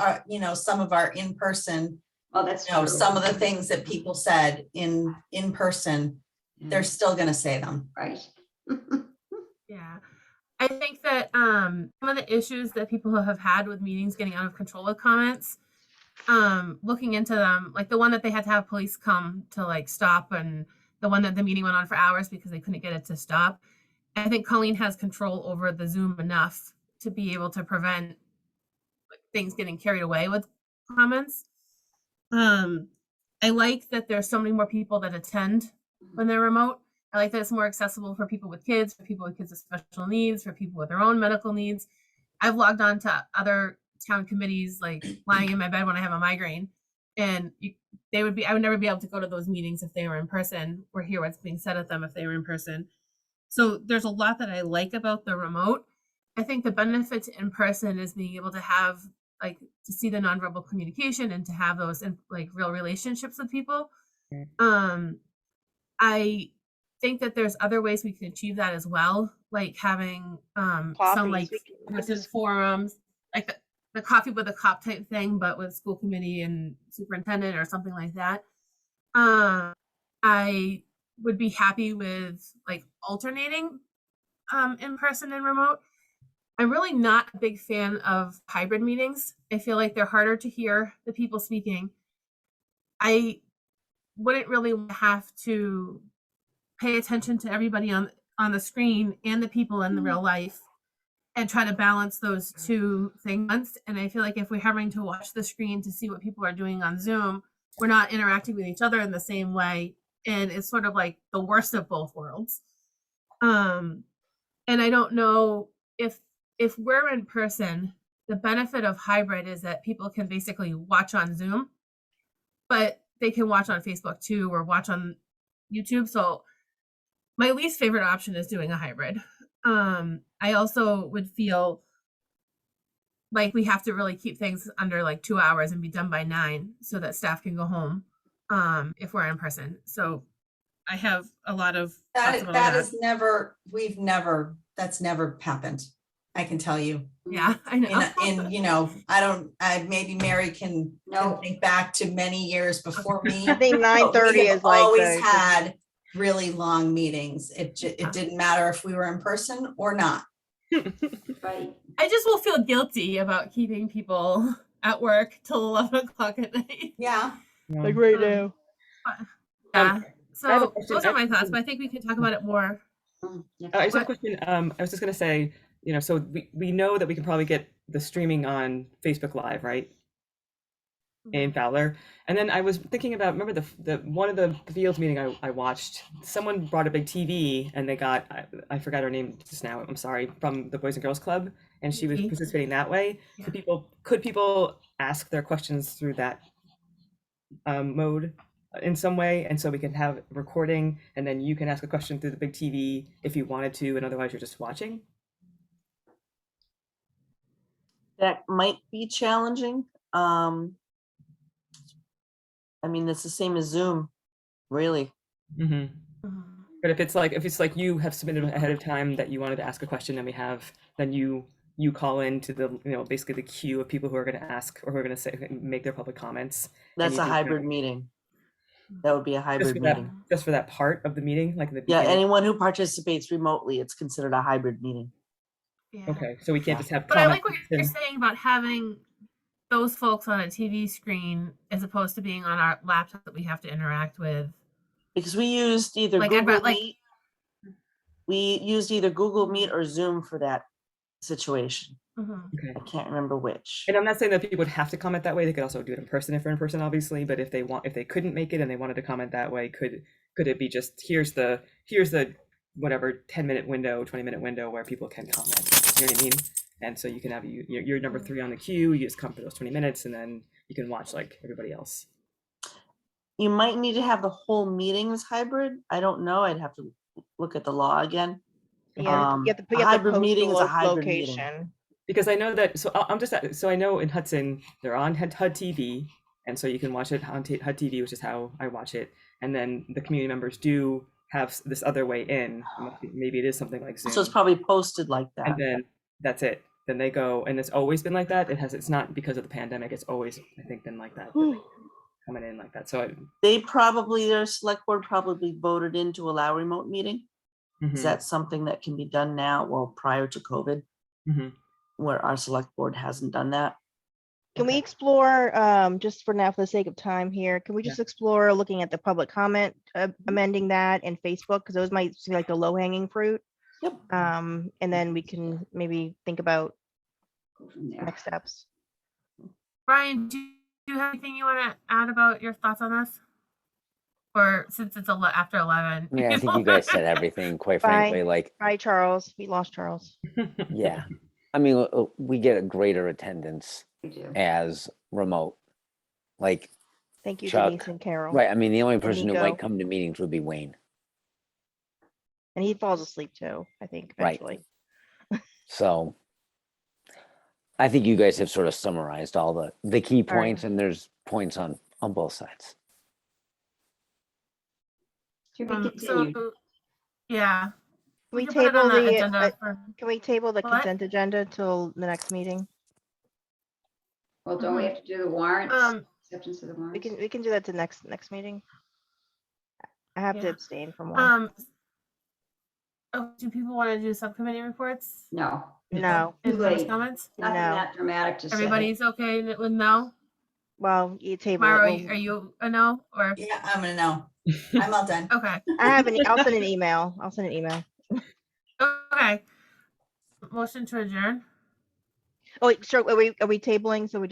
Speaker 8: some of our in-person,
Speaker 3: that's true.
Speaker 8: some of the things that people said in person, they're still gonna say them.
Speaker 3: Right.
Speaker 1: Yeah. I think that some of the issues that people have had with meetings getting out of control with comments, looking into them, like the one that they had to have police come to like stop, and the one that the meeting went on for hours because they couldn't get it to stop. I think Colleen has control over the Zoom enough to be able to prevent things getting carried away with comments. I like that there's so many more people that attend when they're remote. I like that it's more accessible for people with kids, for people with kids with special needs, for people with their own medical needs. I've logged on to other town committees, like lying in my bed when I have a migraine, and I would never be able to go to those meetings if they were in person, or hear what's being said at them if they were in person. So there's a lot that I like about the remote. I think the benefit to in person is being able to have, like, to see the nonverbal communication and to have those like real relationships with people. I think that there's other ways we can achieve that as well, like having some like versus forums, like the coffee with a cop type thing, but with school committee and superintendent or something like that. I would be happy with like alternating in person and remote. I'm really not a big fan of hybrid meetings. I feel like they're harder to hear the people speaking. I wouldn't really have to pay attention to everybody on the screen and the people in the real life and try to balance those two things. And I feel like if we're having to watch the screen to see what people are doing on Zoom, we're not interacting with each other in the same way. And it's sort of like the worst of both worlds. And I don't know if we're in person, the benefit of hybrid is that people can basically watch on Zoom, but they can watch on Facebook too, or watch on YouTube. So my least favorite option is doing a hybrid. I also would feel like we have to really keep things under like 2 hours and be done by 9 so that staff can go home if we're in person. So I have a lot of
Speaker 8: That's never happened. I can tell you.
Speaker 1: Yeah, I know.
Speaker 8: Maybe Mary can think back to many years before me.
Speaker 4: I think 9:30 is like
Speaker 8: always had really long meetings. It didn't matter if we were in person or not.
Speaker 3: Right.
Speaker 1: I just will feel guilty about keeping people at work till 11 o'clock at night.
Speaker 8: Yeah.
Speaker 4: Like right now.
Speaker 1: Yeah.
Speaker 6: I have a
Speaker 1: So
Speaker 6: question.
Speaker 1: those
Speaker 6: I
Speaker 1: are
Speaker 6: have a
Speaker 1: my thoughts,
Speaker 6: question.
Speaker 1: but I think we can talk about it more.
Speaker 6: I just have a
Speaker 1: What?
Speaker 6: question. I was just gonna say, so we know that we can probably get the streaming on Facebook Live, right? In Fowler. And then I was thinking about, remember the one of the fields meeting I watched, someone brought a big TV and they got, I forgot her name just now, I'm sorry, from the Boys and Girls Club, and she was participating that way.
Speaker 1: Yeah.
Speaker 6: Could people ask their questions through that mode in some way? And so we can have recording and then you can ask a question through the big TV if you wanted to, and otherwise you're just watching?
Speaker 5: That might be challenging. I mean, it's the same as Zoom, really.
Speaker 6: Mm-hmm. But if it's like you have submitted ahead of time that you wanted to ask a question, and then you call into the basically the queue of people who are going to ask or who are going to make their public comments.
Speaker 5: That's a hybrid meeting. That would be a hybrid meeting.
Speaker 6: Just for that part of the meeting, like in the
Speaker 5: Yeah,
Speaker 6: beginning.
Speaker 5: anyone who participates remotely, it's considered a hybrid meeting.
Speaker 1: Yeah.
Speaker 6: Okay, so we can't just have.
Speaker 1: But I like what you're saying about having those folks on a TV screen as opposed to being on our laptop that we have to interact with.
Speaker 5: Because we used either Google Meet. We used either Google Meet or Zoom for that situation.
Speaker 6: Okay.
Speaker 5: I can't remember which.
Speaker 6: And I'm not saying that people would have to comment that way. They could also do it in person if they're in person, obviously. But if they couldn't make it and they wanted to comment that way, could it be just here's the whatever 10-minute window, 20-minute window where people can comment? You know what I mean? And so you can have you're number 3 on the queue. You just come for those 20 minutes, and then you can watch like everybody else.
Speaker 5: You might need to have the whole meeting as hybrid. I don't know. I'd have to look at the law again.
Speaker 4: Yeah, you have to
Speaker 5: a hybrid meeting is a hybrid
Speaker 4: location.
Speaker 5: meeting.
Speaker 6: Because I know that, so I know in Hudson, they're on HUD TV, and so you can watch it on HUD TV, which is how I watch it. And then the community members do have this other way in. Maybe it is something like Zoom.
Speaker 5: So it's probably posted like that.
Speaker 6: And then that's it. Then they go, and it's always been like that. It's not because of the pandemic. It's always, I think, been like that. Coming in like that. So
Speaker 5: their select board probably voted in to allow remote meeting.
Speaker 6: Mm-hmm.
Speaker 5: Is that something that can be done now? Well, prior to COVID, where our select board hasn't done that.
Speaker 4: Can we explore, just for now, for the sake of time here, can we just explore looking at the public comment, amending that and Facebook? Because those might seem like the low hanging fruit.
Speaker 5: Yep.
Speaker 4: And then we can maybe think about next steps.
Speaker 1: Brian, do you have anything you want to add about your thoughts on this? Or since it's after 11?
Speaker 2: Yeah, I think you guys said everything, quite frankly.
Speaker 4: Bye, Charles. We lost Charles.
Speaker 2: Yeah. I mean, we get a greater attendance as remote. Like,
Speaker 4: thank you,
Speaker 2: Chuck,
Speaker 4: Denise and Carol.
Speaker 2: Right. I mean, the only person who
Speaker 4: Nico.
Speaker 2: might come to meetings would be Wayne.
Speaker 4: And he falls asleep too, I think, eventually.
Speaker 2: Right. So I think you guys have sort of summarized all the key points, and there's points on both sides.
Speaker 1: So, yeah.
Speaker 4: Can we
Speaker 1: can put it
Speaker 4: table
Speaker 1: on
Speaker 4: the
Speaker 1: agenda
Speaker 4: can we table the
Speaker 1: What?
Speaker 4: consent agenda till the next meeting?
Speaker 3: Well, don't we have to do the warrants? Acceptance of the warrants?
Speaker 4: We can do that to next meeting. I have to abstain from one.
Speaker 1: Do people want to do subcommittee reports?
Speaker 3: No.
Speaker 4: No.
Speaker 1: And those comments?
Speaker 3: Nothing that dramatic to say.
Speaker 1: Everybody's okay with no?
Speaker 4: Well, you table
Speaker 1: Mara,
Speaker 4: it.
Speaker 1: are you a no? Or
Speaker 8: Yeah, I'm a no. I'm all done.
Speaker 1: Okay.
Speaker 4: I'll send an email.
Speaker 1: Okay. Motion to adjourn.
Speaker 4: Oh wait, sure. Are we tabling? So we're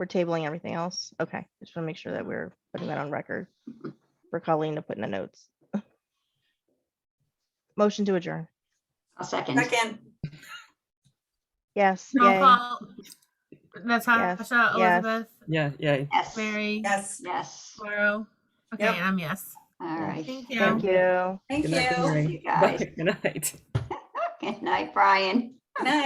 Speaker 4: tabling everything else. Okay. Just want to make sure that we're putting that on record for Colleen to put in the notes. Motion to adjourn.
Speaker 3: I'll second.
Speaker 4: Yes.
Speaker 1: Roll
Speaker 4: Yay.
Speaker 1: call. Natasha,
Speaker 4: Yes.
Speaker 1: Elizabeth,
Speaker 6: Yeah.
Speaker 3: Yes.
Speaker 1: Mary,
Speaker 8: Yes.
Speaker 3: Yes.
Speaker 1: Morrow. Okay,
Speaker 8: Yep.
Speaker 1: and I'm yes.
Speaker 3: All right.
Speaker 1: Thank you.
Speaker 4: Thank you.
Speaker 8: Thank
Speaker 6: Good night,
Speaker 8: you.
Speaker 6: Mary.
Speaker 3: You guys.
Speaker 6: Good night.
Speaker 3: Good night, Brian.
Speaker 8: Night.